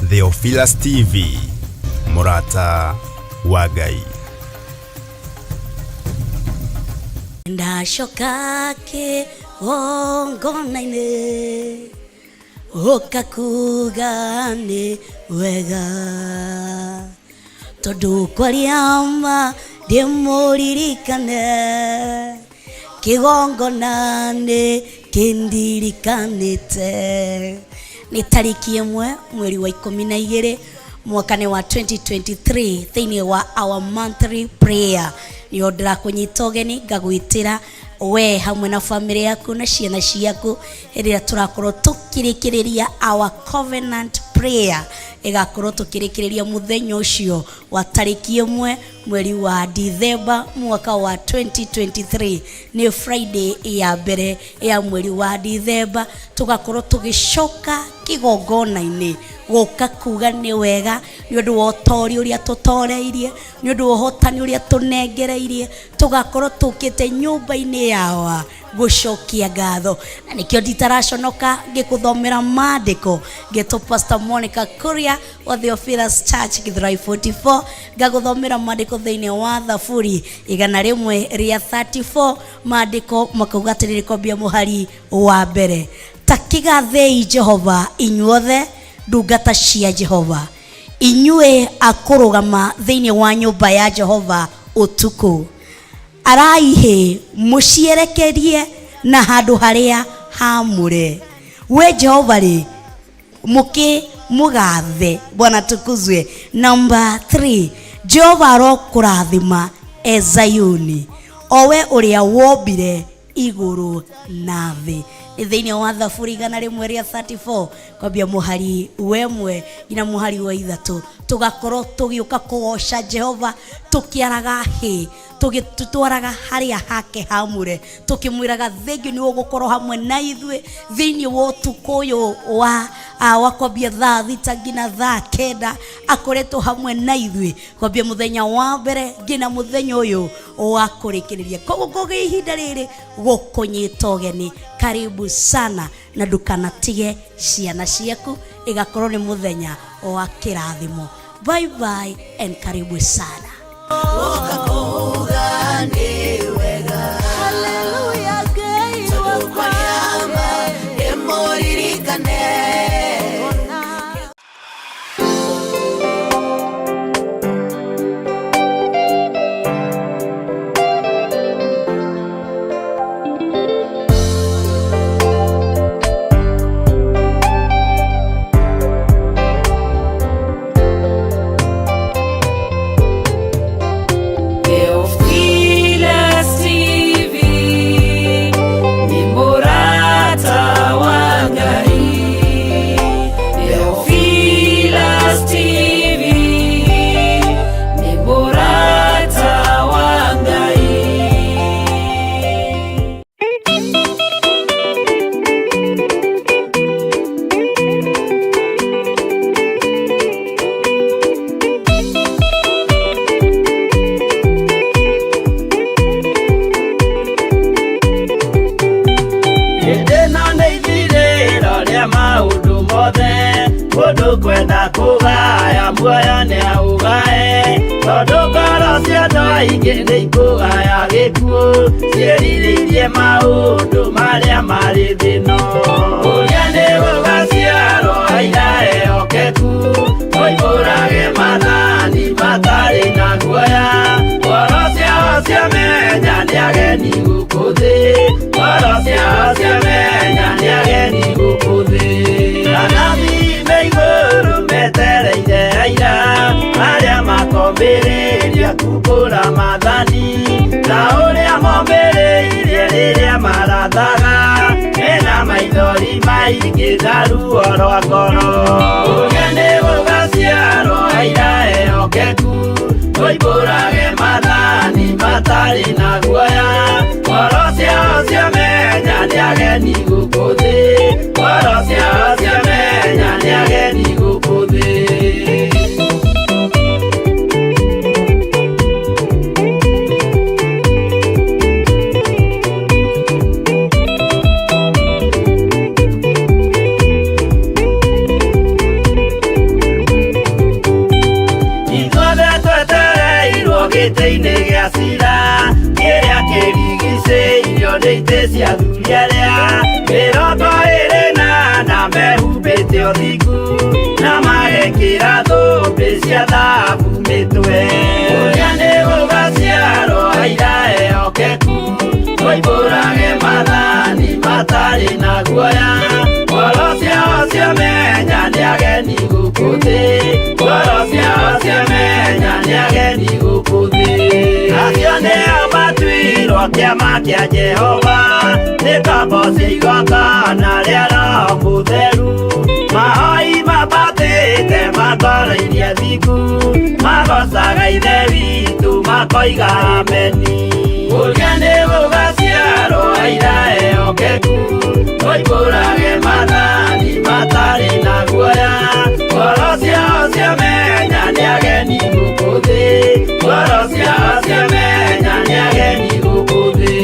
Theophilus TV, Murata wa Ngai. Ndashoka kĩgongona-inĩ ũkakuga nĩ wega, tondũ kwaria ma ndĩmũririkane, kĩgongona nĩ kĩndirikanĩte. Nĩ tarĩki 1 mweri wa 12 mwaka wa 2023 thĩinĩ wa our monthly prayer. Nĩ ondra kũnyita ũgeni ngagwĩtĩra we hamwe na family yaku na ciana ciaku hĩndĩ tũrakorwo tũkĩrĩkĩrĩria our covenant prayer, ĩgakorwo tũkĩrĩkĩrĩria mũthenya ũcio wa tarĩki 1 mweri wa December mwaka wa 2023. Nĩ Friday ya mbere ya mweri wa December, tugakorwo tũgĩcoka kĩgongona-inĩ gũka kuga nĩ wega nĩ ũndũ wa ũtori ũrĩa tũtoreirie, nĩ ũndũ wa ũhotani ũrĩa tũnengereirie, tugakorwo tũkĩte nyũmba-inĩ yawa gũcokia ngatho. Na nĩkĩo nditaraconoka ngĩkũthomera maandĩko ngetwo Pastor Monica Kuria wa Theophilus Church Githurai 44, ngagũthomera maandĩko thĩinĩ wa Thaburi 134. maandĩko makauga atĩrĩrĩ kwambia mũhari wa mbere: ta kĩgathĩi Jehova inyuothe ndungata cia Jehova, inyuĩ akũrũgama thĩinĩ wa nyũmba ya Jehova ũtukũ, araihe mũcierekerie na handũ harĩa hamũre. We Jehova rĩ mũgathe. Bwana tukuzwe. Number 3, Jehova arokũrathima Zayuni, owe ũrĩa wombire igũrũ na thĩ. Thĩinĩ wa Thaburi 134 kwambia mũhari wa 1 nginya mũhari wa 3, tugakorwo tũgĩũka kũgoca Jehova tũkĩaraga tũgĩtwaraga harĩa hake hamũre, tũkĩmwĩraga thengiũ nĩ ũgũkorwo hamwe na ithuĩ thĩinĩ wa ũtukũ ũyũ wa kwambia thaa 6 nginya thaa 9, akoretwo hamwe na ithuĩ kwambia mũthenya wa mbere nginya mũthenya ũyũ wa kũrĩkĩrĩria. Koguo ngũgĩ ihinda rĩrĩ gũkũnyita ũgeni, karibu sana na ndukanatige ciana ciaku, ĩgakorwo nĩ mũthenya wa kĩrathimo. Bye bye and karibu sana. Kwenda kugaya muoyo nĩ augae, tondũ ngoro cia andũ aingĩ nĩ ikũgaya gĩkuũ, ciĩrirĩirie maũndũ marĩa marĩ thĩno. Ũrĩa nĩ gũgaciarwo aira ehokeku, oimbũrage mathani matarĩ na guoya, ngoro ciao ciamenya nĩ ageni gũkũ thĩ, ngoro ciao ciamenya nĩ ageni gũkũ thĩ. Anathi igũrũ metereire aira arĩa makombĩrĩria kumbũra mathani, na ũrĩa mombĩrĩirie rĩrĩa marathaga, mena maithori maingĩ na ruo rwa ngoro. Ũrĩa nĩ gũgaciarwo aira ehokeku, oimbũrage mathani matarĩ na guoya, ngoro ciao ciamenya nĩ ageni gũkũ thĩ, ngoro ciao ciamenya nĩ ageni gũkũ thĩ. thũmbĩ cia thahabu mĩtwe. Ũrĩa nĩ gũgaciarwo aira ehokeku, tũimbũrage mathani matarĩ na guoya. Ngoro ciao ciamenya nĩ ageni gũkũ thĩ, ngoro ciao ciamenya nĩ ageni gũkũ thĩ. Acio nĩo matuirwo kĩama kĩa Jehova, nĩ ngombo cia igongona rĩa Roho Mũtheru. Mahoi mabatĩte makoro-irie thingu, magocaga Ithe witũ makoiga ameni. Ũrĩa nĩ gũgaciarwo aira ehokeku, tũimbũrage mathani matarĩ na guoya. Ngoro ciao ciamenya nĩ ageni gũkũ thĩ, ngoro ciao ciamenya nĩ ageni gũkũ thĩ.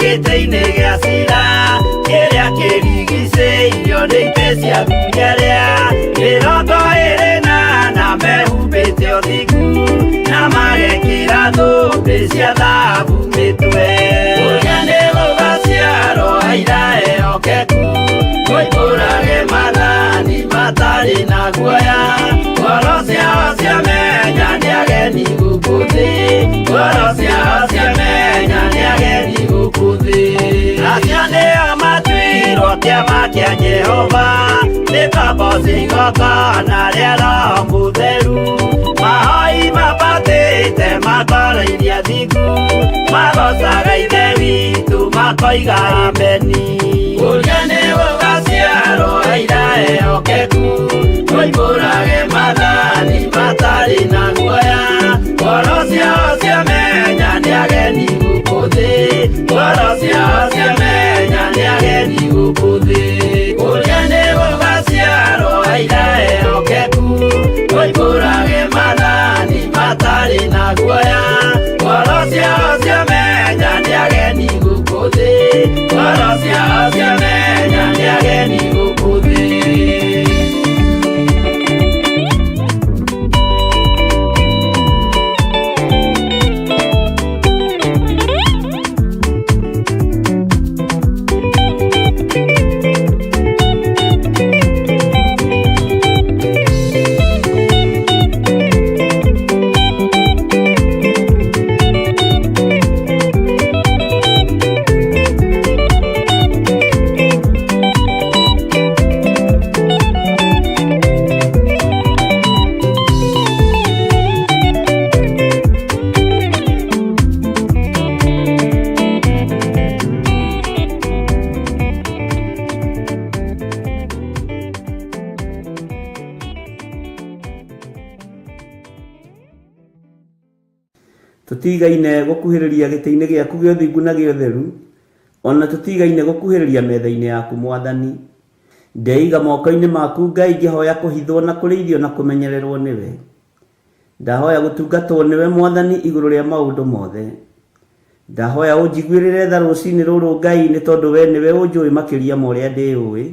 Gĩtĩ-inĩ gĩa cira kĩrĩa kĩrigicĩirio nĩ itĩ cia thunyerea, 24 mehumbĩte ũthingu na magekĩra thũmbĩ cia thahabu mĩtwe. Ũrĩa nĩ gũgaciarwo aira ehokeku, tũimbũrage mathani matarĩ na guoya. Ngoro ciao ciamenya nĩ ageni gũkũ thĩ, ngoro ciao ciamenya nĩ ageni gũkũ thĩ. Acio nĩo matuirwo kĩama kĩa Jehova, nĩ ngombo cia igongona rĩa Roho Mũtheru. Mahoi mabatĩte makoro-irie thingu, magocaga Ithe witũ makoiga ameni. Ũrĩa nĩ gũgaciarwo aira ehokeku, tũimbũrage mathani matarĩ na guoya. Ngoro ciao ciamenya nĩ ageni gũkũ thĩ, ngoro ciao ciamenya nĩ ageni gũkũ thĩ. Ũrĩa nĩ gũgaciarwo aira ehokeku, tũimbũrage mathani matarĩ na guoya. Ngoro ciao ciamenya nĩ ageni gũkũ thĩ, ngoro ciao ciamenya nĩ ageni gũkũ thĩ. Tutigaine gukuhiriria gĩtĩ-inĩ gĩaku gĩa ũthingu na gĩa ũtheru, ona tutigaine gukuhiriria metha-inĩ yaku Mwathani. Ndeiga moko-inĩ maku Ngai, ngĩhoya kũhithwo na kũrĩithio na kũmenyererwo nĩwe. Ndahoya gũtungatwo nĩwe Mwathani igũrũ rĩa maũndũ mothe. Ndahoya ũnjiguĩrĩre tha rũcinĩ rũrũ Ngai, nĩ tondũ we nĩwe ũnjũĩ makĩria ma ũrĩa ndĩũĩ.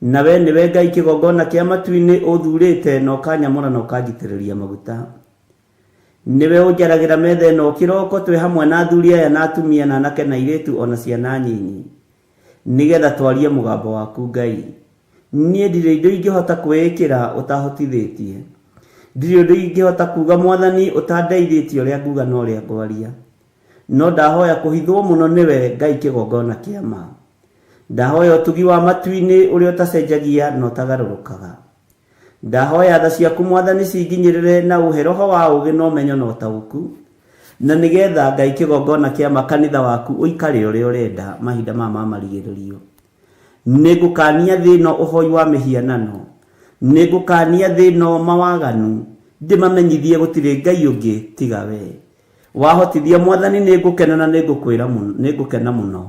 Na we nĩwe Ngai kĩgongona kĩa matu-inĩ ũthurĩte na ũkanyamũra na ũkanjitĩrĩria maguta. Niwe ũnjaragĩra metha ĩno kĩroko twĩ hamwe na athuri aya na atumia na anake na airĩtu ona ciana nyinyi, nĩgetha twarie mũgambo waku Ngai. Niĩ ndirĩ indo ingĩhota kwĩĩkĩra ũtahotithĩtie, ndirĩ ũndũ ingĩhota kuga Mwathani ũtandeithĩtie ũrĩa nguga na ũrĩa ngwaria. No ndahoya kũhithwo mũno nĩwe Ngai kĩgongona kĩa ma. Ndahoya ũtugi wa matu-inĩ ũrĩa ũtacenjagia na ũtagarũrũkaga. Ndahoya tha ciaku Mwathani cinginyĩrĩre na ũhe roho wa ũũgĩ na ũmenyo na ũtaũku, na nĩgetha Ngai kĩgongona kĩa makanitha waku ũikare ũrĩa ũrenda mahinda ma marigĩrĩrio. Nĩngũkania thĩ ĩno ũhoi wa mĩhianano, nĩngũkania thĩ ĩno mawaganu, ndĩmamenyithie gũtirĩ Ngai ũngĩ tiga we. Wahotithia Mwathani nĩngũkena na nĩngũkena mũno.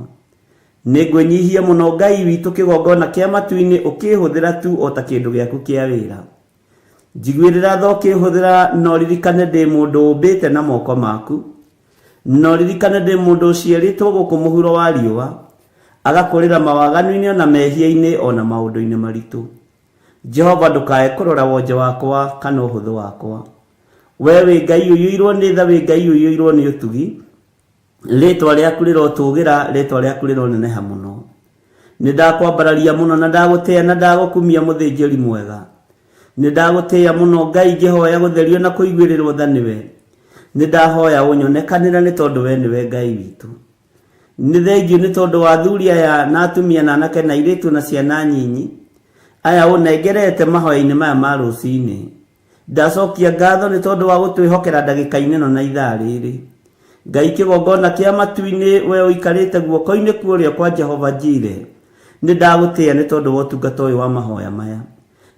Nĩngwĩnyihia mũno Ngai witũ kĩgongona kĩa matu-inĩ ũkĩhũthĩra tu o ta kĩndũ gĩaku kĩa wĩra. Njiguĩrĩra tha ũkĩhũthĩra no ririkane ndĩ mũndũ ũmbĩte na moko maku, no ririkane ndĩ mũndũ ũciarĩtwo gũkũ mũhuro wa riũa, agakorera mawaganu-inĩ ona mehia-inĩ ona maũndũ-inĩ maritũ. Jehova ndukae kũrora wonje wakwa kana ũhũthũ wakwa. We wĩ Ngai ũiyũirwo nĩ tha, wĩ Ngai ũiyũirwo nĩ ũtugi, rĩtwa rĩaku rĩrotũgĩra, rĩtwa rĩaku rĩroneneha mũno. Nĩ ndakwambararia mũno na ndagũtĩĩa na ndagũkumia mũthĩnjĩri mwega. Nĩ ndagũtĩĩa mũno Ngai, ngĩhoya gũtherio na kũiguĩrĩrwo tha nĩwe. Nĩ ndahoya ũnyonekanĩra nĩ tondũ we nĩwe Ngai witũ. Nĩ thengiũ nĩ tondũ wa athuri aya na atumia na anake na airĩtu na ciana nyinyi aya ũnengerete mahoya-inĩ maya ma rũcinĩ. Ndacokia ngatho nĩ tondũ wa gũtwĩhokera ndagĩka-inĩ ĩno na ithaa rĩrĩ. Ngai kĩgongona kĩa matu-inĩ, we ũikarĩte guoko-inĩ kuorĩa kwa Jehova Jire. Nĩ ndagũtĩĩa nĩ tondũ wa ũtungata ũyũ wa mahoya maya.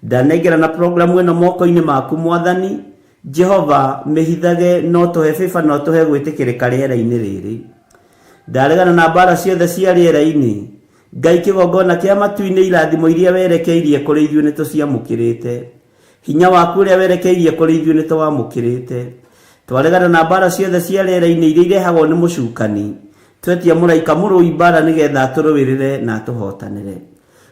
Ndanengera na programu ĩno moko-inĩ maku Mwathani. Jehova mĩhithage, no tũhe bĩba, no tũhe gwĩtĩkĩrĩka rĩera-inĩ rĩrĩ. Ndaregana na mbara ciothe cia rĩera-inĩ. Ngai kĩgongona kĩa matu-inĩ, irathimo iria werekeirie kũrĩ ithuĩ nĩ tũciamũkĩrĩte. Hinya waku ũrĩa werekeirie kũrĩ ithuĩ nĩ tũwamũkĩrĩte. Twaregana na mbara ciothe cia rĩera-inĩ iria irehagwo nĩ mũcukani. Twetia mũraika mũrũi mbara nĩgetha tũrũĩrĩre na tũhotanĩre.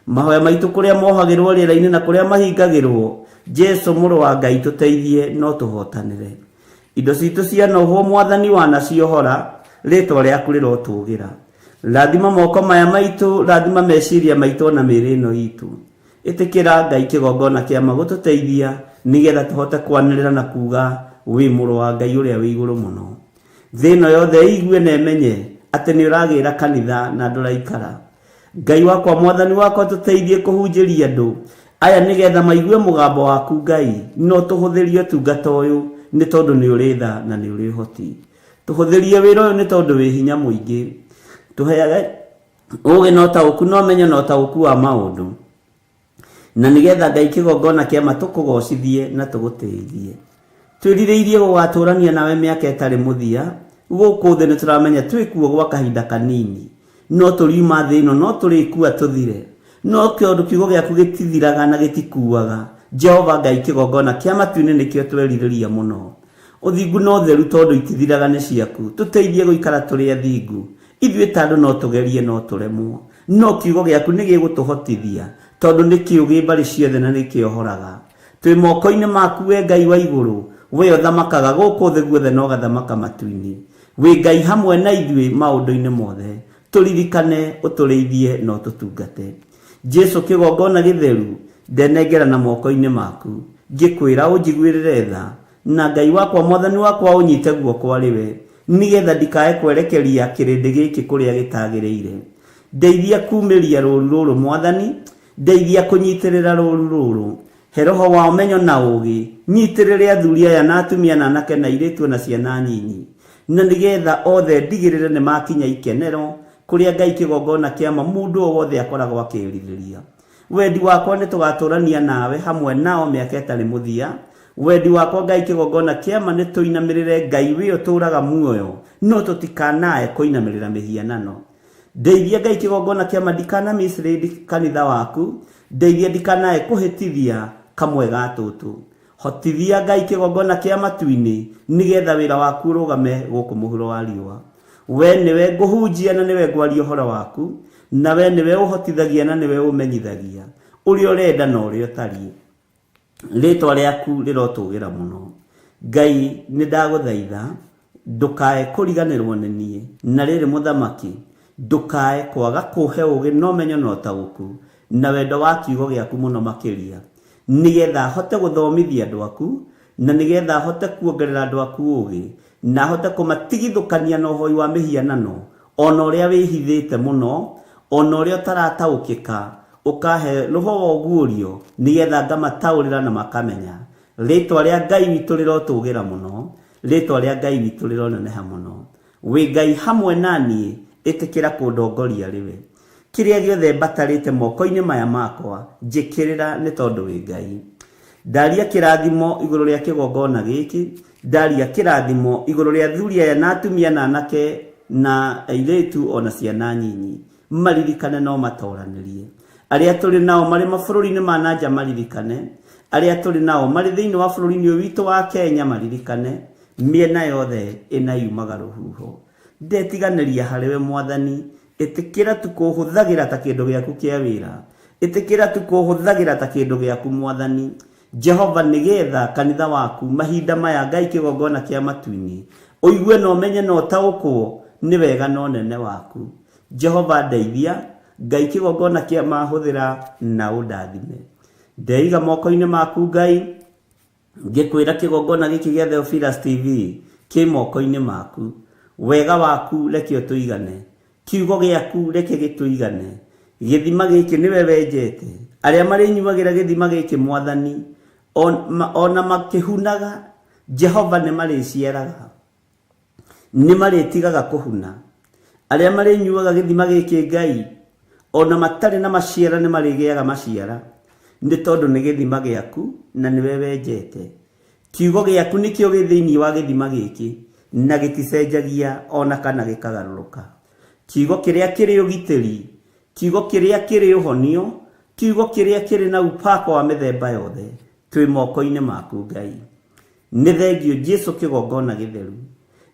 Mahoya maitũ kũrĩa mohagĩrwo rĩera-inĩ na kũrĩa mahingagĩrwo, Jesu mũrũ wa Ngai tũteithie no tũhotanĩre. Indo citũ cia nohwo Mwathani wanaciohora, rĩtwa rĩaku rĩrotũgĩra. Rathima moko maya maitũ, rathima meciria maitũ na mĩĩrĩ ĩno itũ. Ĩtĩkĩra Ngai kĩgongona kĩa magũtũteithia nĩgetha tũhote kwanĩrĩra na kuga wĩ mũrũ wa Ngai ũrĩa wĩ igũrũ mũno. Thĩ ĩno yothe ĩigue na ĩmenye atĩ nĩ ũragĩra kanitha na ndũraikara. Ngai wakwa, Mwathani wakwa, tũteithie kũhunjĩria andũ aya nĩgetha maigue mũgambo waku Ngai, no tũhũthĩrie ũtungata ũyũ nĩ tondũ nĩ ũrĩ tha na nĩ ũrĩ ũhoti. Tũhũthĩrie wĩra ũyũ nĩ tondũ wĩ hinya mũingĩ. Tũheage ũũgĩ na ũtaũku na ũmenyo na ũtaũku wa maũndũ, na nĩgetha Ngai kĩgongona kĩama tũkũgocithie na tũgũteithie. Twĩrirĩirie gũgatũrania nawe mĩaka ĩtarĩ mũthia. Gũkũ thĩ nĩ tũramenya twĩkuo gwa kahinda kanini, no tũriuma thĩ ĩno no tũrĩkua tũthire. No kĩondũ kiugo gĩaku gĩtithiraga na gĩtikuaga. Jehova Ngai kĩgongona kĩa matu-inĩ nĩkĩo twerirĩria mũno. Ũthingu no theru tondũ itithiraga nĩ ciaku. Tũteithie gũikara tũrĩ athingu. Ithuĩ ta andũ no tũgerie no tũremwo, no kiugo gĩaku nĩ gĩgũtũhotithia tondũ nĩ kĩũgĩ mbarĩ ciothe na nĩ kĩohoraga. Twĩ moko-inĩ maku, we Ngai wa igũrũ, we ũthamakaga gũkũ thĩ guothe na ũgathamaka matu-inĩ. Wĩ Ngai hamwe na ithuĩ maũndũ-inĩ mothe. Tũririkane, ũtũrĩithie na ũtũtungate. Jesu kĩgongona gĩtheru, ndenengera na moko-inĩ maku, ngĩkwĩra ũnjiguĩrĩre tha, na Ngai wakwa, Mwathani wakwa, ũnyite guoko arĩwe, nĩgetha ndikae kwerekeria kĩrĩndĩ gĩkĩ kũrĩa gĩtagĩrĩire. Ndeithia kumĩria rũũru rũrũ Mwathani, ndeithia kũnyitĩrĩra rũũru rũrũ. He roho wa ũmenyo na ũũgĩ, nyitĩrĩre athuri aya na atumia na anake na airĩtu na ciana nyinyi, na nĩgetha othe ndigĩrĩre nĩ makinya ikenero kũrĩa Ngai kĩgongona kĩama mũndũ o wothe akoragwo akĩĩrirĩria. Wendi wakwa nĩ tũgatũrania nawe hamwe nao mĩaka ĩtarĩ mũthia. Wendi wakwa Ngai kĩgongona kĩama nĩ tũinamĩrĩre Ngai wĩ ũtũũraga muoyo, no tũtikanae kũinamĩrĩra mĩhianano. Ndeithia Ngai kĩgongona kĩama ndikanamĩcirĩri kanitha waku. Ndeithia ndikanae kũhĩtithia kamwe ga tũtũ. Hotithia Ngai kĩgongona kĩa matu-inĩ nĩgetha wĩra waku ũrũgame gũkũ mũhuro wa riũa. We nĩwe ngũhunjia na nĩwe ngwaria ũhoro waku, na we nĩwe ũhotithagia na nĩwe ũmenyithagia ũrĩa ũrenda na ũrĩa ũtariĩ. Rĩtwa rĩaku rĩrotũgĩra mũno. Ngai, nĩ ndagũthaitha ndũkae kũriganĩrwo nĩ niĩ, na rĩrĩ Mũthamaki, ndũkae kwaga kũhe ũũgĩ na ũmenyo na ũtaũku na wendo wa kiugo gĩaku mũno makĩria, nĩgetha hote gũthomithia andũ aku, na nĩgetha hote kuongerera andũ aku ũũgĩ, na hote kũmatigithũkania na ũhoi wa mĩhianano, ona ũrĩa wĩhithĩte mũno, ona ũrĩa ũtarataũkĩka, ũkahe roho wa ũguũrio nĩgetha ngamataũrĩra na makamenya. Rĩtwa rĩa Ngai witũ rĩrotũgĩra mũno, rĩtwa rĩa Ngai witũ rĩroneneha mũno. Wĩ Ngai hamwe naniĩ, ĩtĩkĩra kũndongoria rĩwe. Kĩrĩa gĩothe mbatarĩte moko-inĩ maya makwa, njĩkĩrĩra nĩ tondũ wĩ Ngai. Ndaria kĩrathimo igũrũ rĩa kĩgongona gĩkĩ, ndaria kĩrathimo igũrũ rĩa athuri aya na atumia na anake na airĩtu ona ciana nyinyi. Maririkane no matoranĩrie. Arĩa tũrĩ nao marĩ mabũrũri-inĩ ma nanja maririkane. Arĩa tũrĩ nao marĩ thĩinĩ wa bũrũri-inĩ ũyũ witũ wa Kenya maririkane. Mĩena yothe ĩna yumaga rũhuho. Ndetiganĩria harĩwe Mwathani, Itikira tu kuhuthagira ta kindu giaku kia wira. Itikira tu kuhuthagira ta kindu giaku Mwathani. Jehova nigetha kanitha waku mahinda maya Ngai kigongona kia matu-ini uigue no menye no taukwo ni wega no nene waku. Jehova ndeithia Ngai kigongona kia mahuthira na undathime. Ndeiga moko-ini maku Ngai, ngikwira kigongona giki gia Theophilus TV ki moko-ini maku. Wega waku reke utuigane, kiugo giaku reke gituigane. Githima giki niwe wenjete, aria mari nyuagira githima giki Mwathani ona makihunaga Jehova ni mariciaraga, ni maritigaga kuhuna. Aria mari nyuaga githima giki Ngai ona matari na maciara ni marigiaga maciara, ni tondu ni githima giaku na niwe wenjete. Kiugo giaku nikio gi thiini wa githima giki na giticenjagia ona kana gikagaruruka. Kiugo kiria kiri ugitiri, kiugo kiria kiri uhonio, kiugo kiria kiri na upako wa mithemba yothe twi moko-ini maku Ngai. Ni thengio Jesu kigongona githeru,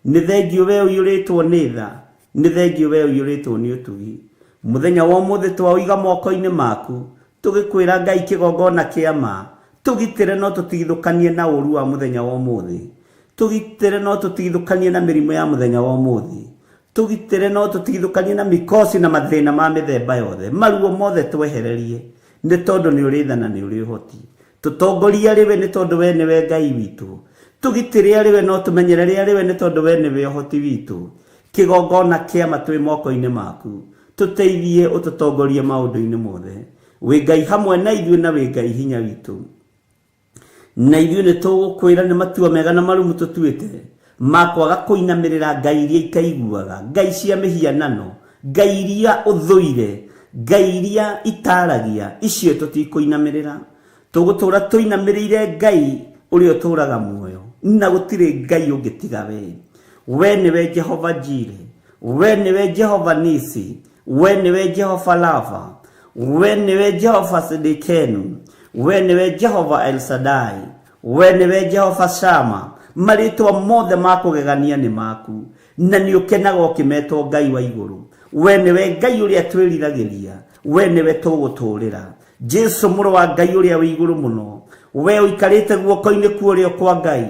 ni thengio we uyuritwo ni tha, ni thengio we uyuritwo ni utugi. Muthenya wa umuthi twaiga moko-ini maku tugikwira Ngai kigongona kia ma, tugitire no tutigithukanie na uru wa muthenya wa umuthi. Tugitire no tutigithukanie na mirimo ya muthenya wa umuthi. Tugitire no tutigithukanie na mikosi na mathina ma mithemba yothe. Maruo mothe twehererie ni tondu ni uri tha na ni uri hoti. Tutongoria riwe ni tondu we niwe Ngai witu. Tugitire riwe no tumenyerere riwe ni tondu we niwe hoti witu. Kigongona kia matwi moko-ini maku, tuteithie ututongorie maundu-ini mothe. We Ngai hamwe na ithuĩ na we Ngai hinya witu. Na ithuĩ ni tugukwira ni matua mega na marumu tutuite makwaga kuinamirira Ngai iria ikaiguaga, Ngai cia mihianano, Ngai iria uthuire, Ngai iria itaragia, icio tutikuinamirira. Tugutura tuinamirire Ngai uria uturaga muoyo, na gutire Ngai ungitiga we. We niwe Jehova Jire, we niwe Jehova Nisi, we niwe Jehova Lava, we niwe Jehova Sidikenu, we niwe Jehova El Shaddai, we niwe Jehova Shama. Maritwa mothe makugegania ni maku, na ni ukenaga ukimetwo Ngai wa iguru. We niwe Ngai uria twiriragiria, we niwe tuguturira. Jesu muru wa Ngai uria wi iguru muno, we uikarite guoko-ini kuorio kwa Ngai.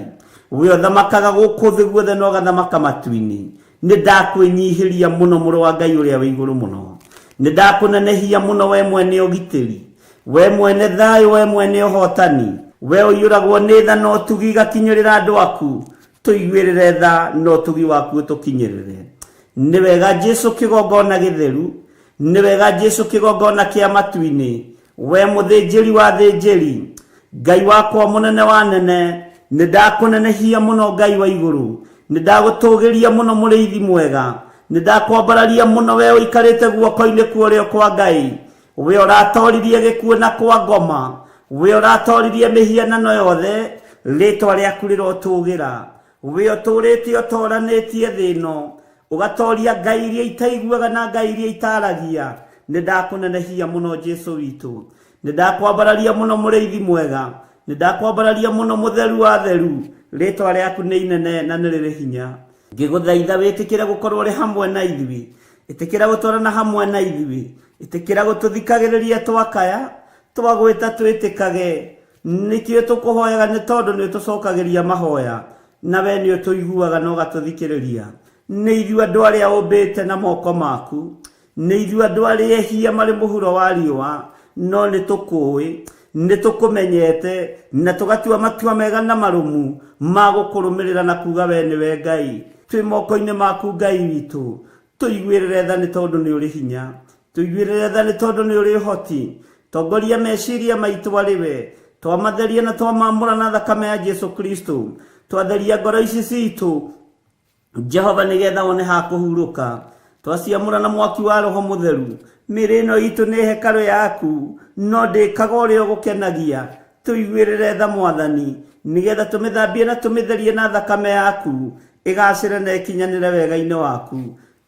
We uthamakaga guku thi guothe no gathamaka matu-ini. Ni ndakwinyihiria muno muru wa Ngai uria wi iguru muno. Ni ndakunenehia muno we mwene ugitiri, we mwene thayu, we mwene uhotani. We uyuragwo ni tha no tugi gakinyurira andu aku, tuiguirire tha no tugi waku tukinyirire. Ni wega Jesu kigongona githeru, ni wega Jesu kigongona kia matu-ini. We muthinjiri wa thinjiri, Ngai wakwa munene wa nene, ni ndakunenehia muno Ngai wa iguru, ni ndagutugiria muno muriithi mwega, ni ndakwambararia muno we uikarite guoko-ini kuorio kwa Ngai. We uratoririe gikuo na kwa ngoma, we uratoririe mihianano yothe, ritwa riaku rirotugira. We uturite utoranitie thino, ugatoria Ngai iria itaiguaga na Ngai iria itaragia. Ni ndakunenehia muno Jesu witu, ni ndakwambararia muno muriithi mwega, ni ndakwambararia muno mutheru wa theru. Ritwa riaku ni inene na ni riri hinya. Ngiguthaitha witikire gukorwo ri hamwe na ithui, itikira gutwarana hamwe na ithui, itikira gututhikagiriria twakaya, twagwita twitikage. Nikio tukuhoyaga ni tondu ni tucokagiria mahoya, na we ni tuiguaga no gatuthikiriria. Ni ithui andu aria umbite na moko maku, ni ithui andu aria ehia mari muhuro wa riua, no ni tukui, ni tukumenyete, na tugatua matua mega na marumu ma gukurumirira na kuga we niwe Ngai. Twi moko-ini maku Ngai witu, tuiguirire tha ni tondu ni uri hinya, tuiguirire tha ni tondu ni uri hoti. Tongoria meciria maitu ariwe, twamatheria na twamamura na thakame ya Jesu Kristo. Twatheria ngoro ici citu Jehova nigetha one ha kuhuruka. Twaciamura na mwaki wa Roho Mutheru. Mĩĩrĩ ĩno itu ni hekalu yaku, no ndĩkaga ũrĩa ũgũkenagia. Tuiguirire tha Mwathani, nigetha tumithambie na tumitherie na thakame yaku, igacire na ikinyanire wega-ini waku.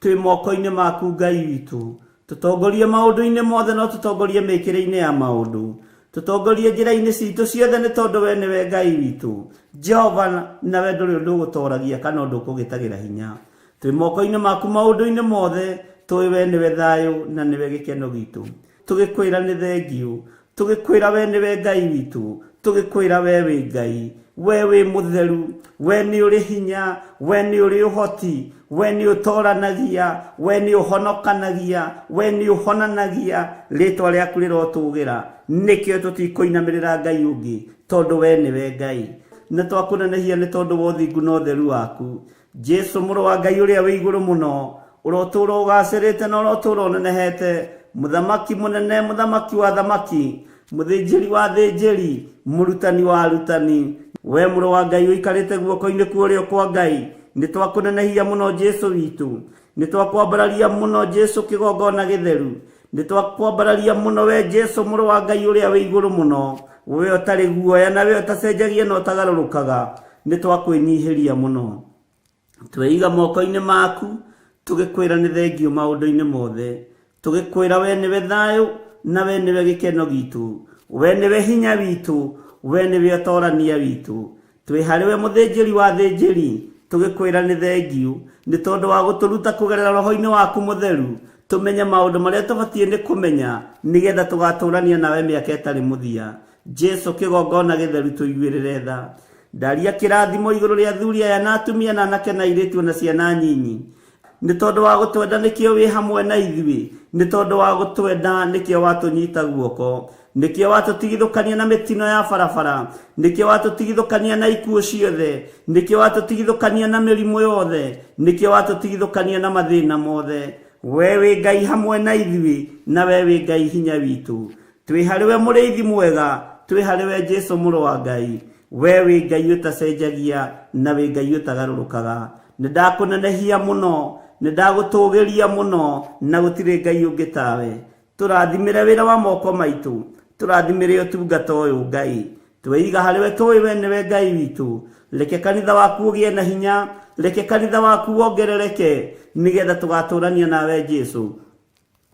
Twi moko-ini maku Ngai witu, tutongorie maundu-ini mothe no tutongorie mĩĩkĩre-ini ya maundu, tutongorie njĩra-ini citu ciothe ni tondu we niwe Ngai witu. Jehova na we ndũrĩ ũndũ ũgũtoragia kana ũndũ ũkũgĩtagĩra hinya. Twi moko-ini maku maundu-ini mothe, tũĩ we nĩwe thayũ na nĩwe gĩkeno gitũ. Tũgĩkwĩra nĩ thengiũ, tũgĩkwĩra we nĩwe Ngai witũ, tũgĩkwĩra we wĩ Ngai, we wĩ mũtheru, we nĩ ũrĩ hinya, we nĩ ũrĩ ũhoti, we nĩ ũtooranagia, we nĩ ũhonokanagia, we nĩ ũhonanagia, rĩtwa rĩaku rĩrotũgĩra. Nĩkĩo tũtikũinamĩrĩra Ngai ũngĩ, tondũ we nĩwe Ngai. Na twakũnenehia nĩ tondũ wa ũthingu na ũtheru waku. Jesu mũrũ wa Ngai ũrĩa wĩ igũrũ mũno, ũrotũũra ũgacĩrĩte na ũrotũũra ũnenehete, mũthamaki mũnene, mũthamaki wa thamaki, mũthĩnjĩri wa thĩnjĩri, mũrutani wa arutani, we mũrũ wa Ngai ũikarĩte guoko-inĩ kwa ũrĩo kwa Ngai. Nĩ twakũnenehia mũno Jesu witũ, nĩ twakwambararia mũno Jesu kĩgongona gĩtheru, nĩ twakwambararia mũno we Jesu mũrũ wa Ngai ũrĩa wĩ igũrũ mũno, we ũtarĩ guoya na we ũtacenjagia na ũtagarũrũkaga. Nĩ twakwĩnyihĩria mũno, tweiga moko-inĩ maku, tũgĩkwĩra nĩ thengiũ maũndũ-inĩ mothe, tũgĩkwĩra we nĩwe thayũ na we nĩwe gĩkeno gitũ, we nĩwe hinya witũ, we nĩwe ũtoorania witũ. Twĩ harĩ we mũthĩnjĩri wa thĩnjĩri, tũgĩkwĩra nĩ thengiũ nĩ tondũ wa gũtũruta kũgerera roho-inĩ waku mũtheru, tũmenye maũndũ marĩa tũbatiĩ nĩ kũmenya, nĩgetha tũgatũũrania nawe mĩaka ĩtarĩ mũthia. Jesu kĩgongona gĩtheru tũiguĩrĩre tha. Ndaria kĩrathimo igũrũ rĩa athuri aya na atumia na anake na airĩtu na ciana nyinyi. Nĩ tondũ wa gũtwenda nĩkĩo wĩ hamwe na ithuĩ, nĩ tondũ wa gũtwenda nĩkĩo watũnyita guoko, nĩkĩo watũtigithũkania na mĩtino ya barabara, nĩkĩo watũtigithũkania na ikuũ ciothe, nĩkĩo watũtigithũkania na mĩrimũ yothe, nĩkĩo watũtigithũkania na mathĩna mothe. We wĩ Ngai hamwe na ithuĩ, na we wĩ Ngai hinya witũ. Twĩ harĩ we mũrĩithi mwega, twĩ harĩ we Jesu mũrũ wa Ngai, we wĩ Ngai ũtacenjagia na wĩ Ngai ũtagarũrũkaga. Nĩ ndakũnenehia mũno, nĩ ndagũtũũgĩria mũno, na gũtirĩ Ngai ũngĩ tawe. Tũrathimĩre wĩra wa moko maitũ, tũrathimĩre ũtungata ũyũ Ngai. Tweiga harĩ we tũĩ we nĩwe Ngai witũ. Reke kanitha waku ũgĩe na hinya, reke kanitha waku wongerereke, nĩgetha tũgatũũrania nawe Jesu.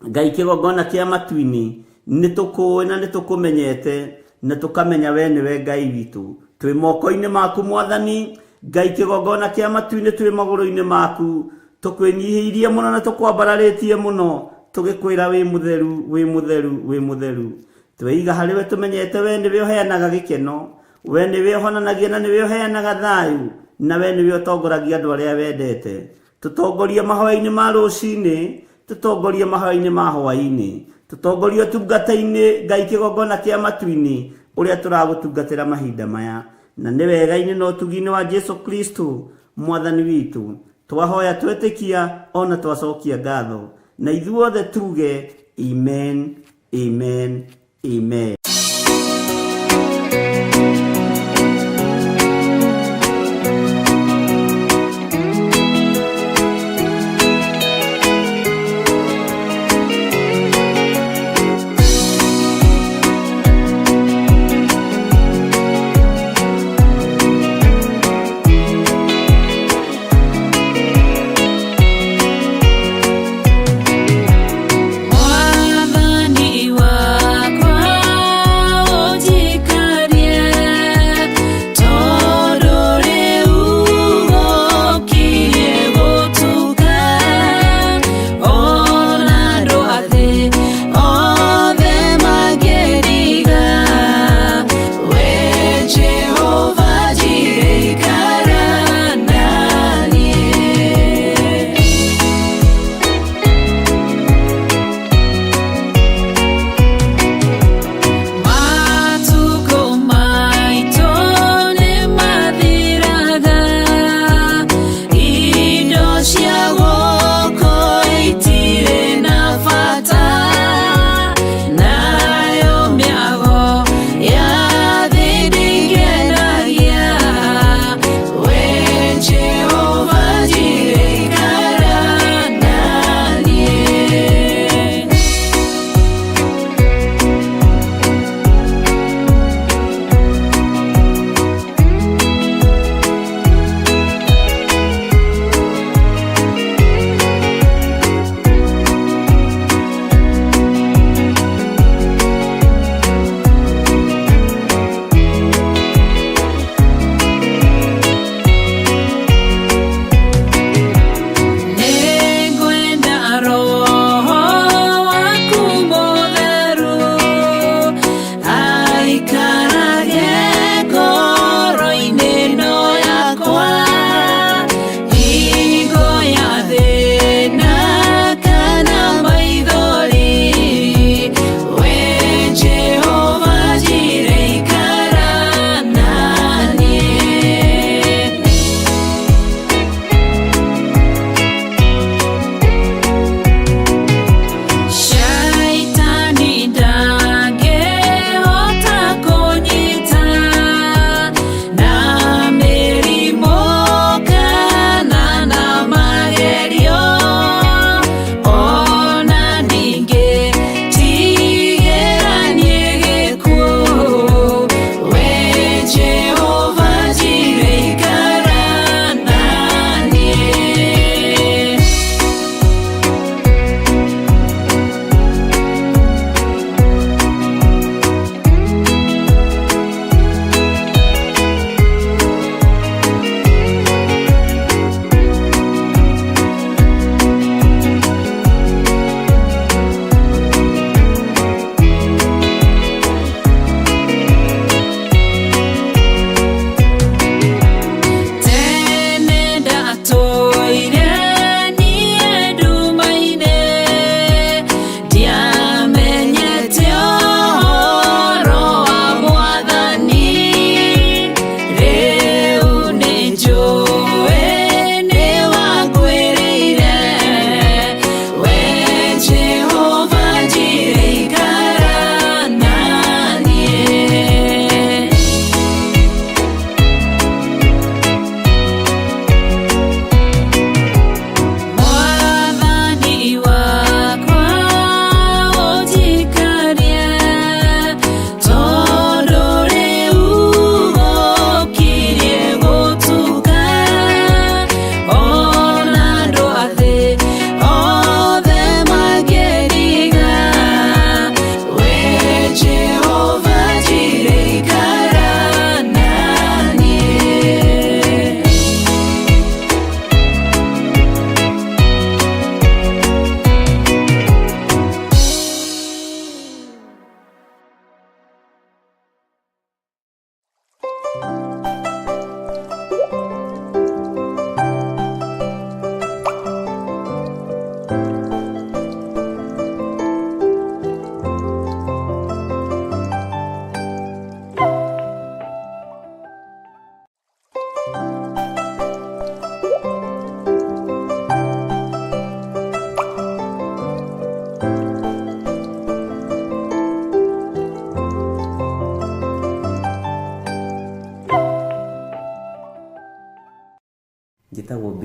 Ngai kĩgongona kĩa matu-inĩ, nĩ tũkũĩ na nĩ tũkũmenyete, na tũkamenya we nĩwe Ngai witũ. Twĩ moko-inĩ maku Mwathani, Ngai kĩgongona kĩa matu-inĩ twĩ magũrũ-inĩ maku, tũkwĩnyihĩirie mũno na tũkwambararĩtie mũno, tũgĩkwĩra wĩ mũtheru, wĩ mũtheru, wĩ mũtheru. Tweiga harĩ we tũmenyete we nĩwe ũheanaga gĩkeno, we nĩwe ũhonanagia na nĩwe ũheanaga thayũ, na we nĩwe ũtongoragia andũ arĩa wendete. Tũtongorie mahoya-inĩ ma rũcinĩ, tũtongorie mahoya-inĩ ma hwaĩ-inĩ, tũtongorie ũtungata-inĩ Ngai kĩgongona kĩa matu-inĩ ũrĩa tũragũtungatĩra mahinda maya. Na nĩ wega-inĩ na ũtugi-inĩ wa Jesu Kristo Mwathani witũ, twahoya twetĩkia ona twacokia ngatho, na ithuothe tuge amen, amen, amen. Mwathani wakwa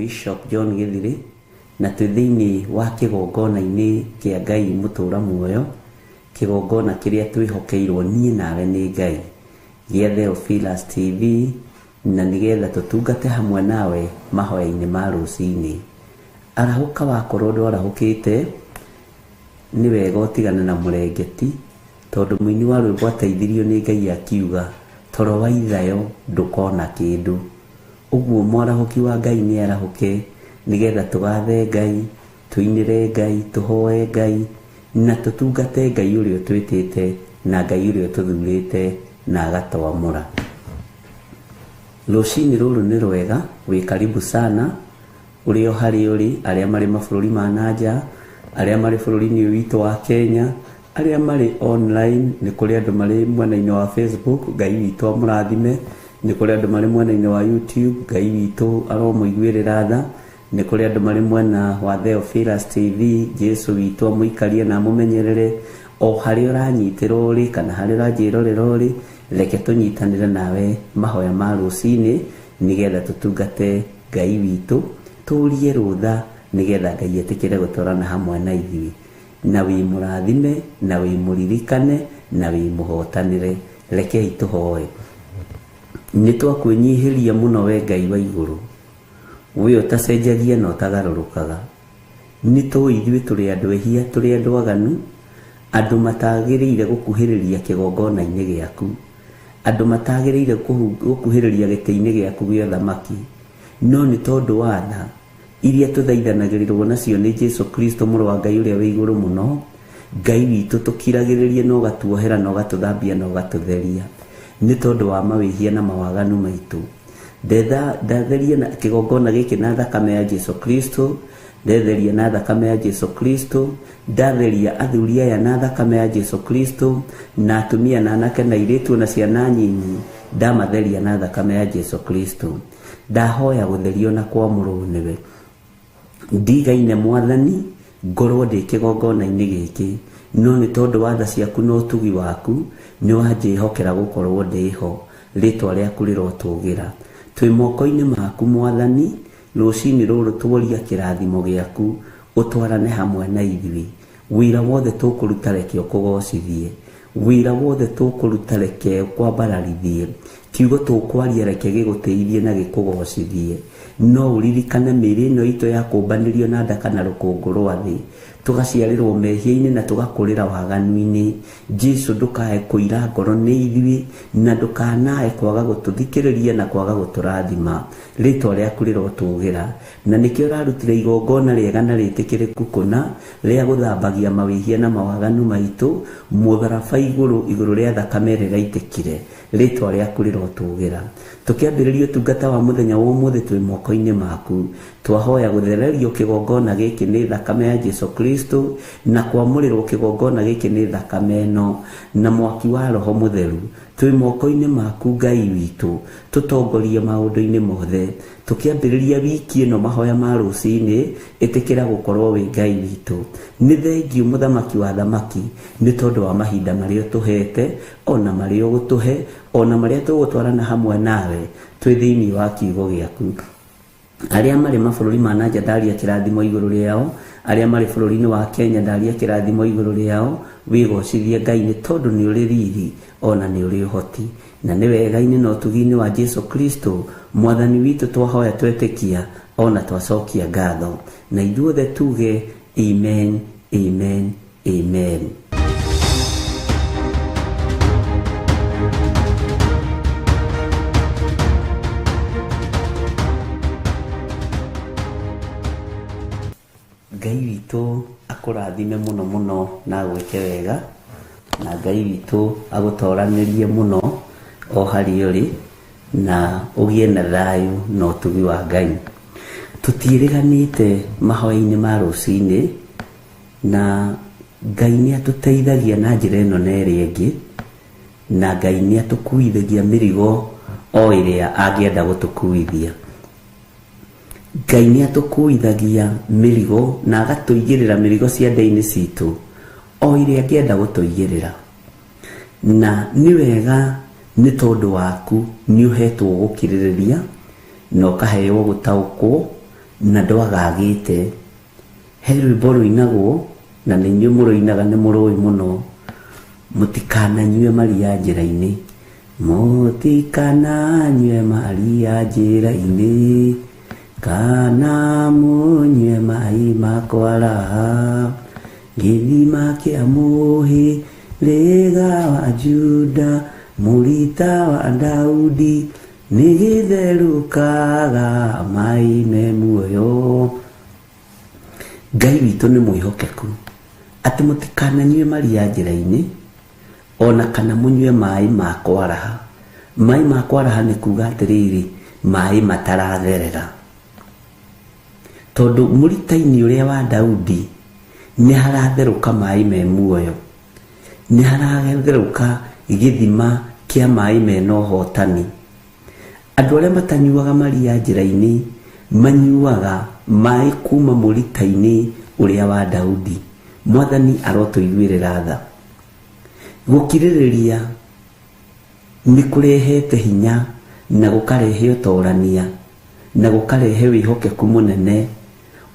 Bishop John Githiri na twithini wa kigongona-inĩ kĩa Ngai mũtũra muoyo, kigongona kĩrĩa twĩhokeirwo niĩ nawe nĩ Ngai gĩa Theophilus TV, na nĩgetha tũtungate hamwe nawe mahoya-inĩ ma rũcinĩ. Arahũka wakorwo ndwarahũkĩte, nĩ wega ũtigane na mũrengeti, tondũ mũini wa rwĩmbo ateithirio nĩ Ngai akiuga toro wa ithayo ndũkona kĩndũ. Ũguo mwarahũki wa Ngai nĩ arahũke, nĩgetha tũgathe Ngai, tũinĩre Ngai, tũhoe Ngai na tũtungate Ngai ũrĩa twĩtĩte na Ngai ũrĩa tũthurĩte na agatwamũra. Rũcinĩ rũrũ nĩ rwega, wĩ karibu sana ũrĩa harĩ ũrĩ, arĩa marĩ mabũrũri ma nanja, arĩa marĩ bũrũri-inĩ witũ wa Kenya, arĩa marĩ online, nĩ kũrĩ andũ marĩ mwena-inĩ wa Facebook, Ngai witũ amũrathime, nĩ kũrĩ andũ marĩ mwena-inĩ wa YouTube, Ngai witũ aromũiguĩrĩra tha, nĩ kũrĩ andũ marĩ mwena wa Theophilus TV, Jesu witũ amũikarie na amũmenyerere. O harĩa ũranyitĩra ũrĩ kana harĩa ũranjĩrorera ũrĩ, reke tũnyitanĩre nawe mahoya ma rũcinĩ, nĩgetha tũtungate Ngai witũ, tũrie rũtha, nĩgetha Ngai etĩkĩre gũtwarana hamwe na ithuĩ, na wĩ mũrathime, na wĩ mũririkane, na wĩ mũhotanĩre. Rekei tũhoe. Nĩ twakwĩnyihĩria mũno we Ngai wa igũrũ, we ũtacenjagia na ũtagarũrũkaga. Nĩ tũĩ ithuĩ tũrĩ andũ ehia, tũrĩ andũ aganu, andũ matagĩrĩire gũkuhĩrĩria kĩgongona-inĩ gĩaku, andũ matagĩrĩire gũkuhĩrĩria gĩtĩ-inĩ gĩaku gĩa ũthamaki, no nĩ tondũ wa tha iria tũthaithanagĩrĩrwo nacio nĩ Jesu Kristo mũrũ wa Ngai ũrĩa wĩ igũrũ mũno, Ngai witũ tũkiragĩrĩrie na ũgatuohera na ũgatũthambia na ũgatũtheria, nĩ tondũ wa mawĩhia na mawaganu maitũ. Ndatheria na kĩgongona gĩkĩ na thakame ya Jesu Kristo, ndatheria na thakame ya Jesu Kristo, ndatheria athuri aya na thakame ya Jesu Kristo, na atumia na anake na airĩtu na ciana nyinyi, ndamatheria na thakame ya Jesu Kristo. Ndahoya gũtherio na kwamũrwo nĩwe. Ndigaine Mwathani ngorwo ndĩ kĩgongona-inĩ gĩkĩ, no nĩ tondũ wa tha ciaku na ũtugi waku nĩ wanjĩhokera gũkorwo ndĩho, rĩtwa rĩaku rĩrotũgĩra. Twĩ moko-inĩ maku Mwathani, rũcinĩ rũrũ tworia kĩrathimo gĩaku, ũtwarane hamwe na ithuĩ. Wĩra wothe tũkũruta reke ũkũgocithie, wĩra wothe tũkũruta reke ũkwambararithie, kiugo tũkwaria reke gĩgũteithie na gĩkũgocithie. No ũririkane mĩĩrĩ ĩno itũ ya kũmbanĩrio na nda kana rũkũngũ rwa thĩ, tũgaciarĩrwo mehia-inĩ na tũgakũrĩra waganu-inĩ. Jesu ndũkae kũira ngoro nĩ ithuĩ, na ndũkanae kwaga gũtũthikĩrĩria na kwaga gũtũrathima, rĩtwa rĩaku rĩrotũgĩra. Na nĩkĩo ũrarutire igongona rĩega na rĩtĩkĩrĩku kũna rĩa gũthambagia mawĩhia na mawaganu maitũ mũtharaba igũrũ rĩa thakame rĩraitĩkire, rĩtwa rĩaku rĩrotũgĩra. Tũkĩambĩrĩria ũtungata wa mũthenya wa ũmũthĩ twĩ moko-inĩ maku, twahoya gũthererio kĩgongona gĩkĩ nĩ thakame ya Jesu Kristo, na kwamũrĩrwo kĩgongona gĩkĩ nĩ thakame ĩno na mwaki wa Roho Mũtheru. Twĩ moko-inĩ maku Ngai witũ, tũtongorie maũndũ-inĩ mothe. Tũkĩambĩrĩria wiki ĩno mahoya ma rũcinĩ, ĩtĩkĩra gũkorwo wĩ Ngai witũ. Nĩ thengiũ mũthamaki wa thamaki, nĩ tondũ wa mahinda marĩa ũtũhete, ona marĩa ũgũtũhe, ona marĩa tũgũtwarana hamwe nawe twĩ thĩinĩ wa kiugo gĩaku. Arĩa marĩ mabũrũri ma nanja ndaria kĩrathimo igũrũ rĩao, arĩa marĩ bũrũri-inĩ wa Kenya ndaria kĩrathimo igũrũ rĩao. Wĩgocithie Ngai nĩ tondũ nĩ ũrĩ riri ona nĩ ũrĩ ũhoti, na nĩ wega-inĩ na ũtugi-inĩ wa Jesu Kristo Mwathani witũ twahoya twetĩkia ona twacokia ngatho, na ithuothe tuge amen, amen, amen. Ngai witũ akũrathime mũno mũno na gwĩke wega, na Ngai witũ agũtoranĩrie mũno o harĩa ũrĩ, na ũgĩe na thayũ na ũtugi wa Ngai. Tũtiĩrĩganĩte mahoya-inĩ ma rũcinĩ, na Ngai nĩ atũteithagia na njĩra ĩno na ĩrĩa ĩngĩ, na Ngai nĩ atũkuithagia mĩrigo o ĩrĩa angĩenda gũtũkuithia. Ngai nĩ atũkuithagia mĩrigo na agatũigĩrĩra mĩrigo ciande-inĩ citũ o ĩrĩa angĩenda gũtũigĩrĩra. Na nĩ wega nĩ tondũ waku nĩ ũhetwo gũkirĩrĩria na ũkaheo gũtaũkwo na ndwagagĩte. He rwĩmbo rũinagwo na nĩ inyuĩ mũrũinaga nĩ mũrũĩ mũno, mũtikananyue maria njĩra-inĩ, mũtikananyue maria njĩra-inĩ, kana mũnyue maĩ ma kwaraha, gĩthima kĩa mũhĩrĩga wa Juda, mũrita wa Daudi, nĩ gĩtherũkaga maĩ me muoyo. Ngai witũ nĩ mwĩhokeku atĩ mũtikananyue maria njĩra-inĩ, ona kana mũnyue maĩ ma kwaraha. Maĩ ma kwaraha nĩ kuga atĩrĩrĩ, maĩ mataratherera. Tondũ mũrita-inĩ ũrĩa wa Daudi nĩ haratherũka maĩ me muoyo, nĩ haratherũka gĩthima kĩa maĩ mena ũhotani. Andũ arĩa matanyuaga maria njĩra-inĩ manyuaga maĩ kuma mũrita-inĩ ũrĩa wa Daudi. Mwathani arotũiguĩrĩra tha. Gũkirĩrĩria nĩ kũrehete hinya na gũkarehe ũtorania na gũkarehe wĩhokeku mũnene.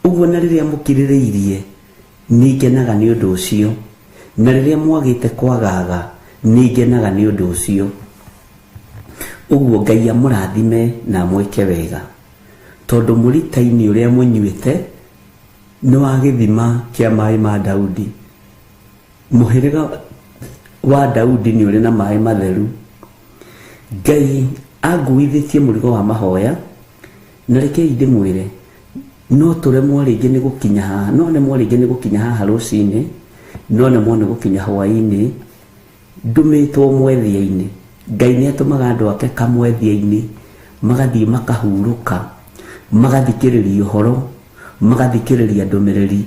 Ũguo na rĩrĩa mũkirĩrĩirie nĩ ngenaga nĩ ũndũ ũcio, na rĩrĩa mwagĩte kwagaga nĩ ngenaga nĩ ũndũ ũcio. Ũguo Ngai amũrathime na mwĩke wega, tondũ mũrita-inĩ ũrĩa mũnyuĩte nĩ wa gĩthima kĩa maĩ ma Daudi. Mũhĩrĩga wa Daudi nĩ ũrĩ na maĩ matheru. Ngai anguithĩtie mũrigo wa mahoya, na rekei ndĩmwĩre no tũremwo rĩngĩ nĩ gũkinya haha, no nemwo rĩngĩ nĩ gũkinya haha rũcinĩ, no nemwo nĩ gũkinya hwaĩ-inĩ. Ndumĩtwo mwethia-inĩ. Ngai nĩ atũmaga andũ ake kamwethia-inĩ, magathiĩ makahurũka, magathikĩrĩria ũhoro, magathikĩrĩria ndũmĩrĩri.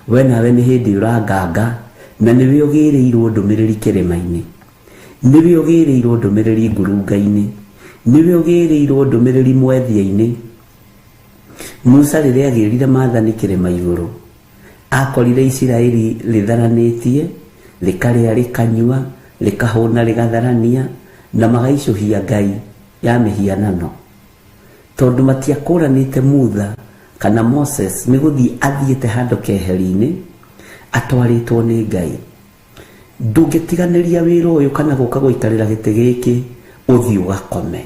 We nawe nĩ hĩndĩ ũranganga, na nĩwe ũgĩrĩirwo ndũmĩrĩri kĩrĩma-inĩ, nĩwe ũgĩrĩirwo ndũmĩrĩri ngurunga-inĩ, nĩwe ũgĩrĩirwo ndũmĩrĩri mwethia-inĩ. Musa rĩrĩa agĩrire maathani kĩrĩma igũrũ, akorire Isiraeli rĩtharanĩtie, rĩkarĩa rĩkanyua, rĩkahũna rĩgatharania, na magaicũhia Ngai ya mĩhianano. Tondũ matiakũranĩte Mutha kana Moses nĩ gũthiĩ athiĩte handũ keheri-inĩ atwarĩtwo nĩ Ngai. Ndũngĩtiganĩria wĩra ũyũ kana gũka gũikarĩra gĩtĩ gĩkĩ ũthiĩ ũgakome.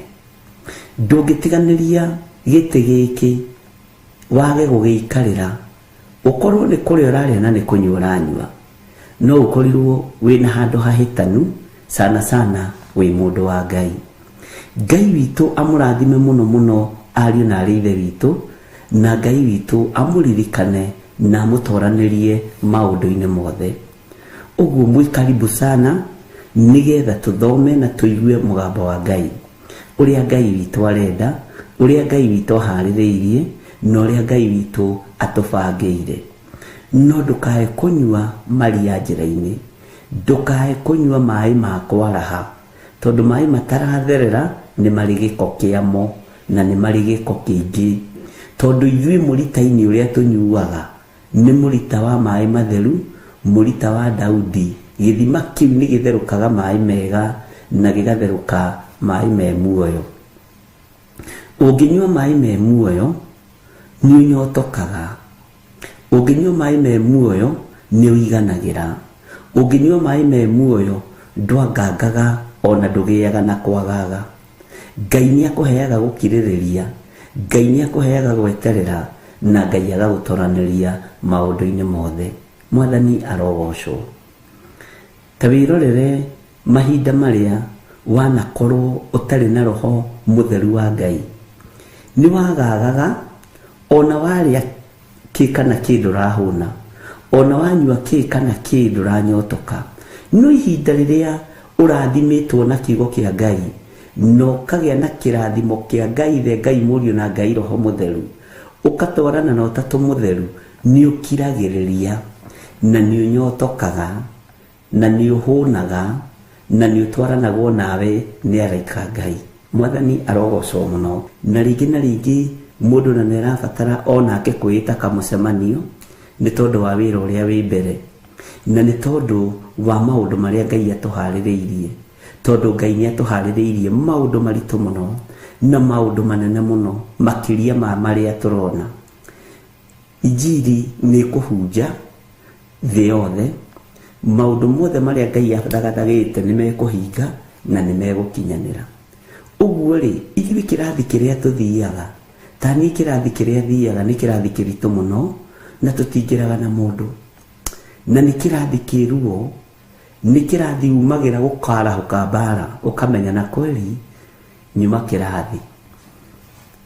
Ndũngĩtiganĩria gĩtĩ gĩkĩ wage gũgĩikarĩra, ũkorwo nĩ kũrĩa ũrarĩa na nĩ kũnyua ũranyua, no ũkorirwo wĩna handũ hahĩtanu sana wĩ mũndũ wa Ngai. Ngai witũ amũrathime mũno mũno ariũ na arĩ ithe witũ, na Ngai witũ amũririkane na amũtoranĩrie maũndũ-inĩ mothe. Ũguo mwĩkaribu sana nĩgetha tũthome na tũigue mũgambo wa Ngai, ũrĩa Ngai witũ arenda, ũrĩa Ngai witũ aharĩrĩirie, na ũrĩa Ngai witũ atũbangĩire. No ndũkae kũnyua maria njĩra-inĩ, ndũkae kũnyua maĩ ma kwaraha, tondũ maĩ mataratherera nĩ marĩ gĩko kĩamo na nĩ marĩ gĩko kĩingĩ. Tondũ ithuĩ mũrita-inĩ ũrĩa tũnyuaga nĩ mũrita wa maĩ matheru, mũrita wa Daudi. Gĩthima kĩu nĩ gĩtherũkaga maĩ mega na gĩgatherũka maĩ me muoyo. Ũngĩnyua maĩ me muoyo nĩ ũnyotokaga. Ũngĩnyua maĩ me muoyo nĩ ũiganagĩra. Ũngĩnyua maĩ me muoyo ndwangangaga ona ndũgĩaga na kwagaga. Ngai nĩ akũheaga gũkirĩrĩria, Ngai nĩ akũheaga gweterera, na Ngai agagũtoranĩria maũndũ-inĩ mothe. Mwathani arogocwo. Ta wĩrorere mahinda marĩa wanakorwo ũtarĩ na roho mũtheru wa Ngai. Nĩ wagagaga, ona warĩa kĩ kana kĩ ndũrahũna, ona wanyua kĩ kana kĩ ndũranyotoka. No ihinda rĩrĩa ũrathimĩtwo na kiugo kĩa Ngai, no kagĩa na kĩrathimo kĩa Ngai the Ngai Mũriũ na Ngai Roho Mũtheru, ũkatwarana na Ũtatũ Mũtheru, nĩ ũkiragĩrĩria na nĩ ũnyotokaga na nĩ ũhũnaga na nĩ ũtwaranagwo nawe nĩ araika Ngai. Mwathani arogocwo mũno. Na rĩngĩ mũndũ na nĩ arabatara onake kwĩĩta kamũcemanio nĩ tondũ wa wĩra ũrĩa wĩ mbere, na nĩ tondũ wa maũndũ marĩa Ngai atũharĩrĩirie. Tondũ Ngai nĩ atũharĩrĩirie maũndũ maritũ mũno na maũndũ manene mũno makĩria ma marĩa tũrona. injiri nĩ kũhunja thĩ yothe, maũndũ mothe marĩa Ngai athagathagĩte nĩ mekũhinga na nĩ megũkinyanĩra. Ũguo rĩ, ithuĩ kĩrathi kĩrĩa tũthiaga, ta niĩ kĩrathi kĩrĩa thiaga nĩ kĩrathi kĩritũ mũno na tũtingĩraga na mũndũ, na nĩ kĩrathi kĩruo, nĩ kĩrathi umagĩra gũkarahũka mbara ũkamenya na kweli nyuma kĩrathi.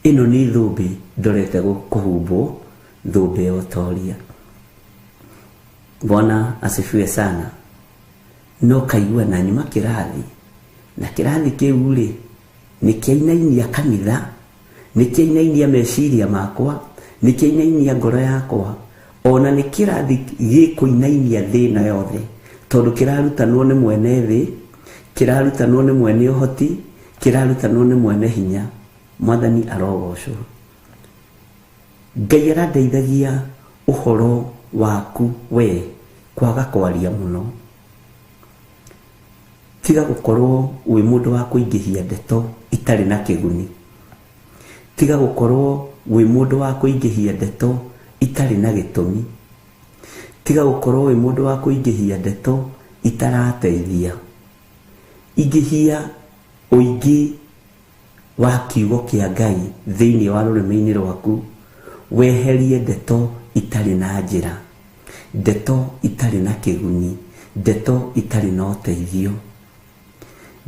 Ĩno nĩ thũmbĩ ndorete kũhumbwo, thũmbĩ ya ũtoria. Bwana asifiwe sana. No kaigua na nyuma kĩrathi, na kĩrathi kĩu rĩ nĩ kĩainainia kanitha, nĩ kĩainainia meciria makwa, nĩ kĩainainia ngoro yakwa, ona nĩ kĩrathi gĩkũinainia thĩ ĩno yothe, tondũ kĩrarutanwo nĩ mwene thĩ, kĩrarutanwo nĩ mwene ũhoti, kĩrarutanwo nĩ mwene hinya. Mwathani arogocwo. Ngai arandeithagia ũhoro waku we kwaga kwaria mũno. Tiga gũkorwo wĩ mũndũ wa kũingĩhia ndeto itarĩ na kĩguni. Tiga gũkorwo wĩ mũndũ wa kũingĩhia ndeto itarĩ na gĩtũmi. Tiga gũkorwo wĩ mũndũ wa kũingĩhia ndeto itarateithia. Ingĩhia ũingĩ wa kiugo kĩa Ngai thĩinĩ wa rũrĩmĩ-inĩ rwaku, weherie ndeto itarĩ na njĩra, ndeto itarĩ na kĩguni, ndeto itarĩ na ũteithio.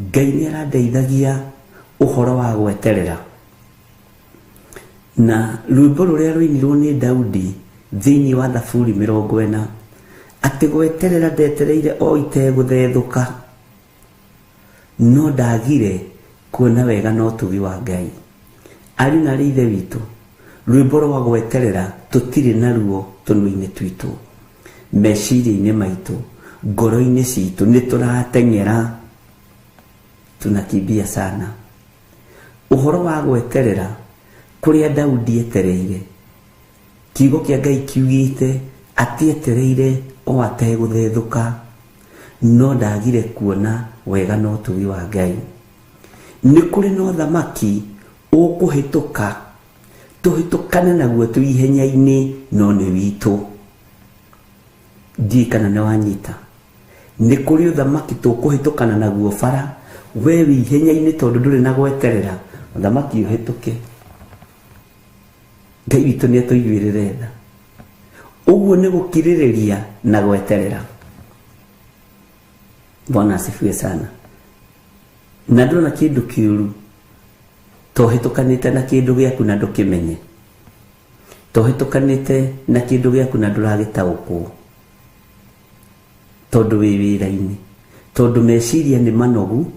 Ngai nĩ arandeithagia ũhoro wa gweterera. Na rwĩmbo rũrĩa rũinirwo nĩ Daudi thĩinĩ wa Thaburi 40, atĩ gweterera ndetereire o itegũthethũka, no ndagire kuona wega na ũtugi wa Ngai. Ari na ithe witũ, rwĩmbo rwa gweterera tũtirĩ naruo tũnua-inĩ twitũ, meciria-inĩ maitũ, ngoro-inĩ citũ nĩ tũrateng'era, tunakimbia sana. Ũhoro wa gweterera kũrĩa Daudi etereire, kiugo kĩa Ngai kiugĩte atietereire o ategũthethũka, no ndagire kuona wega na ũtugi wa Ngai. Nĩ kũrĩ na ũthamaki ũkũhĩtũka, tũhĩtũkane naguo twĩ ihenya-inĩ, no nĩ witũ. Ndiĩ kana nĩ wanyita. Nĩ kũrĩ ũthamaki tũkũhĩtũkana naguo bara, we wĩ ihenya-inĩ tondũ ndũrĩ na gweterera, ũthamaki ũhĩtũke. Ngai witũ nĩ atũiguĩrĩre tha. Ũguo nĩ gũkirĩrĩria na gweterera. Bwana asifiwe sana. Na ndũrona kĩndũ kĩũru tohĩtũkanĩte na kĩndũ gĩaku na ndũkĩmenye, tohĩtũkanĩte na kĩndũ gĩaku na ndũragĩtaũkwo, tondũ wĩ wĩra-inĩ, tondũ meciria nĩ manogu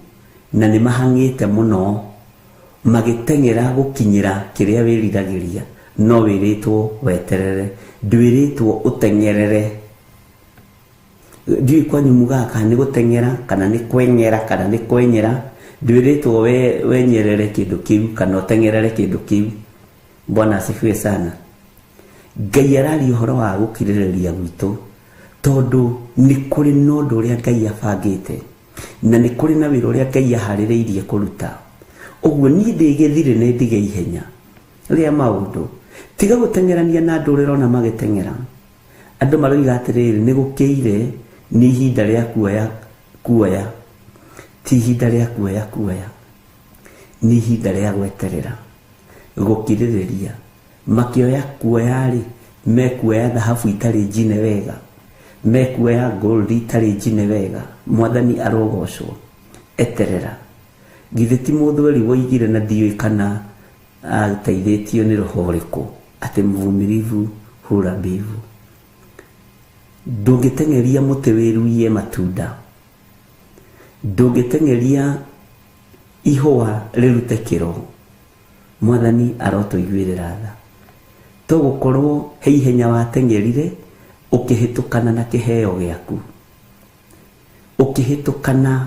na nĩ mahang'ĩte mũno, magĩteng'era gũkinyĩra kĩrĩa wĩriragĩria. No wĩrĩtwo weterere, ndwĩrĩtwo ũteng'erere. Ndiũĩ kwanyu mugaga kana nĩ gũteng'era kana nĩ kweng'era kana nĩ kwenyera. Ndwĩrĩtwo wenyerere kĩndũ kĩu kana ũteng'erere kĩndũ kĩu. Bwana asifiwe sana. Ngai araria ũhoro wa gũkirĩrĩria gwitũ, tondũ nĩ kũrĩ na ũndũ ũrĩa Ngai abangĩte, na nĩ kũrĩ na wĩra ũrĩa Ngai aharĩrĩirie kũruta. Ũguo niĩ ndĩgĩthire nĩ ndige ihenya rĩa maũndũ, tiga gũteng'erania na andũ ũrĩa ona magĩteng'era. Andũ maroiga atĩrĩrĩ, nĩ gũkĩire, nĩ ihinda rĩa kuoya, ti ihinda rĩa kuoya, nĩ ihinda rĩa gweterera, gũkirĩrĩria. Makĩoya kuoya-rĩ, mekuoya thahabu itarĩ njine wega, mekuoya gold itarĩ njine wega. Mwathani arogocwo. Eterera. Githĩ ti mũthweri woigire, na ndiũĩ kana ateithĩtio nĩ roho ũrĩkũ, atĩ mvumilivu hula mbivu. Ndũngĩteng'eria mũtĩ wĩruie matunda, ndũngĩteng'eria ihũa rĩrute kĩro. Mwathani arotũiguĩrĩra tha. To gũkorwo he ihenya wateng'erire ũkĩhĩtũkana na kĩheo gĩaku, ũkĩhĩtũkana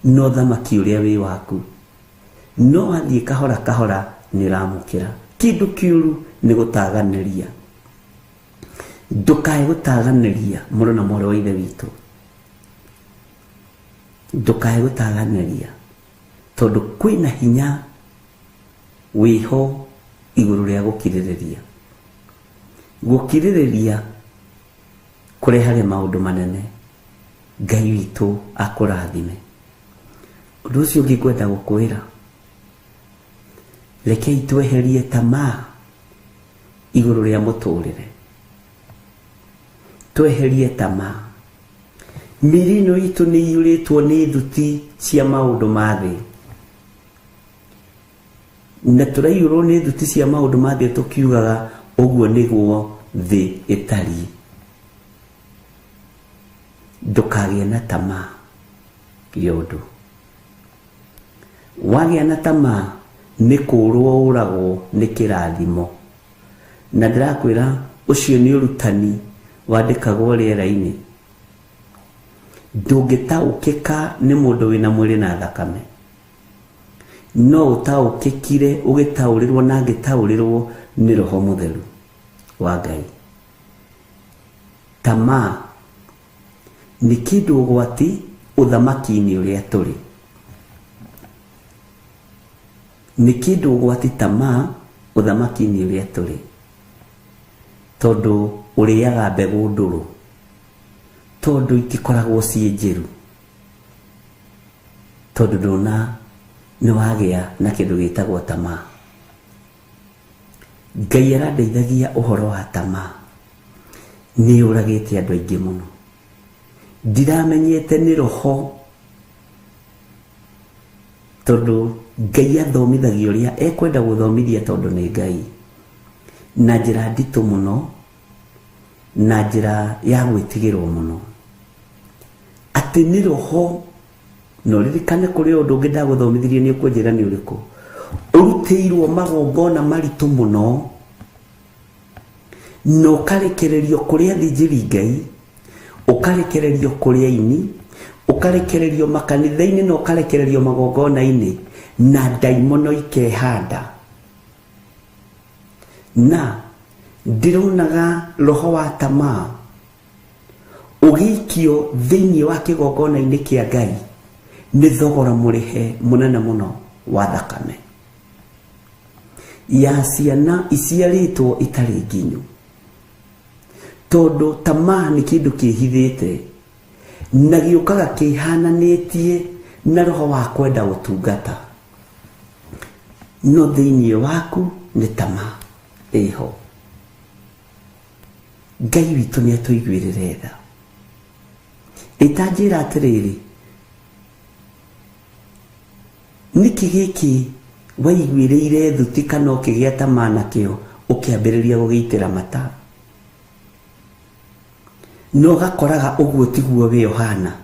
na ũthamaki ũrĩa wĩ waku, no wathiĩ kahora kahora nĩ ũramũkĩra. Kĩndũ kĩũru nĩ gũtaganĩria. Ndũkae gũtaganĩria mũrũ na mwarĩ wa ithe witũ, ndũkae gũtaganĩria, tondũ kwĩna hinya wĩho igũrũ rĩa gũkirĩrĩria. gukiririria kurehage maundu manene. Ngai witu akurathime. Undu ucio ungi ngwenda gukwira, rekei tweherie tamaa iguru ria muturire. Tweherie tamaa. Mirino itu ni yuritwo ni thuti cia maundu ma thi, na turaiyurwo ni thuti cia maundu ma thi tukiugaga uguo niguo thi itari. Ndukagie na tamaa yondu. Wagia na tamaa ni kurwo uragwo ni kirathimo. Na ndirakwira ucio ni urutani wandikagwo riera-ini. Ndungitaukika ni mundu wina mwiri na thakame, no utaukikire ugitaurirwo na ngitaurirwo ni Roho Mutheru wa Ngai. Tamaa ni kindu ugwati uthamaki-ini uria turi. Ni kindu ugwati tamaa uthamaki-ini uria turi, tondu uriaga mbegu nduru, tondu itikoragwo cie njiru, tondu ndona ni wagia na kindu gitagwo tamaa. Ngai arandeithagia uhoro wa tamaa ni uragite andu aingi muno. Ndiramenyete ni roho, tondu Ngai athomithagia uria ekwenda guthomithia, tondu ni Ngai, na njira nditu muno, na njira ya gwitigirwo muno. Ati ni roho, no ririkane kuri undu ungi ndaguthomithirie ni ukunjira ni uriku. Urutiirwo magongona maritu muno, no ukarekererio kuri athĩnjĩri Ngai, ukarekererio kuri aini, ukarekererio makanitha-ini, no ukarekererio magongona-ini, na ndaimono ikehanda. Na ndironaga roho wa tamaa ugikio thiini wa kigongona-ini kia Ngai ni thogora murihe munene muno wa thakame ya ciana iciaritwo itari nginyu. Tondu tamaa ni kindu kihithite na giukaga kihananitie na roho wa kwenda gutungata, no thiini waku ni tamaa iho. Ngai witu ni atuiguirire tha. Itanjira atiriri, niki giki waiguireire thuti kana ukigia tamaa nakio ukiambiriria gugiitira mata, no gakoraga uguo tiguo we Yohana,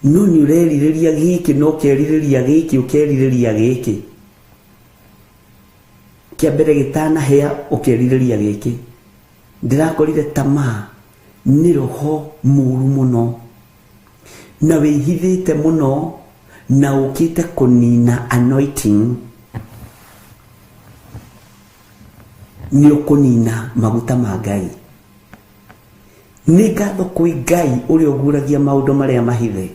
no ni ureririria giki no keririria giki ukeririria giki, kiambere gitana hea ukeririria giki. Ndirakorire tamaa ni roho muru muno, na wihithite muno, na ukite kunina anointing, ni ukunina maguta ma Ngai. Ni ngatho kwi Ngai uri uguragia maundu maria mahithe,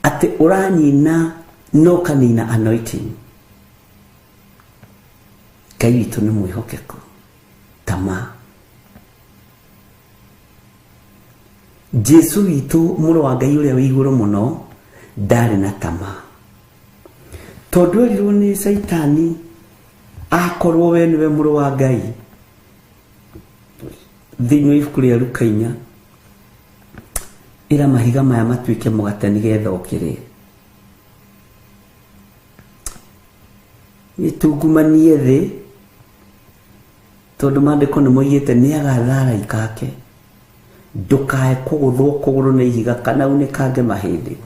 ati uranyina no kanina anointing. Ngai witu ni mwihokeku. Tamaa. Jesu witu muro wa Ngai uria wi iguru muno ndari na tamaa, tondu erirwo ni Saitani akorwo we niwe muro wa Ngai. Thiini wa ibuku ria Luka 4 ira mahiga maya matuike mugate nigetha ukire. Nitungumanie thi, tondu maandiko nimoigite ni agathara ikake, ndukae kuguthwo kuguru na ihiga kana unikange mahindi.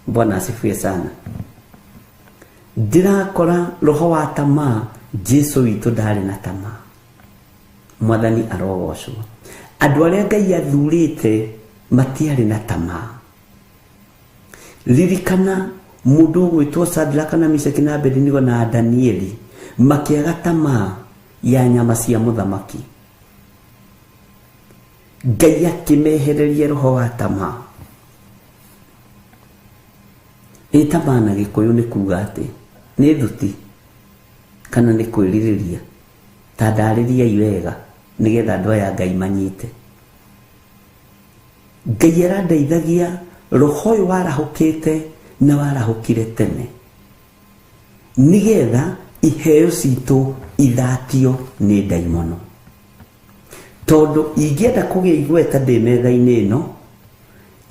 Bwana asifiwe sana. Ndirakora roho wa tamaa. Jesu witu ndari na tamaa. Mwathani arogocwo. Andu aria Ngai athurite matiari na tamaa. Ririkana mundu gwitwo Shadraka na Meshaki na Abednego na Danieli makiaga tamaa ya nyama cia muthamaki. Ngai akimehereria roho wa tamaa. Tamaa na Gikuyu ni kuga ati ni thuti. kana nĩ kwĩrirĩria ta ndarĩriai wega nĩgetha andũ aya Ngai manyite. Ngai arandeithagia roho ũyũ warahũkĩte na warahũkire tene nĩgetha iheo citũ ithatio nĩ ndaimono, tondũ ingĩenda kũgĩa igweta ndĩ metha-inĩ ĩno,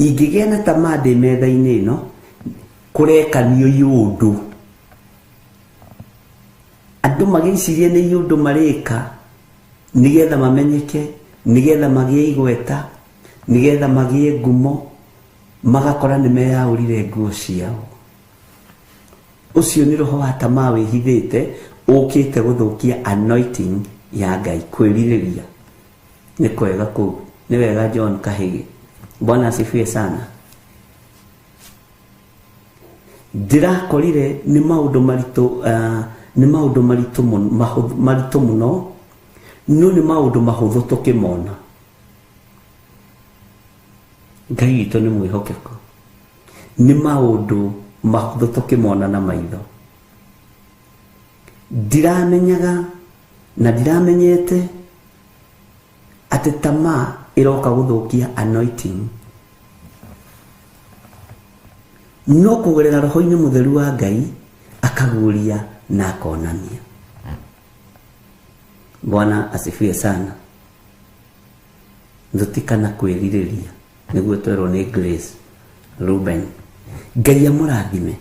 ingĩgĩa na tamaa ndĩ metha-inĩ ĩno, kũrekanio yũndũ, andũ magĩcirie nĩ yũndũ marĩka nĩgetha mamenyeke, nĩgetha magĩe igweta, nĩgetha magĩe ngumo, magakora nĩ meyaũrire nguo ciao. Ũcio nĩ roho wa tamaa wĩhithĩte ũkĩte gũthũkia anointing ya Ngai, kwĩrirĩria. Nĩ kwega kũu, nĩ wega John Kahĩgi. Bwana asifiwe sana. Ndĩrakorire nĩ maũndũ maritũ mũno, no nĩ maũndũ mahũthũ tũkĩmona. Ngai witũ nĩ mwĩhokeku. Nĩ maũndũ mahũthũ tũkĩmona na maitho. Ndiramenyaga na ndiramenyete atĩ tamaa ĩroka gũthũkia anointing. No kũgerera roho-inĩ mũtheru wa Ngai akaguũria na akonania. Bwana asifiwe sana. Thutikana kwĩrirĩria nĩguo twerwo nĩ Grace Ruben. Ngai amũrathime.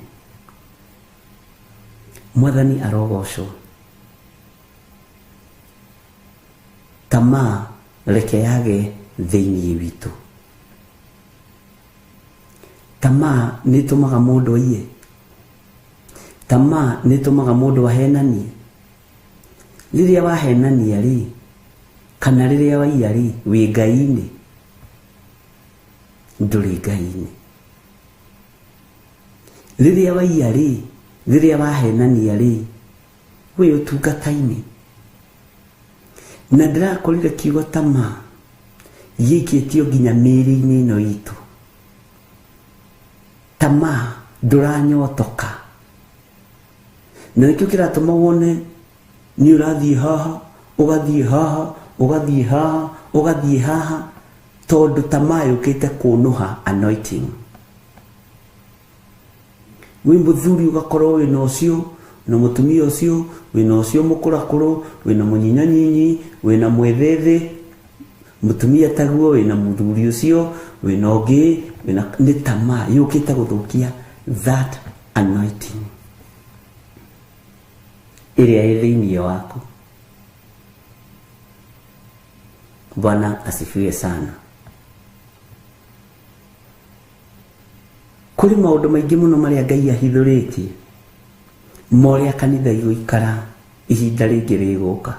Mwathani arogocwo. Tamaa reke yage thĩinĩ witũ. Tamaa nĩ ĩtũmaga mũndũ aiye. Tamaa nĩ ĩtũmaga mũndũ ahenanie. Rĩrĩa wahenania rĩ, kana rĩrĩa waiya rĩ, wĩ Ngai-inĩ, ndũrĩ Ngai-inĩ. Rĩrĩa waiya rĩ, rĩrĩa wahenania rĩ, wĩ ũtungata-inĩ. Na ndĩrakorire kiugo tamaa gĩikĩtio nginya mĩĩrĩ-inĩ ĩno itũ. Tamaa ndũranyotoka. Na nĩkĩo kĩratũma wone nĩ ũrathiĩ haha, ũgathiĩ haha, ũgathiĩ haha, ũgathiĩ haha, tondũ tamaa yũkĩte kũnũha anointing. Wĩ mũthuri ũgakorwo wĩna ũcio, na mũtumia ũcio, wĩna ũcio mũkũrakũrũ, wĩna mũnyinanyinyi, wĩna mwethethĩ, mũtumia taguo, wĩna mũthuri ũcio, wĩna ũngĩ, wĩna nĩ tamaa yũkĩte gũthũkia that anointing ĩrĩa ĩ thĩinĩ waku. Bwana asifiwe sana. Kũrĩ maũndũ maingĩ mũno marĩa Ngai ahithũrĩtie, morĩa kanitha igũikara ihinda rĩngĩ rĩgũka.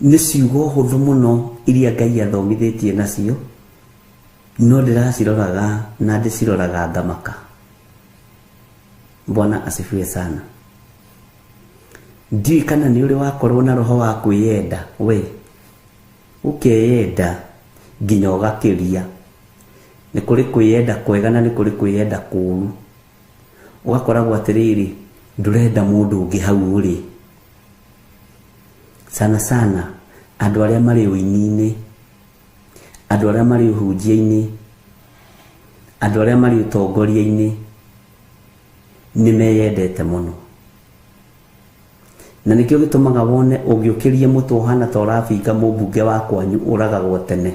Nĩ ciugo hũthũ mũno iria Ngai athomithĩtie nacio, no ndĩraciroraga na ndĩciroraga ngamaka. Bwana asifiwe sana. Ndiũĩ kana nĩ ũrĩ wakorwo na roho wa kwĩyenda we, ũkeyenda nginya ũgakĩria. Nĩ kũrĩ kwĩyenda kwega na nĩ kũrĩ kwĩyenda kũũru. Ũgakoragwo atĩrĩrĩ, ndũrenda mũndũ ũngĩ hau ũrĩ. Sana sana andũ arĩa marĩ ũini-inĩ, andũ arĩa marĩ ũhunjia-inĩ, andũ arĩa marĩ ũtongoria-inĩ nĩ meyendete mũno. Na nĩkĩo gĩtũmaga wone ũngĩũkĩrie mũtwe ũhana ta ũrabinga mũmbunge wa kwanyu ũragagwo tene.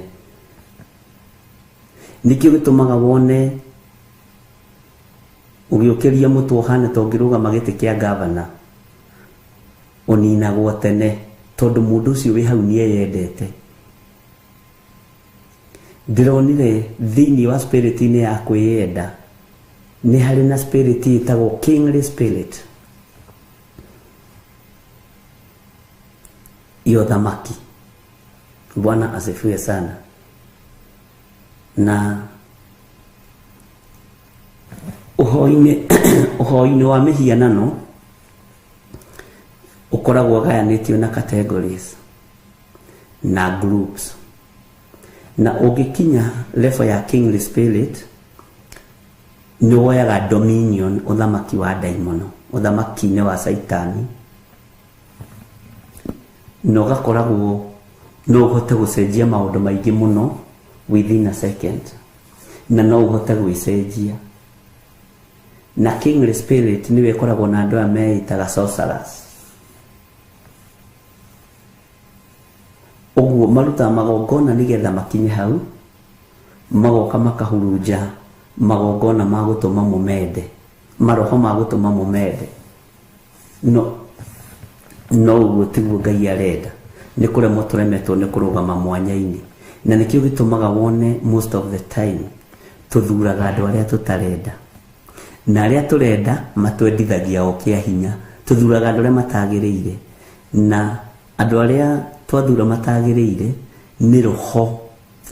Nĩkĩo gĩtũmaga wone ũgĩũkĩria mũtwe ũhana ta ũngĩrũgama gĩtĩ kĩa gavana ũninagwo tene, tondũ mũndũ ũcio wĩ hau nĩeyendete. Ndĩronire thĩinĩ wa spirit-inĩ ya kwĩyenda nĩ harĩ na spirit ĩtagwo kingly spirit, iyo thamaki. Bwana asifiwe sana. Na ũhoi-inĩ wa mĩhianano ũkoragwo gayanĩtio na categories na groups. Na ũngĩkinya level ya kingly spirit nĩ woyaga dominion, ũthamaki wa daimono, ũthamaki-inĩ wa saitani, na ũgakoragwo no ũhote gũcenjia maũndũ maingĩ mũno within a second, na no ũhote gwĩcenjia. Na kingly spirit niwe ĩkoragwo na andũ aya meitaga sorcerers. Ũguo marutaga magongona nĩgetha makinye hau, magoka makahurunja magongona ma gũtũma mũmende, maroho ma gũtũma mũmende. No ũguo tiguo Ngai arenda. Nĩ kũremwo tũremetwo nĩ kũrũgama mwanya-inĩ, na nĩkĩo gĩtũmaga wone most of the time tũthuraga andũ arĩa tũtarenda, na arĩa tũrenda matwendithagia o kĩa hinya. Tũthuraga andũ arĩa matagĩrĩire, na andũ arĩa twathura matagĩrĩire nĩ roho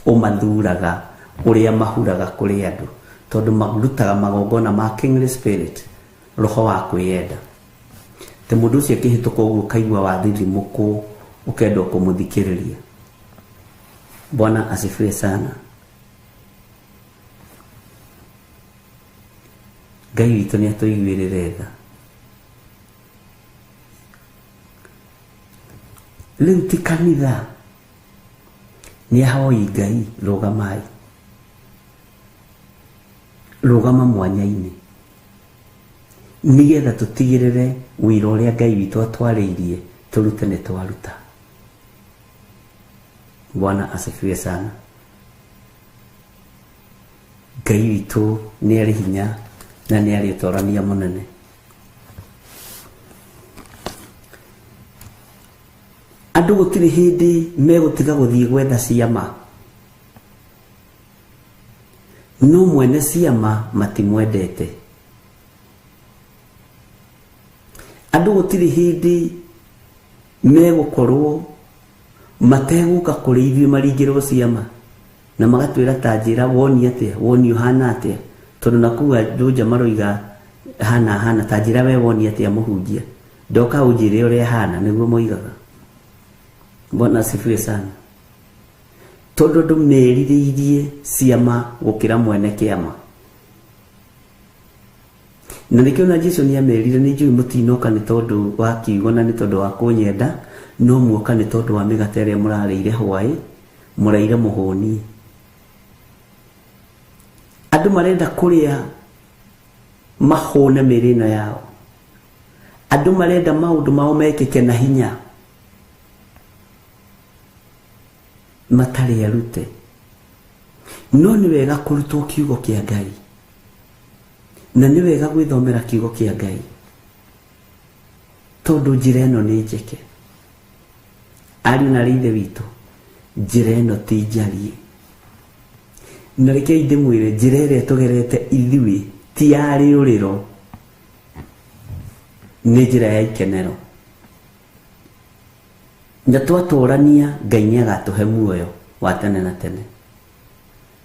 ũmathuraga ũrĩa mahuraga kũrĩ andũ, tondũ marutaga magongona ma kingly spirit, roho wa kwĩyenda. Te mũndũ ũcio akĩhĩtũka ũguo kaigua wathithimũkũ, ũkenda kũmũthikĩrĩria. Bwana asifiwe sana. Ngai witũ nĩ atũiguĩrĩre tha. Rĩu ti kanitha, nĩ ahoi Ngai, rũgamai, rũgama mwanya-inĩ, nĩgetha tũtigĩrĩre wĩra ũrĩa Ngai witũ atwarĩirie tũrute nĩ twaruta. Bwana asifiwe sana. Ngai witũ nĩ arĩ hinya na nĩ arĩ ũtorania mũnene. Andũ gũtirĩ hĩndĩ megũtiga gũthiĩ gwetha ciama, no mwene ciama matimwendete. Andũ gũtirĩ hĩndĩ megũkorwo mategũka kũrĩ ithuĩ maringĩrwo ciama, na magatwĩra ta njĩra woni atĩa, woni ũhana atĩa, tondũ nakuga Njonja maroiga hana ta njĩra we woni atĩa mũhunjia, ndoka ũnjĩre ũrĩa hana, nĩguo moigaga. Bwana asifiwe sana. Tondũ andũ merirĩirie ciama gũkĩra mwene kĩama. Na nĩkĩo na Jesũ nĩ amerire, nĩ njũĩ mũtinoka nĩ tondũ wa kiugo na nĩ tondũ wa kũnyenda, no muoka nĩ tondũ wa mĩgate ĩrĩa mũrarĩire hwaĩ, mũraire mũhũni. Andũ marenda kũrĩa mahũne mĩĩrĩ ĩno yao. Andũ marenda maũndũ mao mekĩke na hinya, matarĩ arute. No nĩ wega kũrutwo kiugo kĩa Ngai, na nĩ wega gwĩthomera kiugo kĩa Ngai, tondũ njĩra ĩno nĩ njeke. Ariũ na aarĩ a Ithe witũ, njĩra ĩno ti njarie. Na rekei ndĩmwĩre, njĩra ĩrĩa tũgerete ithuĩ ti ya rĩũrĩro, nĩ njĩra ya ikenero. Na twatũrania, Ngai nĩ agatũhe muoyo wa tene na tene.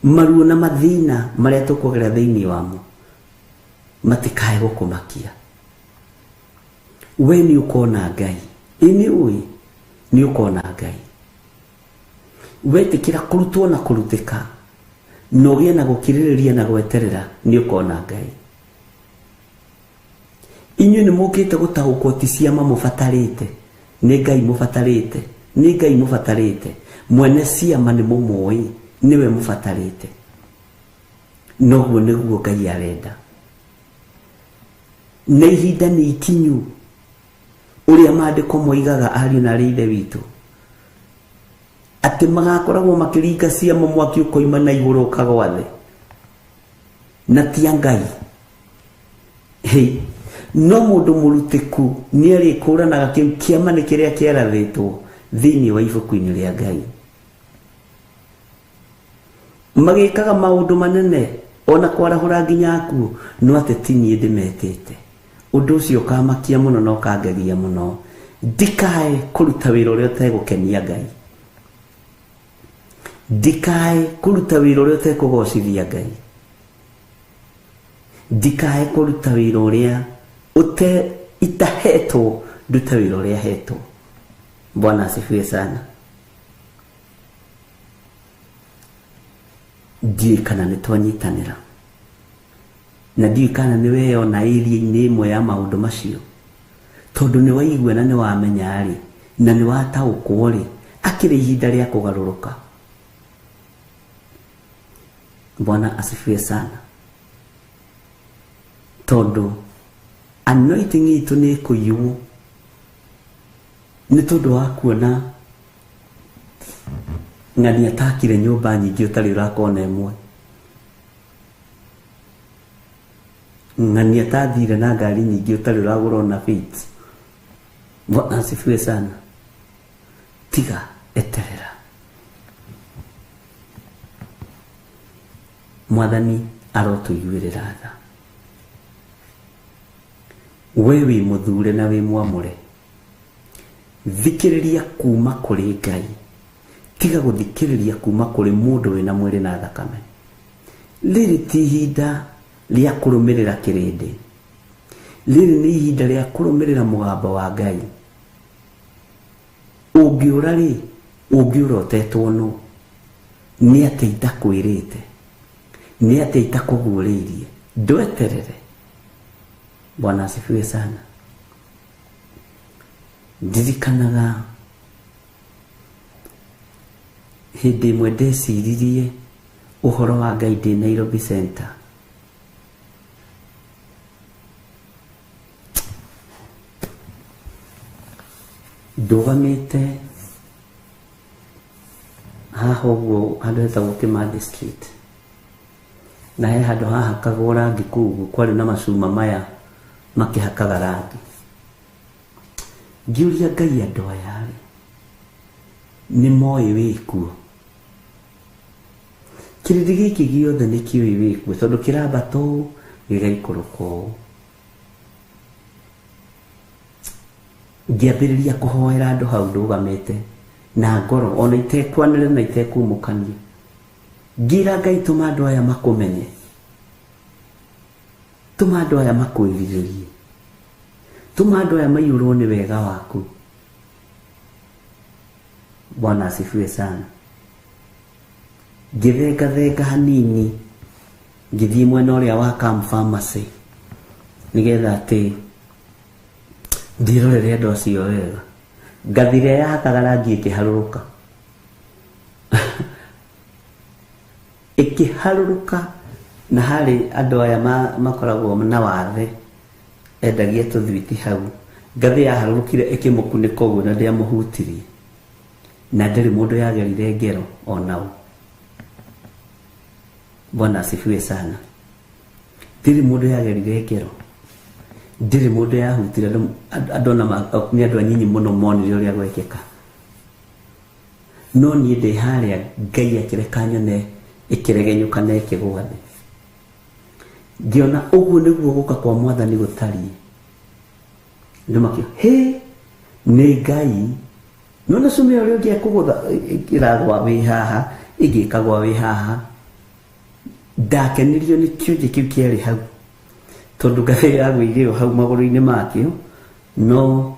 Maruo na mathĩna marĩa tũkũgerera thĩinĩ wamo matikae gũkũmakia. We nĩ ũkona Ngai, nĩ ũĩ nĩ ũkona Ngai. Wetĩkĩra kũrutwo na kũrutĩka, na ũgĩe na gũkirĩrĩria na gweterera, nĩ ũkona Ngai. Inyuĩ nĩ mũkĩte gũtaũkwo ti ciama mũbatarĩte, nĩ Ngai mũbatarĩte, nĩ Ngai mũbatarĩte. Mwene ciama nĩ mũmũĩ, niwe mũbatarĩte. Noguo nĩguo Ngai arenda. Na ihinda nĩ ikinyu, ũrĩa maandĩko moigaga, ariũ na aarĩ a Ithe witũ, atĩ magakoragwo makĩringa ciama mwaki ũkoima na igũrũ ũkagwa thĩ, na ti Ngai. No mũndũ mũrutĩku nĩ arĩkũranaga kĩama nĩ kĩrĩa kĩarathĩtwo thĩinĩ wa ibuku-inĩ rĩa Ngai. Magĩkaga maũndũ manene, ona kwarahũra nginya akuo, no atĩ ti niĩ ndĩmetĩte. Ũndũ ũcio ũkamakia mũno na ũkangegia mũno. Ndikae kũruta wĩra ũrĩa ũtegũkenia Ngai, ndikae kũruta wĩra ũrĩa ũtekũgocithia Ngai, ndikae kũruta wĩra ũrĩa itahetwo, nduta wĩra ũrĩa hetwo. Bwana asifiwe sana. Ndiĩ kana nĩ twanyitanĩra. na ndiũ kana nĩ weyona area-inĩ ĩmwe ya maũndũ macio, tondũ nĩ waigua na nĩ wamenya rĩ na nĩ wataũkwo rĩ akĩrĩ ihinda rĩa kũgarũrũka. Bwana asifiwe sana. Tondũ anointing itũ nĩ kũiywo nĩ tondũ wa kuona ng'ani atakire nyũmba nyingĩ ũtarĩ ũrakona ĩmwe, ng'ani atathire na ngari nyingĩ ũtarĩ ũragũra na fit. Bwana asifiwe sana. Tiga eterera. Mwathani arotũiguĩrĩra tha. We wĩ mũthure na wĩ mwamũre, thikĩrĩria kuma kũrĩ Ngai, tiga gũthikĩrĩria kuma kũrĩ mũndũ wĩna mwĩrĩ na thakame. Rĩrĩ ti ihinda rĩa kũrũmĩrĩra kĩrĩndĩ, rĩrĩ nĩ ihinda rĩa kũrũmĩrĩra mũgambo wa Ngai. Ũngĩũra rĩ, ũngĩũra ũtetwo nũ, nĩ atĩ itakwĩrĩte, nĩ atĩ itakũguũrĩirie, ndweterere. Bwana asifiwe sana. Ndirikanaga hĩndĩ ĩmwe ndeciririe ũhoro wa Ngai ndĩ Nairobi Center. Ndũgamĩte haha ũguo handũ hetagwo Kimathi Street, na he handũ hahakagwo rangi kũu kwarĩ na macuma maya makĩhakaga rangi. Ngĩũria Ngai andũ aya rĩ nĩ moĩ wĩkuo, kĩrĩndĩ gĩkĩ gĩothe nĩ kĩũĩ wĩkuo tondũ kĩrambata ũũ gĩgaikũrũka ũũ. Ngĩambĩrĩria kũhoera andũ hau ndũgamĩte na ngoro ona itekwanĩrĩra na itekũmũkania, ngĩra Ngai tũma andũ aya makũmenye, tũma andũ aya makwĩrirĩrie, tũma andũ aya maiyũrwo nĩ wega waku. Bwana asifiwe sana. Ngĩthengathenga hanini ngĩthiĩ mwena ũrĩa wa Camp Pharmacy nĩgetha atĩ ndirorere andũ acio wega. Ngathire yahakaga rangi ĩkĩharũrũka ĩkĩharũrũka, na harĩ andũ aya makoragwo na wathe endagia tũthwiti hau. Ngathĩ yaharũrũkire ĩkĩmũkunĩka ũguo na ndĩamũhutirie, na ndĩrĩ mũndũ yagerire ngero onao. Bwana asifiwe sana. Ndĩrĩ mũndũ yagerire ngero, ndĩrĩ mũndũ yahutire andũ na nĩ andũ anyinyi mũno monire ũrĩa gwekĩka. No niĩ ndĩ harĩa Ngai akĩreka nyone ĩkĩregenyũka na ĩkĩgwa thĩ. Ngĩona ũguo nĩguo gũka kwa Mwathani gũtariĩ. Andũ makĩo he nĩ Ngai, nona cumia ũrĩa ũngĩ ekũgũtha ĩragwa wĩ haha ĩgĩkagwa wĩ haha. Ndakenirio nĩ kĩũnje kĩu kĩarĩ hau tondũ ngathĩ yagũire hau magũrũ-inĩ makĩo, no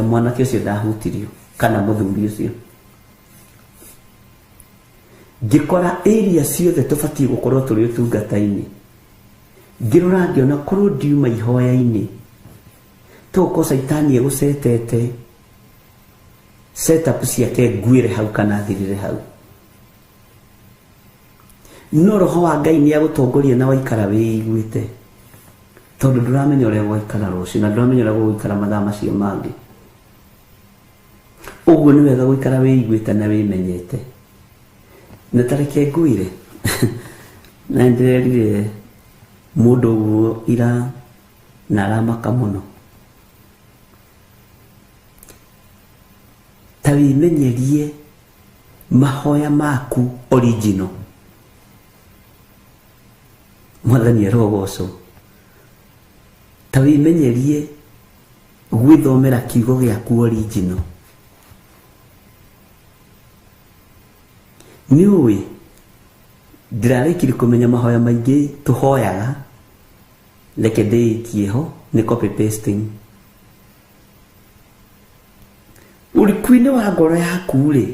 mwanake ũcio ndahutirio kana mũthuri ũcio. Ngĩkora area ciothe tũbatiĩ gũkorwo tũrĩ ũtungata-inĩ, ngĩrora ngĩona korwo ndiuma ihoya-inĩ tũgũkorwo caitani egũcetete setup ciake nguĩre hau kana thirire hau. No roho wa Ngai nĩ agũtongoria na waikara wĩiguĩte, tondũ ndũramenya ũrĩa gwaikara rũciũ na ndũramenya ũrĩa gũgũikara mathaa macio mangĩ. Ũguo nĩ wega gũikara wĩiguĩte na wĩmenyete. Na tareke nguire na ndĩrerire mũndũ ũguo ira na aramaka mũno. Ta wĩmenyerie mahoya maku original. Mwathani arogocwo. Ta wĩmenyerie gwĩthomera kiugo gĩaku original. Niũĩ ndĩrarĩkire kũmenya mahoya maingĩ tũhoyaga reke ndĩikie ho nĩ copy pasting. Ũrikuinĩ wa ngoro yaku rĩ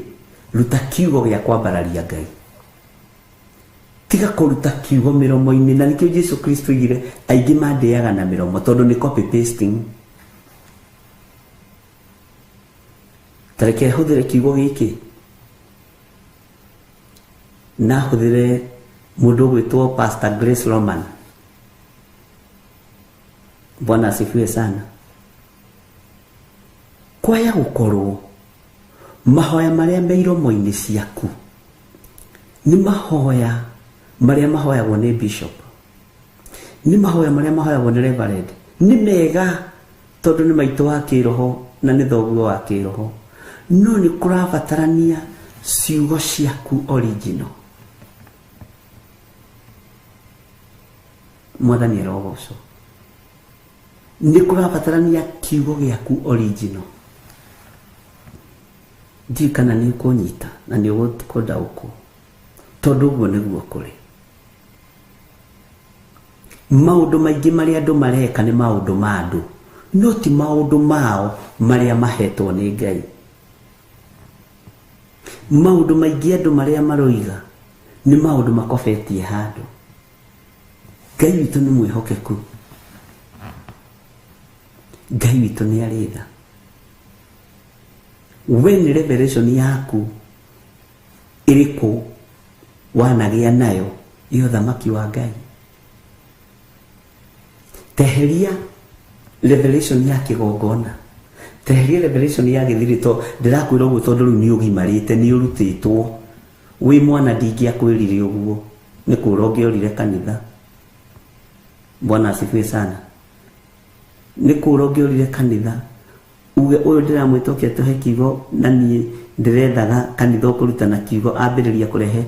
ruta kiugo gĩa kwambararia Ngai. tiga kuruta kiugo miromo-ini. Na nikio Jesu Kristo igire aingi mandeaga na miromo tondu ni copy pasting. Tareke huthire kiugo giki na huthire mundu gwitwo Pastor Grace Roman. Bwana asifiwe sana. Kwaya gukorwo mahoya maria meiromo-ini ciaku ni mahoya maria mahoyagwo ni bishop, ni mahoya maria mahoyagwo ni reverend, ni mega tondu ni maito wa kiroho na ni thoguo wa kiroho, no ni kurabatarania ciugo ciaku original. Mwathani arogocwo. Ni kurabatarania kiugo giaku original. Ndi kana ni kunyita na ni ugutikunda uko tondu guo niguo kuri. Maundu maingi maria andu mareka ni maundu ma andu, no ti maundu mao maria mahetwo ni Ngai. Maundu maingi andu maria maroiga ni maundu makofetie handu. Ngai witu ni mwihokeku. Ngai witu ni aritha. When revelation yaku iriku wanagia nayo iyo thamaki wa Ngai, teheria revelation ya kigongona, teheria revelation ya githirito. Ndirakwira uguo tondu riu ni ugimarite, ni urutitwo. Wi mwana ndingi akwirire uguo, ni kura ungiorire kanitha. Bwana asifiwe sana. Ni kura ungiorire kanitha uge uyu ndiramwitokia tuhe kiugo na ni ndirethaga kanitha ukurutana kiugo ambiriria kurehe.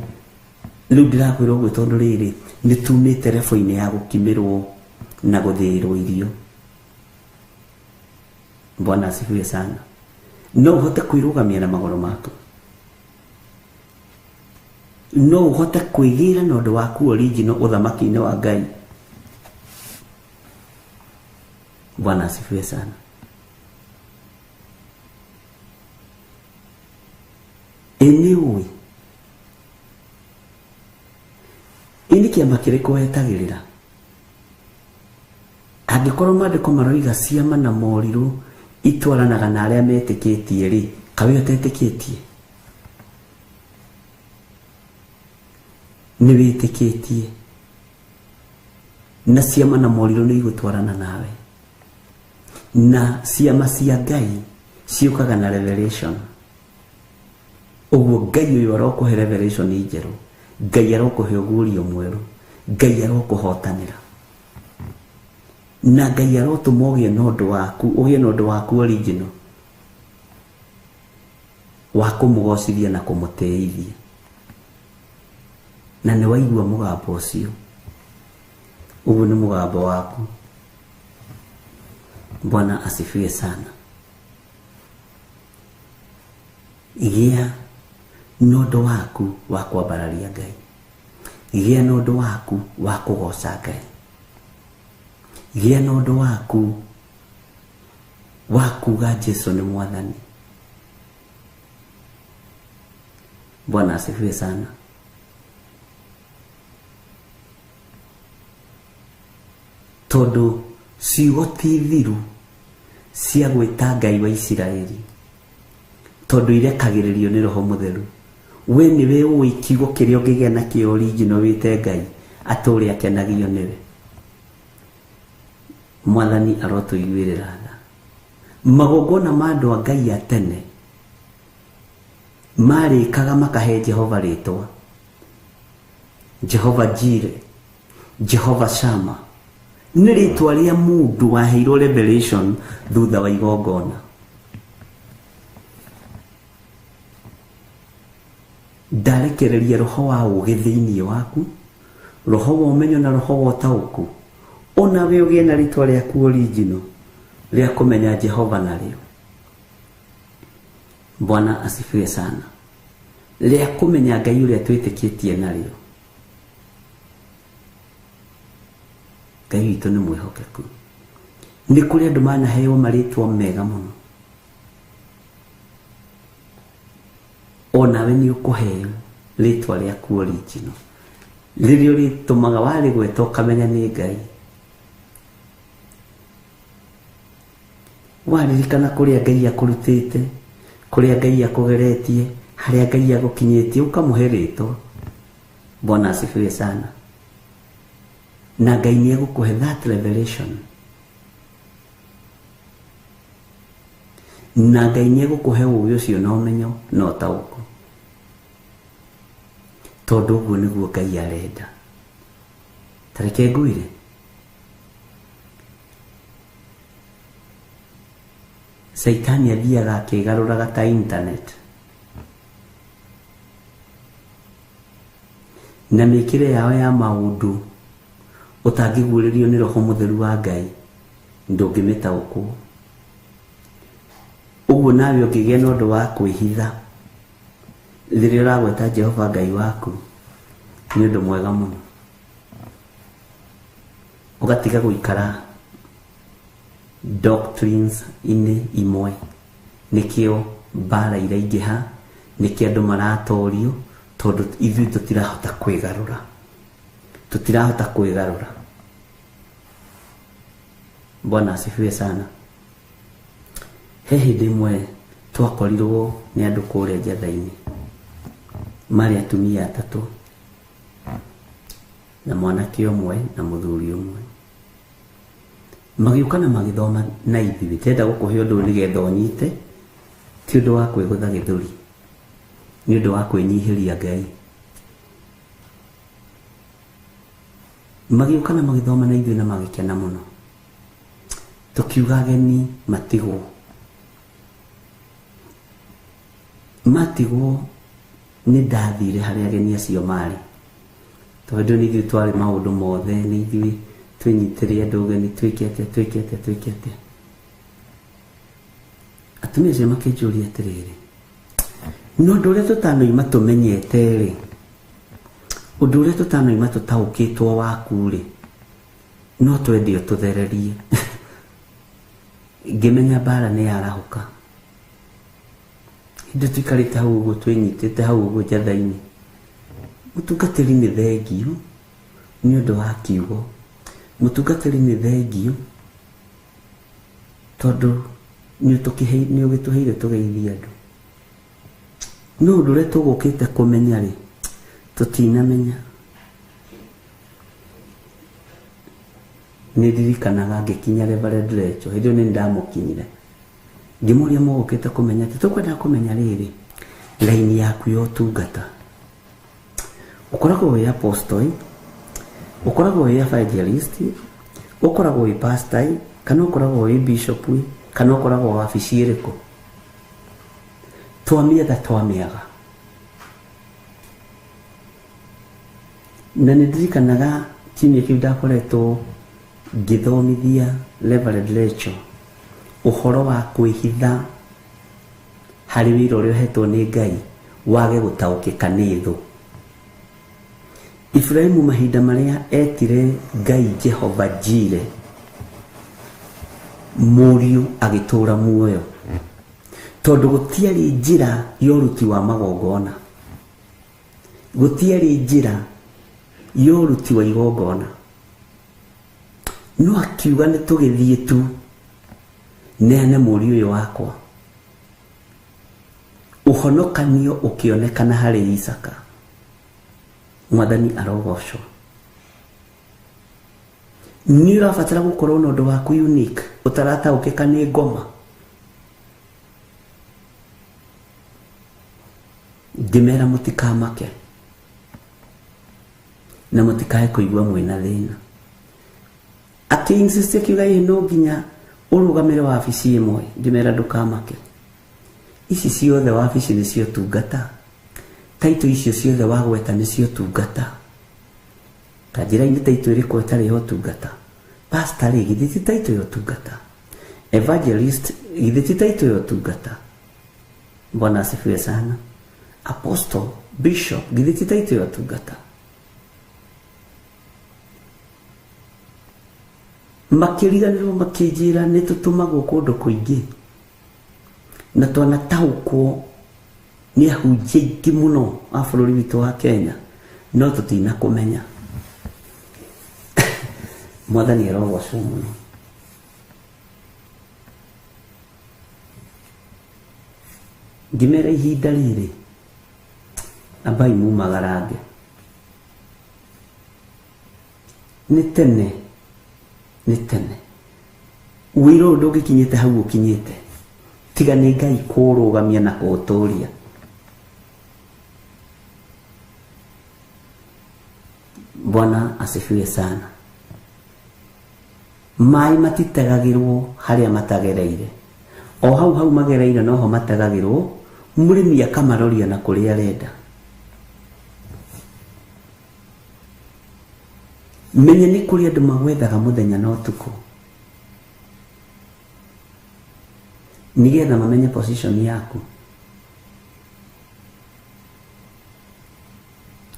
Riu ndirakwira uguo tondu riri ni tumite rebo-ini ya gukimirwo na guthirwo irio. Bwana asifiwe sana. No uhote kwirugamia na magoro maku, no uhote kwigira na undu waku original uthamaki-ini wa Ngai. Bwana asifiwe sana. Anyway, ini kiama kiriko wetagirira angikorwo mandiko maroiga ciama na moriru itwaranaga na aria metikitie ri kawe utetikitie ni witikitie na ciama na moriru ni igutwarana nawe, na ciama cia Ngai ciukaga na revelation. Uguo Ngai uyu arokuhe revelation njeru, Ngai arokuhe ugurio mweru, Ngai arokuhotanira, na Ngai arotuma ugie nondu waku original wa kumugocithia na kumuteithia. Na ni waigua mugambo ucio, uguo ni mugambo waku. Bwana asifiwe sana. Igia nondu waku wa kwambararia Ngai, igia nondu waku wa kugoca Ngai, igia nondu waku wa kuga Jesu ni Mwathani. Bwana asifiwe sana. Tondu ciugo ti thiru cia gwita Ngai wa Isiraeli, tondu irekagiririo ni Roho Mutheru. We niwe ui kiugo kiria ungigia na kio original wite Ngai aturi akenagio niwe. Mwathani arotuiguirira tha. Magongona ma andu a Ngai atene marikaga makahe Jehova ritwa, Jehova Jire, Jehova Shama. Ni ritwa ria mundu waheirwo revelation thutha wa igongona. Ndarekereria roho wa ugi thiini waku, roho wa umenyo na roho wa utauku, ona we ugie na ritwa riaku original ria kumenya Jehova nario. Bwana asifiwe sana. Ria kumenya Ngai uria twitikitie nario. Ngai witu ni mwihokeku. Ni kuri andu manaheo maritwa mega muno, ona we ni ukuheo ritwa riaku original Lirio ritumaga wari gwetwo kamenya ni Ngai. Waririkana kuria Ngai akurutite, kuria Ngai akugeretie, haria Ngai agukinyitie, ukamuhe ritwa. Bwana asifiwe sana. Na Ngai ni agukuhe that revelation. Na Ngai ni agukuhe uyu ucio na umenyo na utauko. Tondu uguo niguo Ngai arenda. Tareke nguire. Saitani athiaga akigaruraga ta internet. Na mikire yao ya maundu utangiguuririo ni Roho Mutheru wa Ngai ndungimitaũkwo. Uguo nawe ũngĩgĩa na ũndũ wa kwĩhitha rĩrĩa ũragweta Jehova Ngai waku nĩ ũndũ mwega mũno. Ũgatiga gũikara doctrines ini imwe, nikio mbara iraingĩha, nikio andũ maratorio tondu ithuĩ tutirahota kwĩgarũra. Bwana asifiwe sana. He hĩndĩ ĩmwe twakorirwo nĩ andũ kũrĩa njatha-inĩ, marĩ atumia atatũ na mwanake ũmwe na mũthuri ũmwe. Magĩũka na magĩthoma na ithuĩ, tenda gũkũhe ũndũ nĩgetha ũnyite, ti ũndũ wa kwĩgũtha gĩthũri, nĩ ũndũ wa kwĩnyihĩria Ngai. Magĩũka na magĩthoma na ithuĩ na magĩkena mũno. Tukiuga ageni matigwo nĩ ndathire harĩa ageni acio marĩ, tondũ nĩ ithuĩ twarĩ maũndũ mothe, nĩ ithuĩ twĩnyitĩre andũ ũgeni, twĩkĩte. Atumia acio makĩnjũria atĩrĩrĩ, no ũndũ ũrĩa tũtanoima tũmenyete-rĩ, ũndũ ũrĩa tũtanoima tũtaũkĩtwo waku-rĩ, no twende ũtũthererie. Ngĩmenya mbara nĩ yarahũka. Hĩndĩ tũikarĩte hau ũguo, twĩnyitĩte hau ũguo njatha-inĩ, mũtungatĩri nĩ thengio nĩ ũndũ wa kiugo, mũtungatĩri nĩ thengio tondũ nĩ ũgĩtũheire tũgeithie andũ. No ũndũ ũrĩa tũgũkĩte kũmenya-rĩ, tũtinamenya. Nĩ ndirikanaga ngĩkinya Reverend Rachel, hĩndĩ ĩyo nĩ ndamũkinyire, ngĩmũria mũgũkĩte kũmenya atĩ tũkwenda kũmenya rĩrĩ, raini yaku ya ũtungata ũkoragwo wĩ apostle, ũkoragwo wĩ evangelist, ũkoragwo wĩ pastor, kana ũkoragwo wĩ bishop, kana ũkoragwo wabici ĩrĩkũ? Twamĩaga. Na nĩ ndirikanaga kiumia kĩu ndakoretwo ngĩthomithia Reverend Rachel ũhoro wa kwĩhitha harĩ wĩra ũrĩa ũhetwo nĩ Ngai wage gũtaũkĩka nĩ thũ. Ibrahimu mahinda marĩa etire Ngai Jehova Jire, mũriũ agĩtũra muoyo, tondũ gũtiarĩ njĩra ya ũruti wa magongona, gũtiarĩ njĩra ya ũruti wa igongona. No akiuga nĩ tũgĩthiĩ tu neane mũriũ ũyũ wakwa, ũhonokanio ũkĩonekana harĩ Isaka. Mwathani arogocwo. Nĩ ũrabatara gũkorwo na ũndũ waku unique, ũtarataũkĩka nĩ ngoma. Ngĩmera mũtikamake na mũtikae kũigua mwĩna thĩna. Akĩ-insist akiuga no nginya ũrũgamĩre wabici ĩmwe. Ngĩmera ndũkamake, ici ciothe wabici nĩcio tungata, taito icio ciothe wagweta nĩcio tungata. Kanjĩra-inĩ taito ĩrĩkũ ĩtarĩ yo tungata? Pastor rĩ, githĩ ti taito yo tungata? Evangelist githĩ ti taito yo tungata? Bwana asifiwe sana. Apostle, bishop githĩ ti taito yo tungata? Makĩriganĩrwo makĩnjĩra nĩ tũtũmagwo kũndũ kũingĩ na twanataũkwo nĩ ahunjia aingĩ mũno a bũrũri witũ wa Kenya no tutina kumenya. Mwathani arogocwo muno. Ngimera ihinda riri abai mumagarange ni tene wiro ndugikinyite hau ukinyite tiga ni Ngai kurugamia na kuturia. Bwana asifiwe sana. Mai matitegagirwo haria matagereire, o hau magereire noho mategagirwo. Murimi akamaroria na kuria renda. Menye ni kuri andu magwethaga muthenya na utuku, nigetha mamenye position yaku.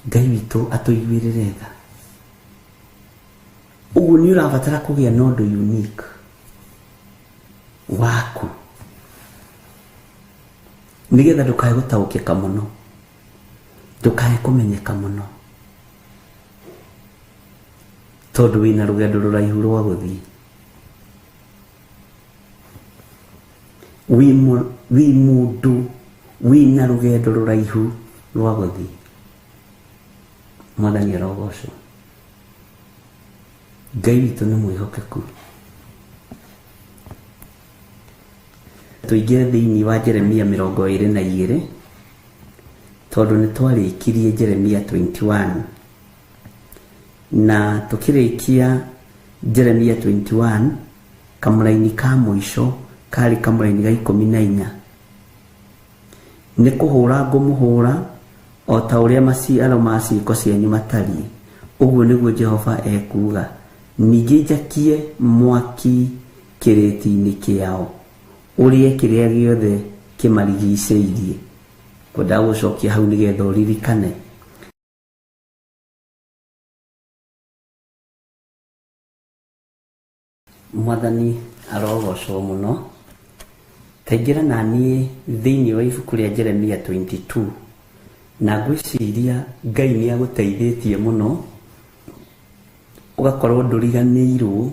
Ngai witu atuiguirire tha. Uguo ni urabatara kugia na undu unique waku, nigetha ndukae gutaukika muno, ndukae kumenyeka muno, tondu wina rugendo ruraihu rwa guthii. Wi mundu wina rugendo ruraihu rwa guthii. Mwathani arogocwo. Ngai witu ni mwihokeku. Tuingire thiini wa Jeremia 22 tondu ni twarikirie Jeremia 21 na tukirikia Jeremia 21 kamuraini ka muisho kari kamuraini ga 14 ni kuhura ngumuhura o ta uria maciaro ma ciiko cianyu matari. Uguo niguo Jehova ekuga. Ningi njakie mwaki kiriti-ini kiao urie kiria giothe kimarigiceirie. Kwenda gucokia hau nigetha uririkane. Mwathani arogocwo muno. Taingira nani thiini wa ibuku ria Jeremia 22 na gwiciria Ngai ni aguteithĩtie muno ugakorwo nduriganĩirwo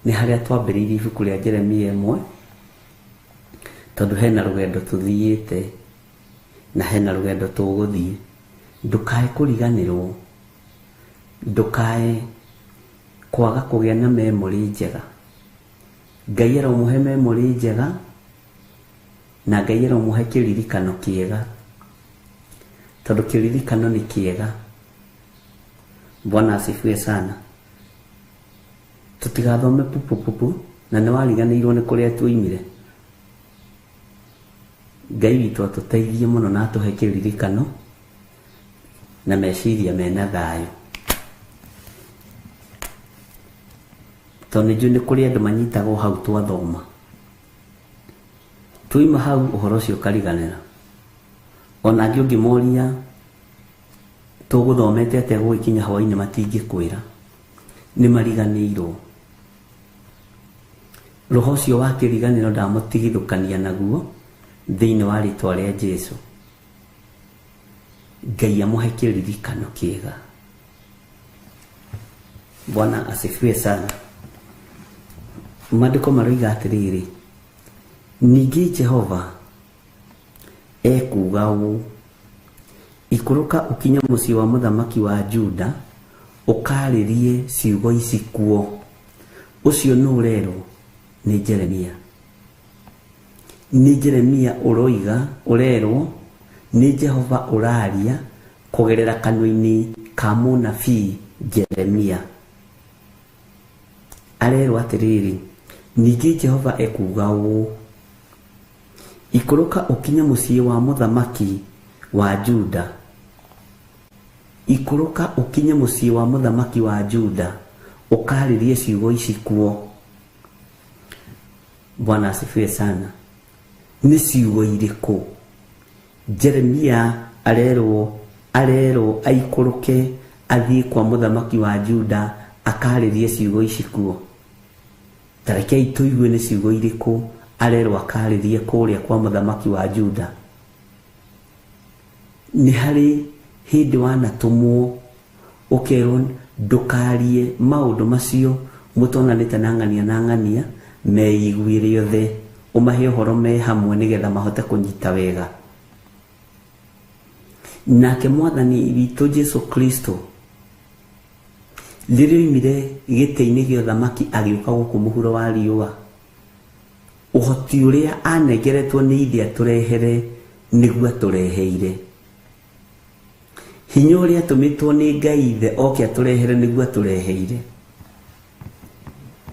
ni haria twambĩrĩirie ibuku ria Jeremia 1, tondu hena rugendo tuthiĩte na hena rugendo tuguthii. Ndukae kuriganĩrwo, ndukae kwaga kugĩa na memory njega. Ngai aromuhe memory njega na Ngai aromuhe kiririkano kiega, tondu kiririkano ni kiega. Bwana asifiwe sana. Tutigathome pupu na ni wariganĩirwo ni kuria tuimire. Ngai witu atuteithie muno na atuhe kiririkano na meciria mena thayu. Tondu ni kuria andu manyitagwo hau twathoma. Tuima hau uhoro ucio kariganira. Ona angĩ ũngĩmoria tuguthomete atia gũkinya hwainĩ matingĩkwĩra, nĩ mariganĩirwo. Roho ũcio wa kĩriganĩro ndamũtigithũkania naguo thĩinĩ wa rĩtwa rĩa Jesu. Ngai amũhe kĩririkano kĩega. Bwana asifiwe sana. Maandĩko maroiga atĩrĩrĩ, ningĩ Jehova ekuga ũũ, ikũrũka ũkinye mũciĩ wa mũthamaki wa Juda ũkarĩrie ciugo ici kuo. Ũcio nĩ ũrerwo nĩ Jeremia. Nĩ Jeremia ũrerwo nĩ Jehova ũraria kũgerera kanua-inĩ ka mũnabii Jeremia. Arerwo atĩrĩrĩ, ningĩ Jehova ekuga ũũ, ikũrũka ũkinye mũciĩ wa mũthamaki wa Juda. Ikũrũka ũkinye mũciĩ wa mũthamaki wa Juda ũkarĩrie ciugo ici kuo. Bwana asifiwe sana. Ni ciugo irĩkũ? Jeremia arerwo aikũrũke athiĩ kwa mũthamaki wa Juda akarĩrie ciugo ici kuo. Tarekei tuigue nĩ ciugo irĩkũ arerwo akarĩrie kũrĩa kwa mũthamaki wa Juda. Nĩ harĩ hindi wanatumwo ukerwo ndukarie maundu macio mutonanite na ng'ania meiguire othe umahe uhoro me hamwe nigetha mahote kunyita wega. Nake Mwathani witũ Jesu Kristo rĩrĩa oimire gĩtĩ-inĩ gĩa ũthamaki agĩũka gũkũ mũhuro wa riũa, ũhoti ũrĩa anengeretwo nĩ Ithe atũrehere nĩguo atũreheire. Hinya ũrĩa atũmĩtwo nĩ Ngai Ithe oke atũrehere nĩguo atũreheire.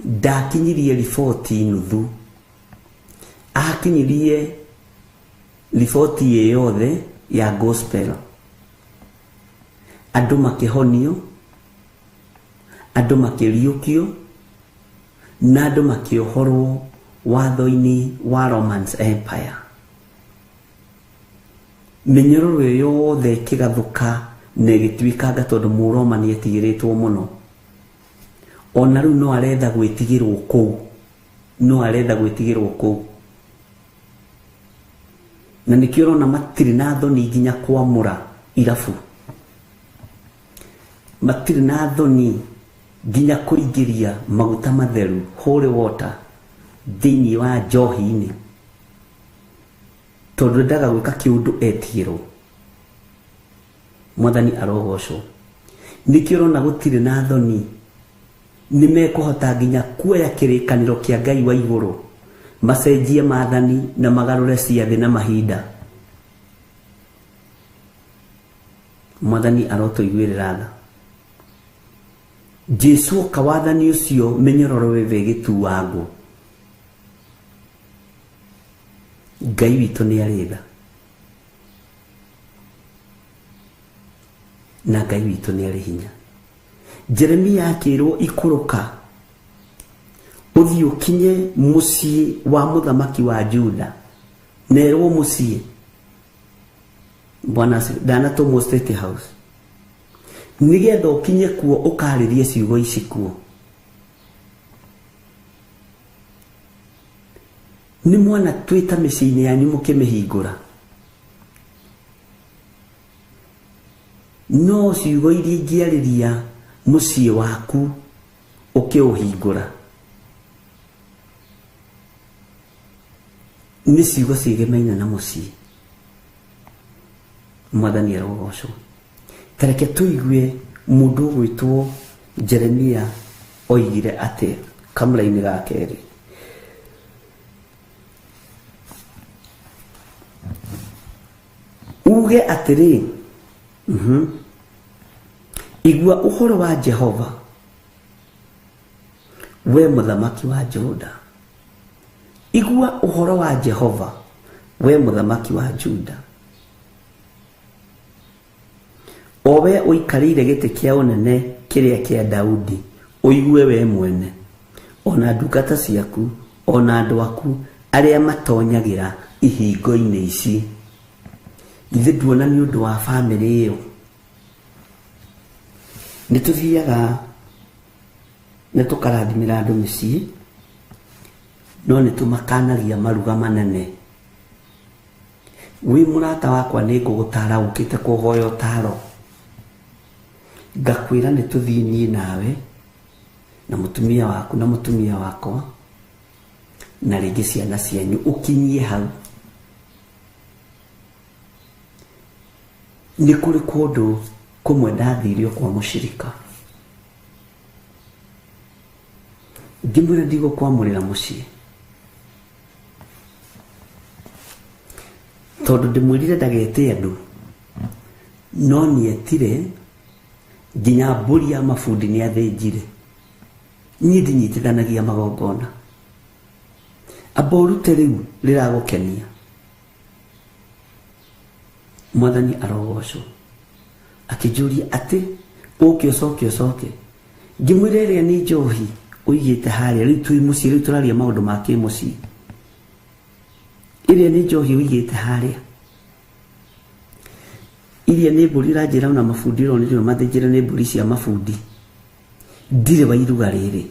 Ndakinyirie riboti nuthu, akinyirie riboti ĩyothe ya gospel. Andũ makĩhonio, andũ makĩriũkio, na andũ makĩohorwo watho-inĩ wa Roman Empire. Mĩnyororo ĩyo yothe ĩkĩgathũka na ĩgĩtuĩkanga tondũ Mũroma nĩ etigĩrĩtwo mũno. Ona rĩu no arenda gwĩtigĩrwo kũu, no arenda gwĩtigĩrwo kũu. Na nĩkĩo ũrona matirĩ na thoni nginya kwamũra irabu, matirĩ na thoni nginya kũingĩria maguta matheru, holy water, thĩinĩ wa njohi-inĩ, tondũ ndaga gwĩka kĩũndũ etigĩrwo. Mwathani arogocwo. Nĩkĩo ũrona gũtirĩ na thoni, nĩmekũhota nginya kuoya kĩrĩkanĩro kĩa Ngai wa igũrũ, macenjie maathani na magarũre ciathĩ na mahinda. Mwathani arotũiguĩrĩra tha. Jesu oka wathani ũcio mĩnyororo weve ĩgĩtuangwo. Ngai witũ nĩ arĩ tha, na Ngai witũ nĩ arĩ hinya. Jeremia akĩrwo ikũrũka ũthiĩ ũkinye mũciĩ wa mũthamaki wa Juda. Nerwo mũciĩ, Bwana ndanatũmwo State House, nigetha ũkinye kuo ũkarĩrie ciugo ici kuo. Nĩ mwana twĩta mĩciĩ-inĩ yanyu mũkĩmĩhingũra, no ciugo iria ingĩarĩria mũciĩ waku ũkĩũhingũra nĩ ciugo ciĩgemaine na mũciĩ. Mwathani arogocwo. Tareke tũigue mũndũ ũgwĩtwo Jeremia oigire atĩ kamũra-inĩ ga kerĩ. Uge atĩrĩ, igua ũhoro wa Jehova, we mũthamaki wa Juda. Igua ũhoro wa Jehova, we mũthamaki wa Juda. O we ũikarĩire gĩtĩ kĩa ũnene kĩrĩa kĩa Daudi, ũigue we mwene, ona ndungata ciaku, ona andũ aku arĩa matonyagĩra ihingo-inĩ ici. Ithe nduona nĩ ũndũ wa bamĩrĩ ĩyo. Nĩ tũthiaga nĩ tũkarathimĩra andũ mĩciĩ, no nĩ tũmakanagia maruga manene. Wĩ mũrata wakwa nĩ ngũgũtara ũkĩte kũhoya ũtaro, ngakwĩra nĩ tũthiĩ niĩ nawe na mũtumia waku na mũtumia wakwa na rĩngĩ ciana cianyu, ũkinyie hau. Nĩ kũrĩ kũndũ kũmwe ndathirio kwa mũcirika, ngĩmwĩra ndigũkwamũrĩra mũciĩ, tondũ ndĩmwĩrire ndagete andũ, no nĩetire nginya mbũri ya mabundi nĩ athĩnjire. Niĩ ndinyitithanagia magongona. Amba ũrute rĩu rĩragũkenia. Mwathani arogocwo. Akĩnjũria atĩ ũke ũcoke. Ngĩmwĩra ĩrĩa nĩ njohi ũigĩte harĩa, rĩu twĩ mũciĩ, rĩu tũraria maũndũ ma kĩmũciĩ. Ĩrĩa nĩ njohi ũigĩte harĩa. Iria nĩ mbũri ũranjĩra na mabundi ro nĩrĩo mathĩnjĩre nĩ mbũri cia mabundi. Ndirĩ wa iruga rĩrĩ.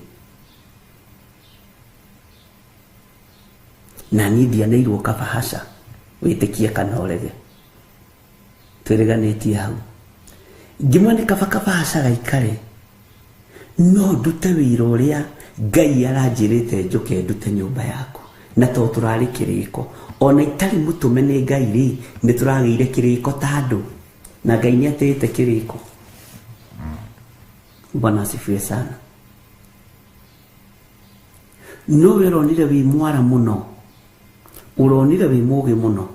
Na niĩ ndianĩirwo kabahasha wĩtĩkie kana ũrege. Twĩrĩganĩtie hau. ngimwene kaba acaga ikare no ndute wĩra ũrĩa Ngai aranjĩrĩte njoke ndute nyũmba yaku na to turarĩ kĩrĩko ona itarĩ mũtũme nĩ Ngai rĩ nĩ tũragĩire kĩrĩko ta andũ na Ngai nĩ atĩte kĩrĩko. Bwana asifiwe sana. No weronire wĩ mwara mũno, uronire wĩ mũũgĩ mũno,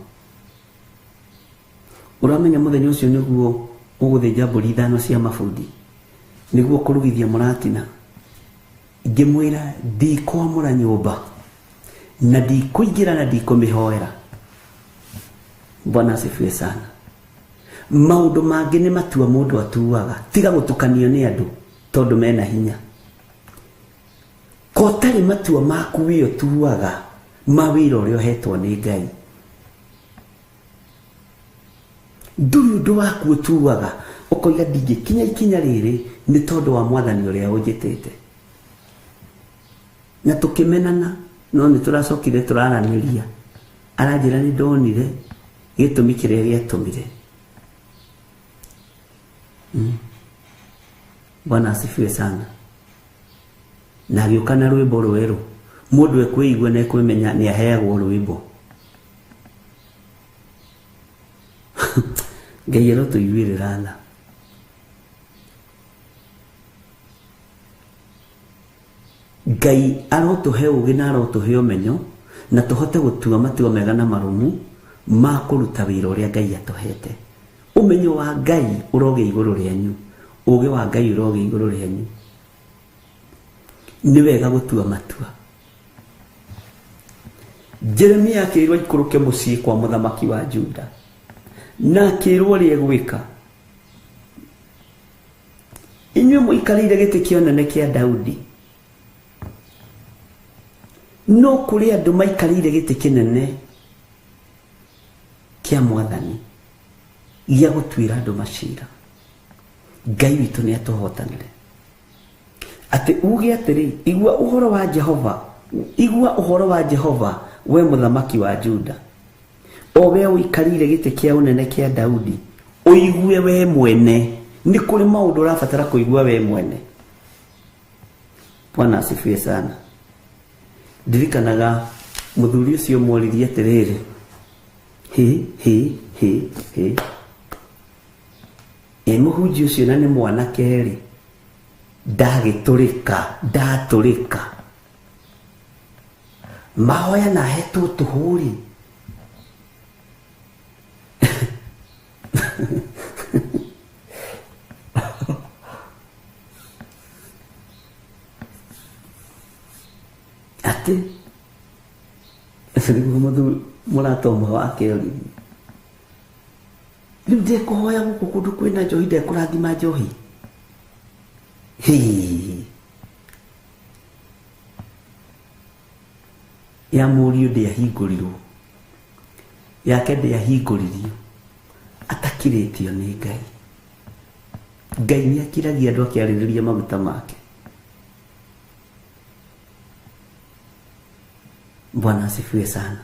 uramenya mũthenya ũcio nĩguo ũgũthĩnja mbũri 5 cia mabundi nĩguo kũrugithia mũratina. Ngĩmwĩra ndikwamũra nyũmba na ndikũingĩra na ndikũmĩhoera. Bwana asifiwe sana. Maũndũ mangĩ nĩ matua mũndũ atuaga tiga gũtukanio nĩ andũ tondũ mena hinya. Ko tarĩ matua maku wĩ ũtuaga ma wĩra ũrĩa ũhetwo nĩ Ngai. Ndũrĩ ũndũ waku ũtuaga ũkoiga ndingĩkinya ikinya rĩrĩ nĩ tondũ wa Mwathani ũrĩa ũnjĩtĩte. Na tũkĩmenana no nĩ tũracokire tũraranĩria. Aranjĩra nĩ ndonire gĩtũmi kĩrĩa gĩatũmire. Bwana asifiwe sana. Na agĩũka na rwĩmbo rwerũ. Mũndũ ekwĩigua na ekwĩmenya nĩ aheagwo rwĩmbo. Ngai arotũiguĩrĩra tha. Ngai arotũhe ũgĩ na arotũhe ũmenyo na tũhote gũtua matua mega na marũmu ma kũruta wĩra ũrĩa Ngai atũhete. Ũmenyo wa Ngai ũrogĩa igũrũ rĩanyu, ũgĩ wa Ngai ũrogĩa igũrũ rĩanyu. Nĩ wega gũtua matua. Jeremia akĩrwo ikũrũke mũciĩ kwa mũthamaki wa Juda na akĩrwo ũrĩa egwĩka. Inyuĩ mũikarĩire gĩtĩ kĩa ũnene kĩa Daudi, no kũrĩ andũ maikarĩire gĩtĩ kĩnene kĩa Mwathani gĩa gũtuĩra andũ macira. Ngai witũ nĩ atũhotanĩre. Atĩ uge atĩrĩ, igua ũhoro wa Jehova, igua ũhoro wa Jehova we mũthamaki wa Juda, o we ũikarĩire gĩtĩ kĩa ũnene kĩa Daudi, ũigue we mwene. Nĩ kũrĩ maũndũ ũrabatara kũigua we mwene. Bwana asifiwe sana. Ndirikanaga mũthuri ũcio mworirie atĩrĩrĩ, mũhunji ũcio na nĩ mwanake rĩ, ndatũrĩka mahoya na hetwo tũhũri. Atĩ nĩguo mũthuri mũratoma wake rĩ, rĩu ndekũhoya gũkũ kũndũ kwĩna njohi, ndekũrathima njohi. Ya mũriũ ndĩahingũrirwo, yake ndĩahingũririo, atakirĩtio nĩ Ngai. Ngai nĩ akiragia andũ akĩarĩrĩria maguta make. Bwana asifiwe sana.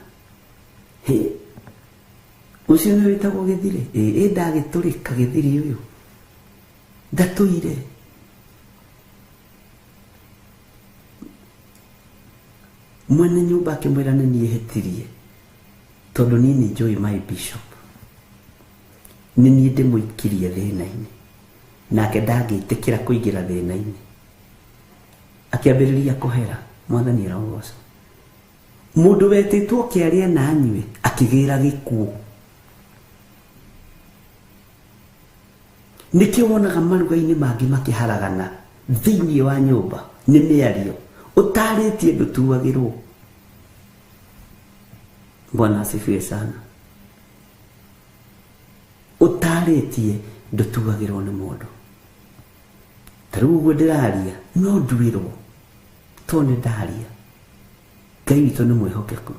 Ucio nĩ wĩtagwo gĩthire. Ndagĩtũrĩka gĩthiri ũyũ, ndatũire. Mwene nyũmba akĩmwĩra nĩ niĩ hĩtirie tondũ niĩ nĩ njũĩ my bishop, nĩ niĩ ndĩmũikirie thĩna-inĩ, nake ndangĩtĩkĩra kũingĩra thĩna-inĩ. Akĩambĩrĩria kũhera. Mwathani arogocwo. Mũndũ wetĩtwo kĩaria na nyue akĩgĩra gĩkuũ. Nĩkĩo wonaga maruga-inĩ mangĩ makĩharagana thĩinĩ wa nyũmba nĩ mĩario. Ũtarĩtie ndũtuagĩrwo. Bwana asifiwe sana. Ũtarĩtie ndũtuagĩrwo nĩ mũndũ. Tarĩu ũguo ndĩraria no nduĩrwo to nĩ ndaria. Ngai witũ nĩ mwĩhokeku.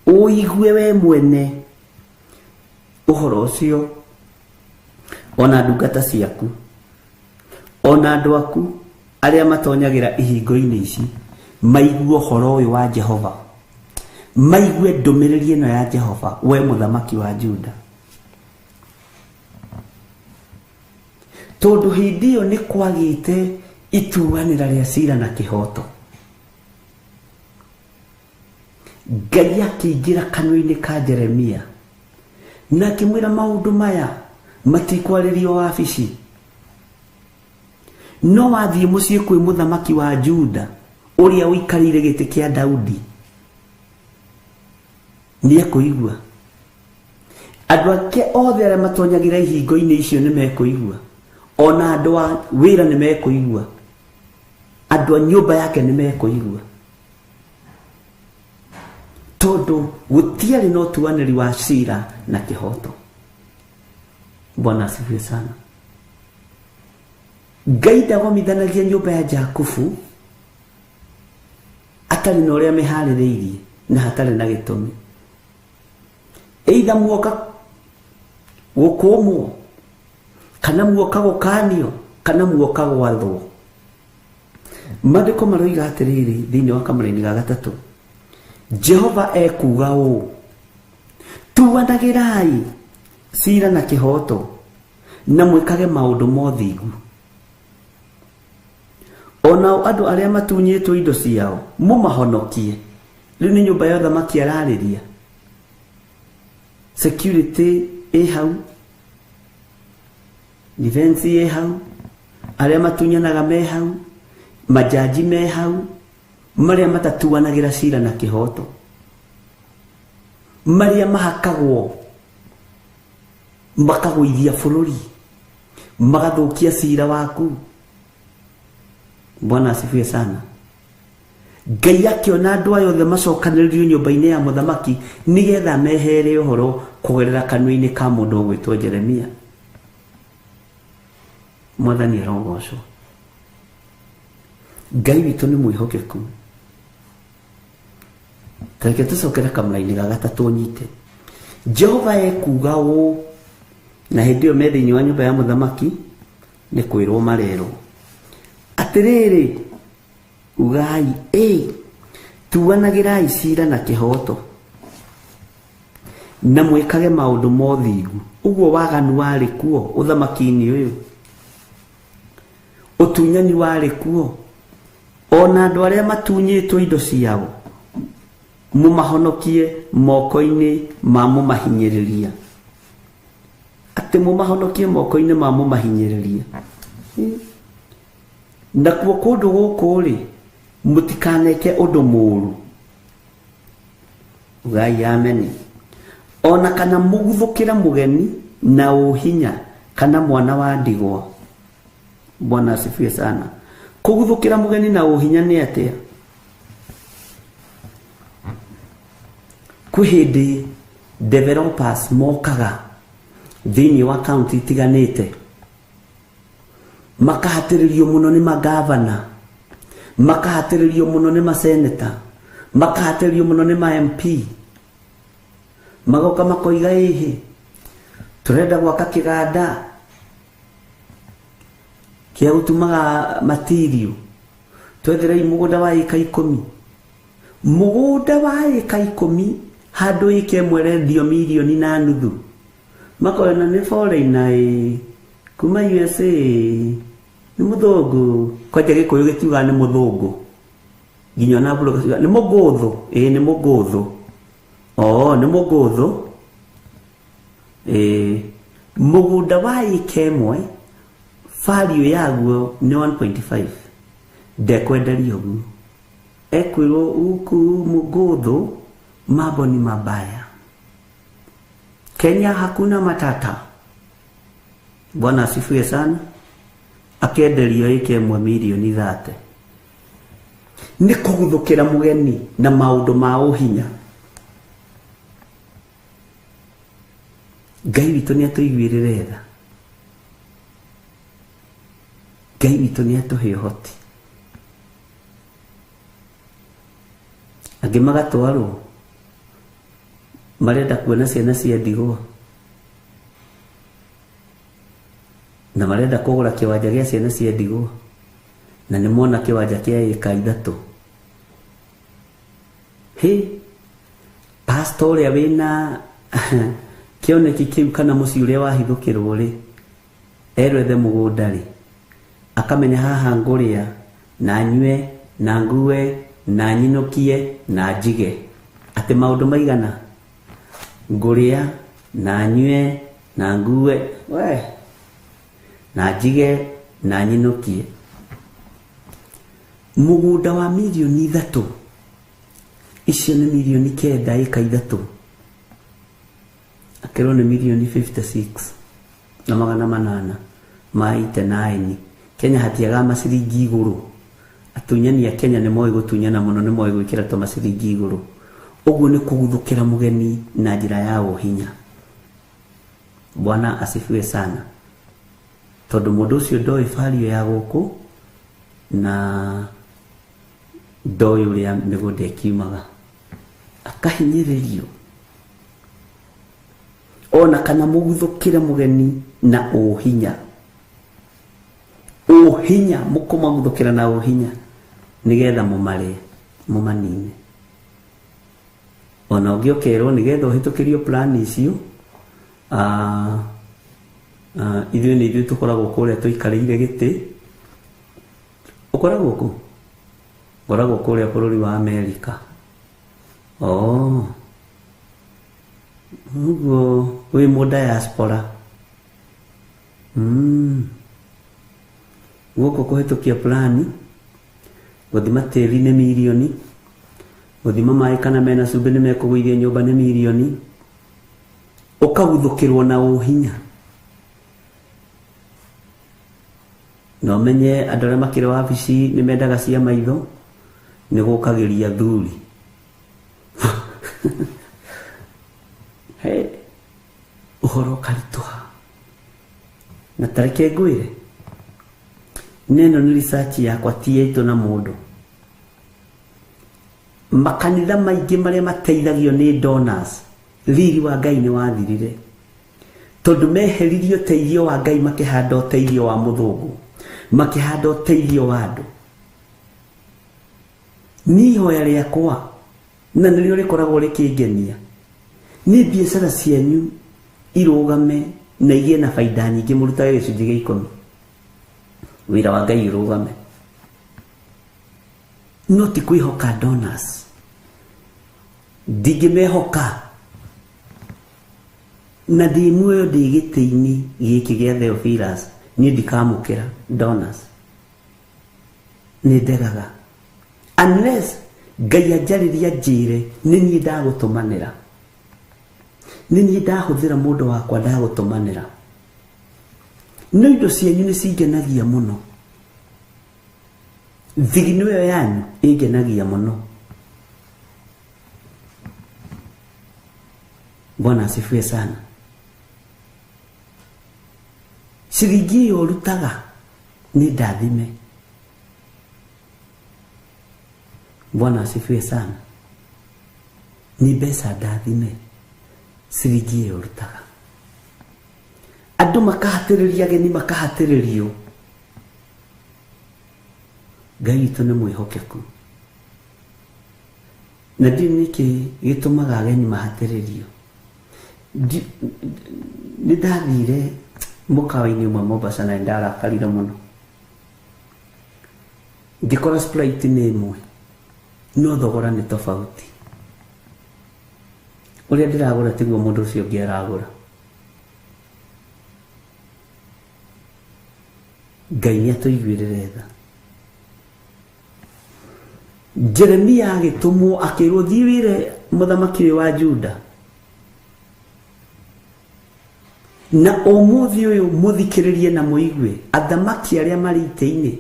Ũigue we mwene ũhoro ũcio, ona ndungata ciaku, ona andũ aku arĩa matonyagĩra ihingo-inĩ ici maigue ũhoro ũyũ wa Jehova. maigue ndumiriri ino ya Jehova we muthamaki wa Juda. Tondu hindi iyo ni kwagite ituanira ria cira na kihoto. Ngai akiingira kanua-ini ka Jeremia na akimwira maundu maya matikwaririo wabici, no wathie mucii kwi muthamaki wa Juda uria wikarire giti kia Daudi, ni ekuigua. Andu ake othe aria matonyagira ihingo-ini icio ni mekuigua, ona andu a wira ni mekuigua, andu a nyumba yake ni mekuigua, tondu gutiari no tuaniri wa cira na kihoto. Bwana asifiwe sana. Ngai ndagomithanagia nyumba ya Jakubu atari na uria mihaririirie na hatari na gitumi. Either muoka gukumwo kana muoka gukanio kana muoka gwathwo. Maandiko maroiga atiriri thiini wa kamaraini ga gatatu, Jehova ekuga ũ, tuanagirai cira na kihoto na mwikage maundu mothingu. Ona andu aria matunyitwo indo ciao mumahonokie. Riu ni nyumba ya uthamaki arariria. Security hau, defense hau, aria matunyanaga me hau, majaji me hau, maria matatuanagira cira na kihoto, maria mahakagwo makagwithia bururi, magathukia cira waku. Bwana asifiwe sana. Ngai akiona andu aya othe macokaniririo nyumba-ini ya muthamaki nigetha mehere uhoro kugerera kanua-ini ka mundu gwitwo Jeremia. Mwathani arogocwo. Ngai witu ni mwihokeku. Tareke tucokere kamara-ini ga gatatu nyite. Jehova ekuga ũ, na hindi iyo me thiini wa nyumba ya muthamaki ni kwirwo marero atiriri, ugai tuanagirai cira na kihoto na mwikage maundu mothingu. Uguo waganu wari kuo uthamaki-ini uyu, utunyani wari kuo, ona andu aria matunyitwo indo ciao mumahonokie moko-ini ma mumahinyiriria. Ati mumahonokie moko-ini ma mumahinyiriria. Na kuo kundu guku ri mutikaneke undu muru. Ugai ameni. Ona kana muguthukira mugeni na uhinya kana mwana wa ndigwa. Bwana asifiwe sana. Kuguthukira mugeni na uhinya ni atia? Kuhindi developers mokaga thiini wa county itiganite, makahatiririo muno ni magavana, makahatiririo muno ni maseneta, makahatiririo muno ni ma MP, magoka makoiga ihi turenda gwaka kiganda kia gutumaga material, twetherei mugunda wa eka 10, mugunda wa eka 10 handu ike mwerendio milioni na nuthu, makoona ni foreigner kuma USA ni muthungu, kwaje gikuyu gitiuga ni muthungu, nginya na bulu ni muguthu, ni muguthu, ni muguthu, mugunda wa ikemwe value yaguo ni 1.5, ndekwenderio guo, ekwirwo uku muguthu mambo ni mabaya. Kenya hakuna matata. Bwana asifiwe sana. Akenderio ikemwe milioni 30. Ni kuguthukira mugeni na maundu ma uhinya. Ngai witu ni atuiguirire tha. Ngai witu ni atuhe hoti. Angi magatwarwo marenda kuona ciana cia ndigwa, na marenda kugura kiwanja gia ciana cia ndigwa, na ni mona kiwanja kia eka 3. pastor ũrĩa wĩna kĩoneki kĩu kana mũciĩ ũrĩa wahithũkĩrwo rĩ, erwethe mũgũnda rĩ, akamenya haha ngũrĩa na nyue na ngue na nyinũkie na njige. Atĩ maũndũ maigana? Ngũrĩa na nyue na ngue na njige na nyinũkie. Mũgũnda wa milioni 3, icio nĩ milioni 9 ĩka 3, akerwo nĩ milioni 56 na magana 800 maite 9. Kenya hatiaga maciringi igũrũ. Atunyani a Kenya nĩ moĩ gũtunyana mũno, nĩ moĩ gwĩkĩra to maciringi igũrũ. Ũguo nĩ kũguthũkĩra mũgeni na njĩra ya ũhinya. Bwana asifiwe sana. Tondũ mũndũ ũcio ndoĩ value ya gũkũ na ndoĩ ũrĩa mĩgũnda ĩkiumaga, akahinyĩrĩrio. Ona kana mũguthũkĩre mũgeni na ũhinya. Ũhinya, mũkũmaguthũkĩra na ũhinya nĩgetha mũmare, mũmanine. Ona ũngĩ ũkerwo nĩgetha ũhĩtũkĩrio plan icio, ithuĩ nĩ ithuĩ tũkoragwo kũrĩa tũikarĩire gĩtĩ. Ũkoragwo kũ? Ũkoragwo kũrĩa bũrũri wa Amerika. Ũguo wĩ mũ diaspora. Gũkũ kũhĩtũkia plan, gũthima tĩri nĩ milioni, gũthima maĩ kana mena cumbĩ nĩ mekũgũithia nyũmba nĩ milioni, ũkaguthũkĩrwo na ũhinya. Na ũmenye andũ arĩa makĩrĩ wabici nĩ mendaga cia maitho, nĩ gũkagĩria thuri. Ũhoro ũkaritũha. Na tareke ngwĩre, neno nĩ research yakwa tiyaitũ na mũndũ. Makanitha maingĩ marĩa mateithagio nĩ donors, riri wa Ngai nĩ wathirire. Tondũ meheririe ũteithio wa Ngai makĩhanda ũteithio wa mũthũngũ, makĩhanda ũteithio wa andũ. Niĩ ihoya rĩakwa, na nĩrĩo rĩkoragwo rĩkĩngenia, nĩ biacara cianyu irũgame na igĩe na baida nyingĩ, mũrutage gĩcunjĩ gĩa 10. Wĩra wa Ngai ũrũgame. No ti kwĩhoka donors. Ndingĩmehoka. Na ndĩ muoyo ndĩ gĩtĩ-inĩ gĩkĩ gĩa Theophilus, niĩ ndikamũkĩra donors. Nĩ ndegaga. Unless Ngai anjarĩria njĩre nĩ niĩ ndagũtũmanĩra, nĩ niĩ ndahũthĩra mũndũ wakwa ndagũtũmanĩra. No indo cianyu nĩ cingenagia mũno. Thigino ĩyo yanyu ĩngenagia mũno. Bwana asifiwe sana. Ciringi ĩyo ũrutaga nĩ ndathime. Bwana asifiwe sana. Ni mbeca ndathime. Ciringi ĩyo ũrutaga. Andũ makahatĩrĩria ageni makahatĩrĩrio. Ngai witũ nĩ mwĩhokeku. Na ndiũ nĩkĩ gĩtũmaga ageni mahatĩrĩrio. Nĩ ndathire mũkawa-inĩ ũmwe Mombasa na ndarakarire mũno. Ngĩkora Sprite nĩ ĩmwe, no thogora nĩ tofauti. Ũrĩa ndĩragũra tiguo mũndũ ũcio ũngĩ aragũra. Ngai nĩ atũiguĩrĩre tha. Jeremia agĩtũmwo akĩrwo thiĩ wĩre mũthamaki wa Juda. Na ũmũthĩ ũyũ mũthikĩrĩrie na mũigue athamaki arĩa marĩ itĩ-inĩ.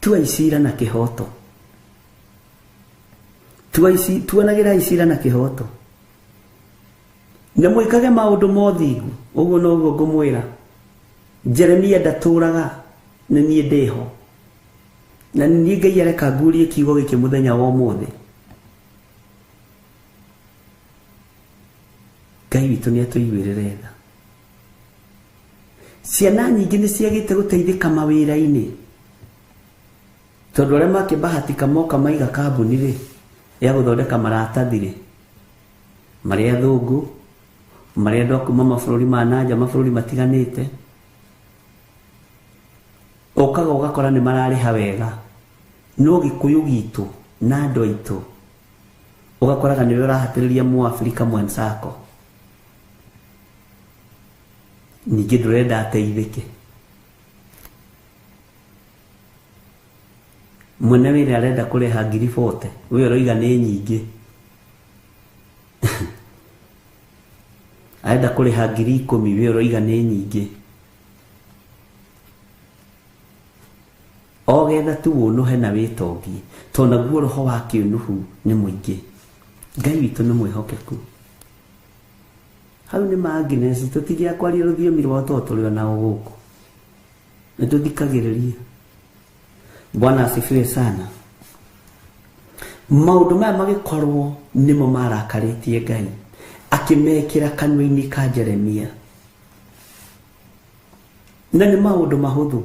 Tua icira na kĩhoto. Tuanagĩra icira na kĩhoto. Na mwĩkage maũndũ mothingu. Ũguo noguo ngũmwĩra. Jeremia ndatũraga na niĩ ndĩho. Na niĩ Ngai areka ngurie kiugo gĩkĩ mũthenya wa ũmũthĩ. Ngai witũ nĩ atũiguĩrĩre tha. Ciana nyingĩ nĩ ciagĩte gũteithĩka mawĩra-inĩ. Tondũ arĩa makĩbahatika moka maiga kambuni rĩ, ya guthondeka maratathi ri maria athungu maria andu akuma mabũrũri ma nanja mabũrũri matiganĩte okaga ugakora ni mararĩha wega no Gĩkũyũ gitu na andu aitu ugakoraga niwe urahatĩrĩria Mũafrika mwenzako ningĩ ndũrenda ateithĩke. Mwene wĩra arenda kũrĩha 40,000 we ũroiga nĩ nyingĩ arenda kũrĩha 10,000 we ũroiga nĩ nyingĩ. Ogetha tu ũnũhe na wĩtongie tondũ naguo roho wa kĩũnũhu nĩ mũingĩ. Ngai witũ nĩ mwĩhokeku. Hau nĩ Agnes tũtige kwaria rũthiomi rwa ũtoto rwĩ ona gũkũ nĩ tũthikagĩrĩria. Bwana asifiwe sana. Maũndũ maya magĩkorwo nĩmo marakarĩtie Ngai akĩmekĩra kanua-inĩ ka Jeremia, na nĩ maũndũ mahũthũ.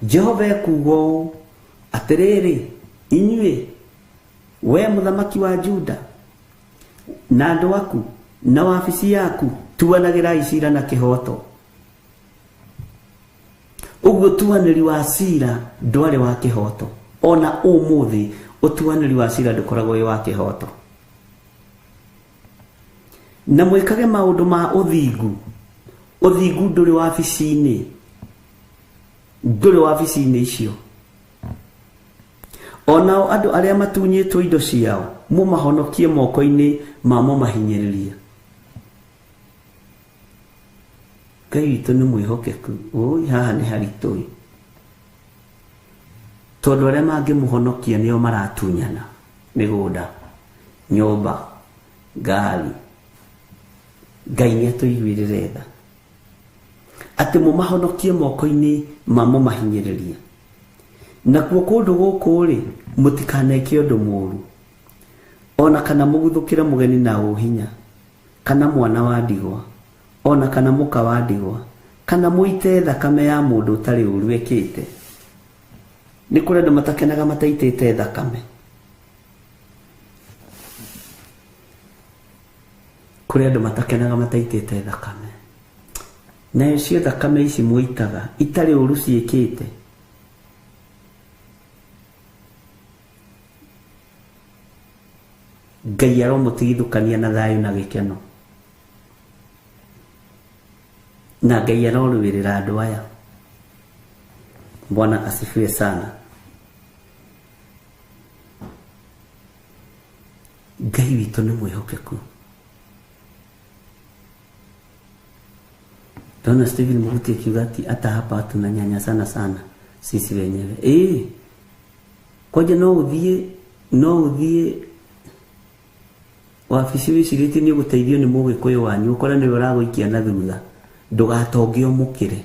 Jehova ekuuga ũũ atĩrĩrĩ, inyuĩ we mũthamaki wa Juda na andũ aku na wabici yaku tuanagĩrai cira na kĩhoto. Ũguo tuanĩri wa cira ndwarĩ wa kĩhoto, ona ũmũthĩ ũtuanĩri wa cira ndũkoragwo wĩ wa kĩhoto. Na mwĩkage maũndũ ma ũthingu. Ũthingu ndũrĩ wabici-inĩ, ndũrĩ wabici-inĩ icio. Onao andũ arĩa matunyĩtwo indo ciao mũmahonokie moko-inĩ ma mũmahinyĩrĩria. Ngai witũ nĩ mwĩhokeku. Oi haha nĩ haritũ. Tondũ arĩa mangĩmũhonokia nĩo maratunyana mĩgũnda, nyũmba, ngari. Ngai nĩatũiguĩrĩre tha atĩ mũmahonokie moko-inĩ ma mũmahinyĩrĩria. Nakuo kũndũ gũkũ rĩ mũtikaneke ũndũ mũũru, ona kana mũguthũkĩre mũgeni na ũhinya, kana mwana wa ndigwa, ona kana mũka wa ndigwa, kana mũite thakame ya mũndũ ũtarĩ ũũru ekĩte. Nĩ kũrĩ andũ matakenaga mataitĩte thakame. Kũrĩ andũ matakenaga mataitĩte thakame. Na cio thakame ici mũitaga itarĩ ũũru ciĩkĩte, Ngai aromũtigithũkania na thayũ na gĩkeno. Na Ngai arorũĩrĩra andũ aya. Bwana asifiwe sana. Ngai witũ nĩ mwĩhokeku. Dona Steven Muguti akiuga ati hata hapa tunanyanyasana sana sisi wenyewe. Kwaje no uthie wabici wĩcirĩtie nĩ ũgũteithio nĩ Mũgĩkũyũ wanyu, ũkora nĩ ũragũikia na thutha, ndũgatonge ũmũkĩre.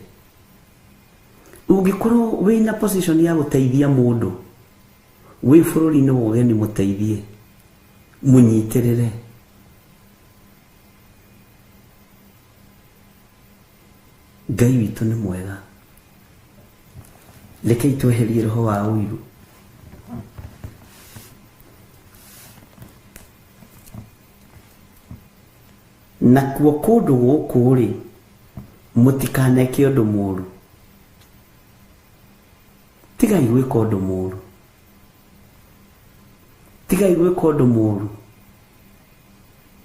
Ũngĩkorwo wĩna position ya gũteithia mũndũ wĩ bũrũri-inĩ wa ũgeni, mũteithie, mũnyitĩrĩre. Ngai witũ nĩ mwega. Rekei tweherie roho wa ũiru. Nakuo kũndũ gũkũ rĩ mũtikaneke ũndũ mũũru. Tigai gwĩka ũndũ mũũru. Tigai gwĩka ũndũ mũũru.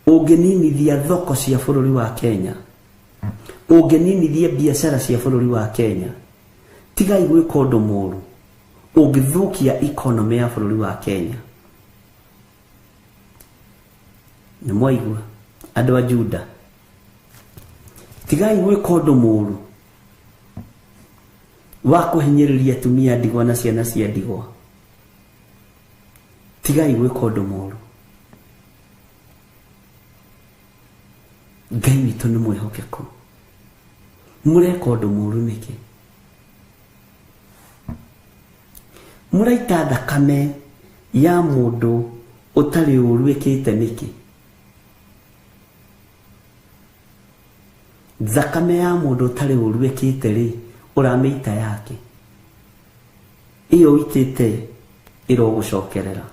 Ũngĩninithia thoko cia bũrũri wa Kenya, ũngĩninithia biacara cia bũrũri wa Kenya, tigai gwĩka ũndũ mũũru. Ũngĩthũkia economy ya bũrũri wa Kenya. Nĩ mwaigua andũ a Juda, tigai gwĩka ũndũ mũũru wa kũhinyĩrĩria atumia ndigwa na ciana cia ndigwa. Tigai gwĩka ũndũ mũũru. Ngai witũ nĩ mwĩhokeku. Mũreka ũndũ mũũru nĩkĩ? Mũraita thakame ya mũndũ ũtarĩ ũũru ekĩte nĩkĩ? Thakame ya mũndũ ũtarĩ ũũru ekĩte rĩ, ũramĩita yake, iyo ũitĩte ĩrogũcokerera.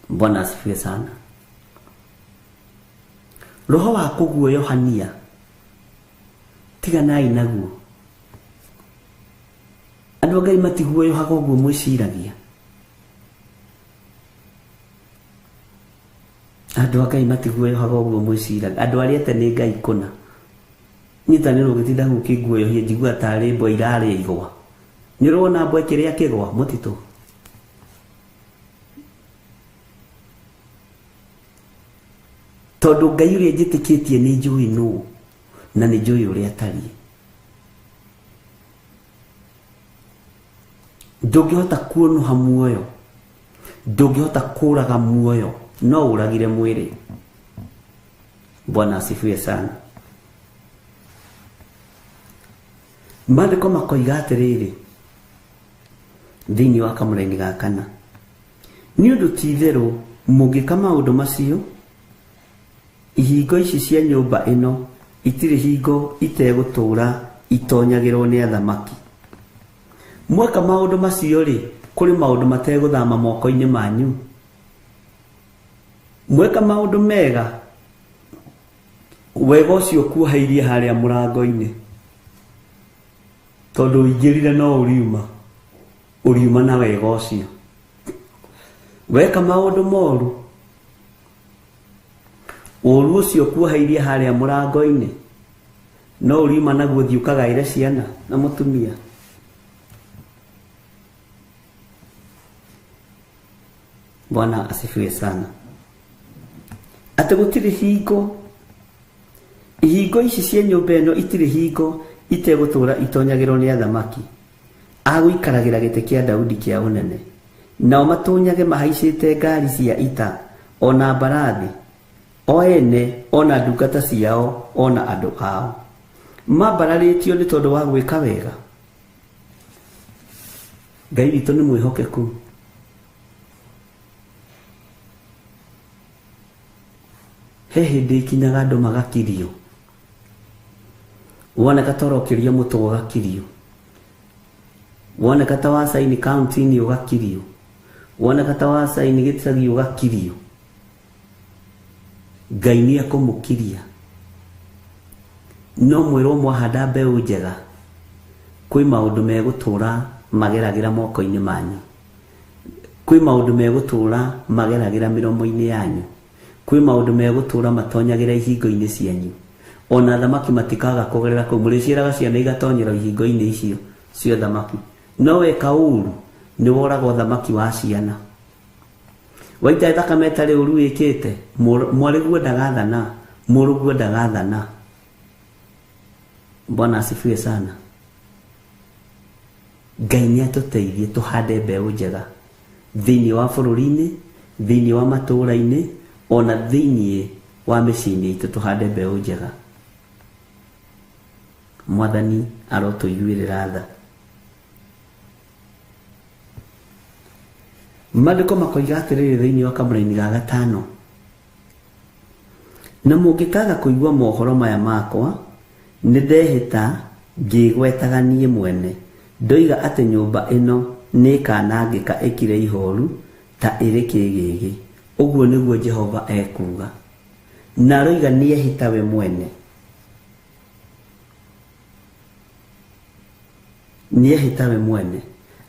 Bwana asifiwe sana. Roho wa kuguoyohania tiganai naguo. Andũ Ngai matiguoyohaga ũguo mwĩciragia. Andũ Ngai matiguoyohaga ũguo mwĩciragia. Andũ arĩa tene Ngai kũna nyitanĩrwo gĩtinda gũkĩguoyohia njigua tarĩ mbwa irarĩa igwa. Nĩũrona mbwa kĩrĩa kĩgwa mũtitũ. Tondũ Ngai ũrĩa njĩtĩkĩtie nĩ njũĩ nũũ na nĩ njũĩ ũrĩa atariĩ. Ndũngĩhota kuonoha muoyo, ndũngĩhota kũraga muoyo, no ũragire mwĩrĩ. Bwana asifiwe sana. Maandĩko makoiga atĩrĩrĩ thĩinĩ wa kamũra-inĩ ga kana, nĩ ũndũ ti itherũ mũngĩka maũndũ macio, ihingo ici cia nyũmba ĩno itirĩ hingo itegũtũũra itonyagĩrwo nĩ athamaki. Mweka maũndũ macio rĩ, kũrĩ maũndũ mategũthama moko-inĩ manyu. Mweka maũndũ mega, wega ũcio kuohairie harĩa mũrango-inĩ, tondũ ũingĩrire no ũriuma na wega ũcio. Weka maũndũ moru, ũru ũcio kuohairie harĩa mũrango-inĩ, no ũriuma naguo thiĩ ũkagaĩre ciana na mũtumia. Bwana asifiwe sana. Atĩ gũtirĩ hingo, ihingo ici cia nyũmba ĩno itirĩ hingo itegũtũũra itonyagĩrwo nĩ athamaki agũikaragĩra gĩtĩ kĩa Daudi kĩa ũnene, nao matũnyage mahaicĩte ngari cia ita, ona mbarathi, o ene, ona ndungata ciao, ona andũ ao. Mambararĩtio nĩ tondũ wa gwĩka wega. Ngai witũ nĩ mwĩhokeku. He hĩndĩ ikinyaga andũ magakirio. Woneka ta ũrokĩria mũtwe ũgakirio. Woneka ta wacaini kaunti-inĩ ũgakirio. Woneka ta wacaini gĩcagi ũgakirio. Ngai nĩ ekũmũkiria. No mwĩrwo mwahanda mbeũ njega, kwĩ maũndũ megũtũũra mageragĩra moko-inĩ manyu. Kwĩ maũndũ megũtũũra mageragĩra mĩromo-inĩ yanyu. Kwĩ maũndũ megũtũũra matonyagĩra ihingo-inĩ cianyu. Ona thamaki matikaga kũgerera kũu. Mũrĩciĩraga ciana igatonyera ihingo-inĩ icio cio thamaki. No weka ũru nĩ woragwo thamaki wa ciana. Waita thakame ĩtarĩ ũru wĩkĩte, mwarĩguo ndagathana, mũrũguo ndagathana. Bwana asifiwe sana. Ngai nĩ atũteithie tũhande mbeũ njega thĩinĩ wa bũrũri-inĩ, thĩinĩ wa matũũra-inĩ, ona thĩinĩ wa mĩciĩ-inĩ itũ tũhande mbeũ njega. Mwathani arotũiguĩrĩra tha. Maandĩko makoiga atĩrĩrĩ thĩinĩ wa kamũra-inĩ ga gatano, na mũngĩkaga kũigua mohoro maya makwa, nĩ ndehĩta ngĩgwetaga niĩ mwene, ndoiga atĩ nyũmba ĩno nĩ ĩkanangĩka ĩkire ihooru ta ĩrĩ kĩgĩgĩ. Ũguo nĩguo Jehova ekuga. Na roiga nĩehĩta we mwene. Nĩehĩta we mwene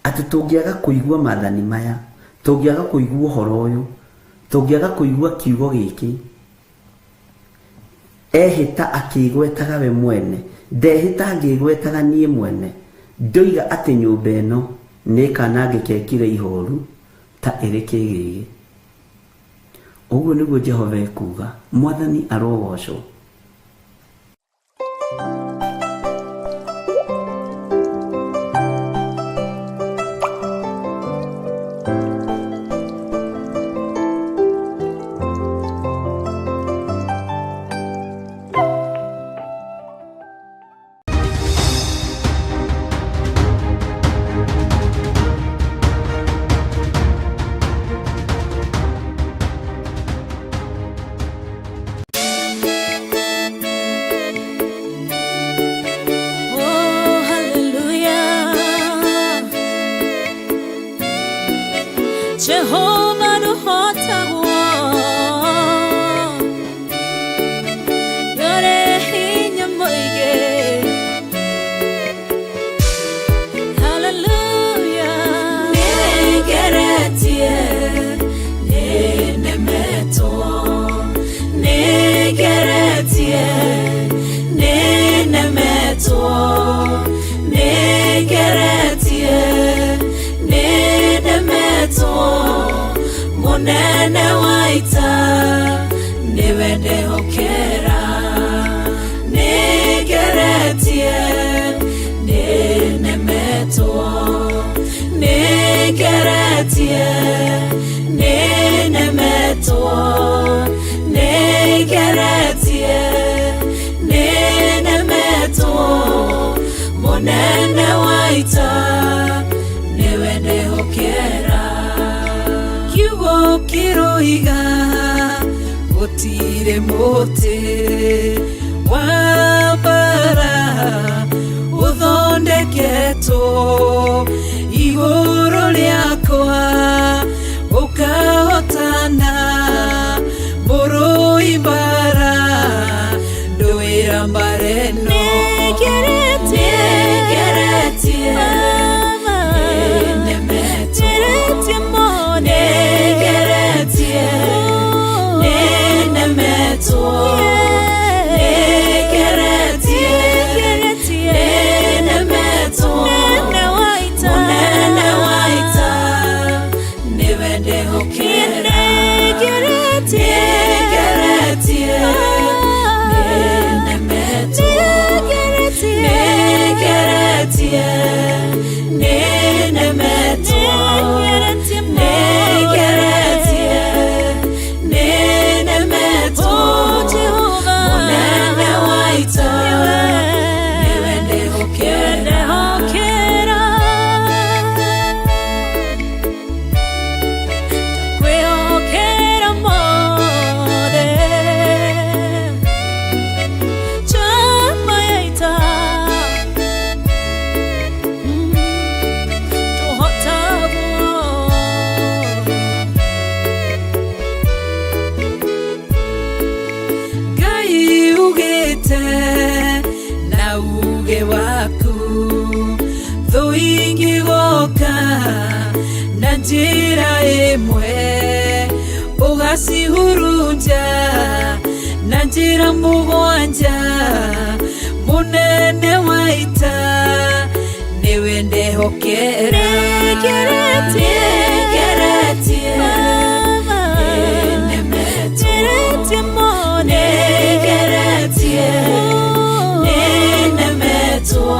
atĩ tũngĩaga kũigua maathani maya, tũngĩaga kũigua ũhoro ũyũ, tũngĩaga kũigua kiugo gĩkĩ, ehĩta akĩgwetaga we mwene, ndehĩta ngĩgwetaga niĩ mwene, ndoiga atĩ nyũmba ĩno nĩ ĩkanangĩka ĩkire ihooru ta ĩrĩ kĩgĩgĩ. Ũguo nĩguo Jehova ekuga. Mwathani arogocwo. Jehovah, no hota nemetwo negeretie nemetwo munene waita niwende hokera negeretie nemetwo negeretie nemetwo negeretie nemetwo munene waita niwende hokera kiugo kiroiga gutire muti wa bara uthondeketwo iguru riakwa ukahotana muru ibara nduira mbareno njira imwe ugasihurunja na njira mugwanja munene waita niwende hokera negeretie nemetwo negeretie nemetwo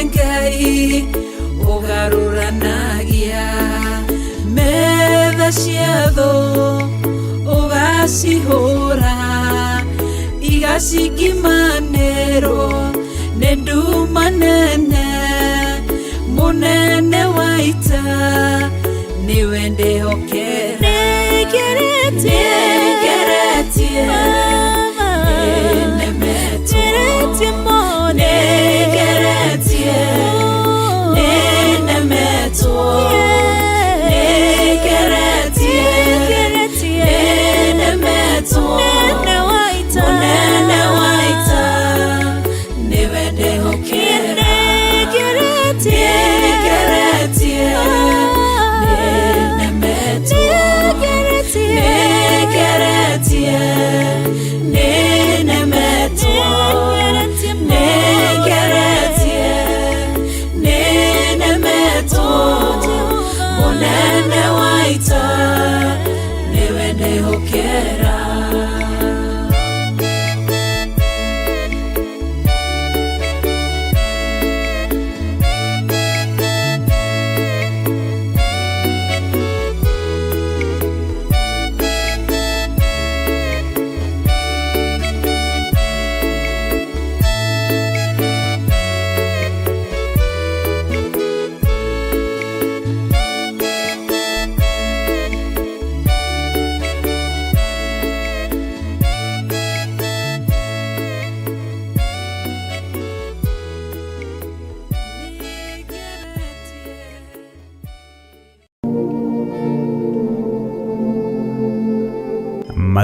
Ngai ugaruranagia metha ciatho ugacihura igacikimanĩrwo nĩ nduma nene munene waita niwe ndĩhokera negeretie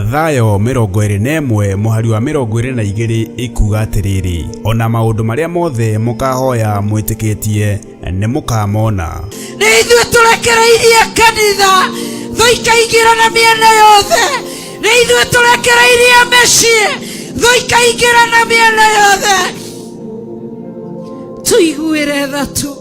Mathayo 21 mũhari wa 22 ikuga atĩrĩrĩ, ona maũndũ marĩa mothe mũkahoya mwĩtĩkĩtie nĩ mũkamona. Nĩ ithuĩ tũrekereirie kanitha thũ ikaingĩra na mĩena yothe. Nĩ ithuĩ tũrekereirie mĩciĩ thũ ikaingĩra na mĩena yothe. Tuiguĩre tha tu.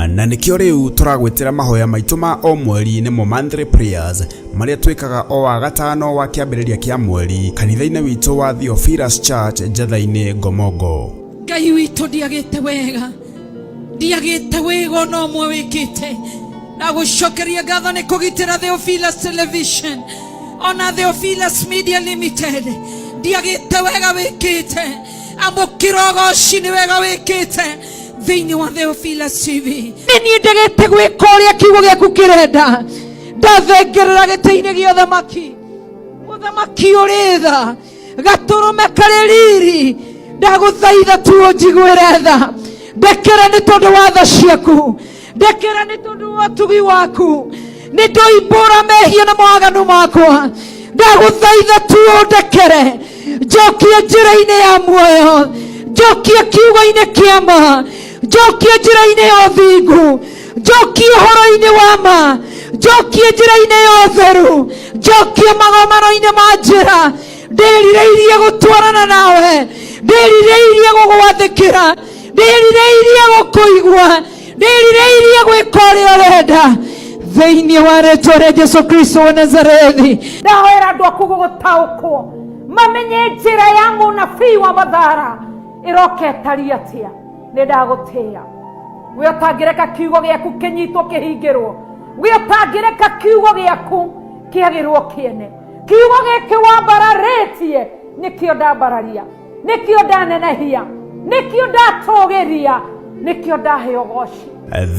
Na nĩkĩo rĩu tũragwĩtĩra mahoya maitũ ma o mweri nĩmo monthly prayers marĩa twĩkaga o wa gatano wa kĩambĩrĩria kĩa mweri kanitha-inĩ witũ wa Theophilus Church Njatha-inĩ Ngomongo. Ngai witũ ndiagĩte wega no mwe wĩkĩte. Na gũcokeria ngatho nĩ kũgitĩra Theophilus Television ona Theophilus Media Limited. Ndiagĩte wega wĩkĩte. Amũkĩra ũgooci nĩ wega wĩkĩte thĩinĩ wa Theophilus TV. Nĩ ndagĩte gwĩka ũrĩa kiugo gĩaku kĩrenda. Ndathengerera gĩtĩ-inĩ gĩa ũthamaki. Mũthamaki ũrĩ tha, gatũrũme karĩ riri. Ndagũthaitha tu ũnjiguĩre tha. Ndekera nĩ tondũ wa tha ciaku. Ndekera nĩ tondũ wa ũtugi waku. Nĩ ndoimbũra mehia na mawaganu makwa. Ndagũthaitha tu ũndekere. Njokie njĩra-inĩ ya muoyo. Njokie kiugo-inĩ kĩa ma. Njokie njĩra-inĩ ya ũthingu. Njokie ũhoro-inĩ wa ma. Njokie njĩra-inĩ ya ũtheru. Njokie magomano-inĩ ma njĩra. Ndĩrirĩirie gũtwarana nawe. Ndĩrirĩirie gũgwathĩkĩra. Ndĩrirĩirie gũkũigua. Ndĩrirĩirie gwĩka ũrĩa ũrenda thĩinĩ wa rĩĩtwa rĩa Jesũ Kristo wa Nazarethi. Ndahoera andũ aku gũtaũkwo mamenye njĩra ya mũnabii wa mathara ĩroka ĩtariĩ atĩa. Nĩ ndagũtĩĩa we ũtangĩreka kiugo gĩaku kĩnyitwo kĩhingĩrwo. We ũtangĩreka kiugo gĩaku kĩagĩrwo kĩene. Kiugo gĩkĩ wambararĩtie nĩkĩo ndambararia, nĩkĩo ndanenehia, nĩkĩo ndatũgĩria, nĩkĩo ndahe ũgooci.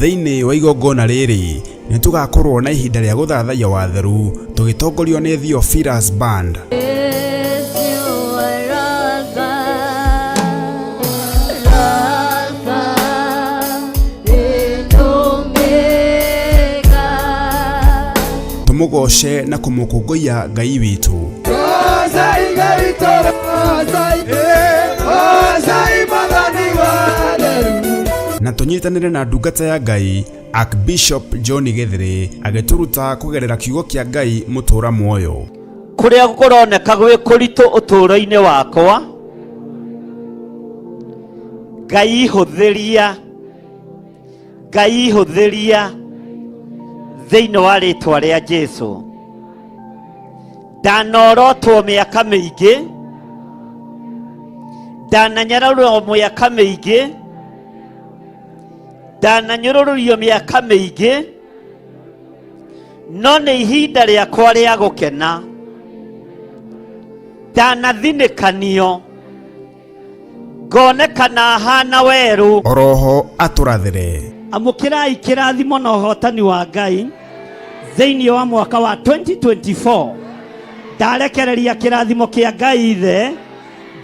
Thĩinĩ wa igongona rĩrĩ nĩ tũgakorwo na ihinda rĩa gũthathaiya watheru tũgĩtongorio nĩ Theophilus Band. Tũmũgoce na kũmũkũngũiya Ngai witũ. Na tũnyitanĩre na ndungata ya Ngai Archbishop John Gĩthĩrĩ agĩtũruta kũgerera kiugo kĩa Ngai mũtũra muoyo. Kũrĩa kũroneka gwĩ kũritũ ũtũũro-inĩ wakwa, Ngai hũthĩria thĩinĩ wa rĩĩtwa rĩa Jesũ. Ndanorotwo mĩaka mĩingĩ, ndananyararwo mĩaka mĩingĩ, ndananyũrũrio mĩaka mĩingĩ, no nĩ ihinda rĩakwa rĩa gũkena. Ndanathinĩkanio, ngonekana hana werũ. Oroho atũrathĩre. Amũkĩrai kĩrathimo na ũhotani wa Ngai thĩinĩ wa mwaka wa 2024. Ndarekereria kĩrathimo kĩa Ngai Ithe,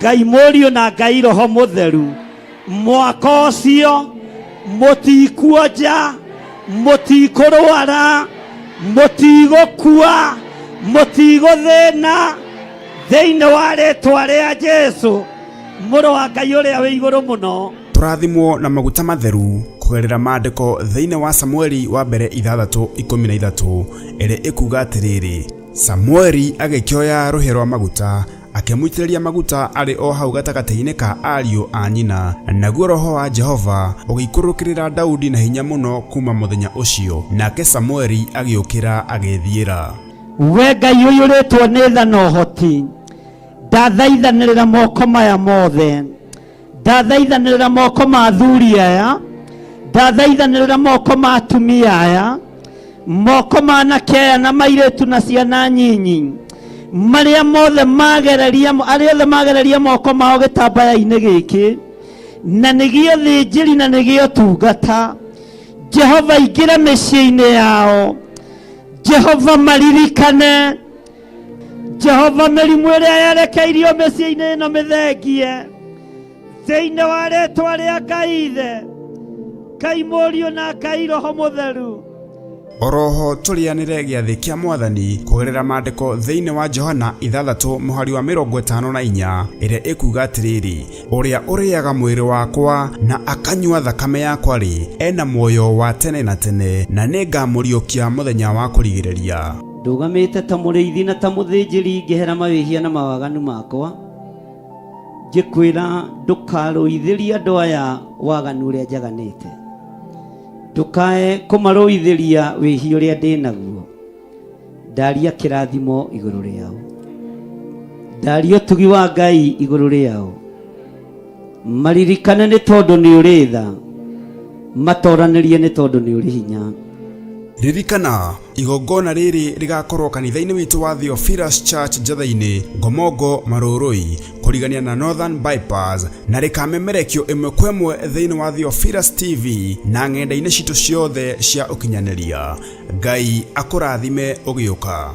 Ngai Mũriũ na Ngai Roho Mũtheru. Mwaka ũcio mũtikuonja, mũtikũrwara, mũtigũkua, mũtigũthĩna thĩinĩ wa rĩĩtwa rĩa Jesũ mũrũ wa Ngai ũrĩa wĩ igũrũ mũno. Tũrathimwo na maguta matheru kũgerera maandĩko thĩinĩ wa Samueli wa mbere 6:13 ĩrĩa ĩkuga atĩrĩrĩ, Samueli agĩkĩoya rũhĩa rwa maguta akĩmũitĩrĩria maguta arĩ o hau gatagatĩ-inĩ ka ariũ a nyina, naguo roho wa Jehova ũgĩikũrũkĩrĩra Daudi na hinya mũno kuma mũthenya ũcio, nake Samueli agĩũkĩra agĩthiĩra. We Ngai ũiyũrĩtwo nĩ tha na ũhoti, ndathaithanĩrĩra moko maya mothe, ndathaithanĩrĩra moko ma athuri aya, ndathaithanĩrĩra moko ma atumia aya, moko ma anake aya na mairĩtu na ciana nyinyi, marĩa mothe magereria moko mao gĩtambaya-inĩ gĩkĩ, na nĩgĩo thĩnjĩri na nĩgĩo tungata. Jehova ingĩra mĩciĩ-inĩ yao, Jehova maririkane, Jehova mĩrimũ ĩrĩa yerekeirio mĩciĩ-inĩ ĩno mĩthengie thĩinĩ wa rĩĩtwa rĩa Ngai Ithe, Ngai Mũriũ na Ngai Roho Mũtheru. Oroho tulianire giathi kia Mwathani kugerera mandiko thiini wa Johana 6:54 iria ikuga atiriri, uria uriaga mwiri wakwa na akanyua thakame yakwa ri ena muoyo wa tene na tene, na ningamuriukia muthenya wa kurigiriria. Ndugamite ta muriithi na ta muthinjiri ngihera mawihia na mawaganu makwa, ngikwira ndukaruithiria andu aya waganu uria njaganite, ndukae kumaruithiria wihia uria ndinaguo. Ndaria kirathimo iguru riao, ndaria utugi wa Ngai iguru riao. Maririkane ni tondu ni uri tha, matoranirie ni tondu ni uri hinya. Ririkana igongona riri rigakorwo kanitha-ini witu wa Theophilus Church Njatha-ini, Ngomongo, Marurui, kurigania na Northern Bypass, na rikamemerekio imwe kwa imwe thiini wa Theophilus TV na ng'enda-ini citu ciothe cia ukinyaniria. Ngai akurathime ugiuka.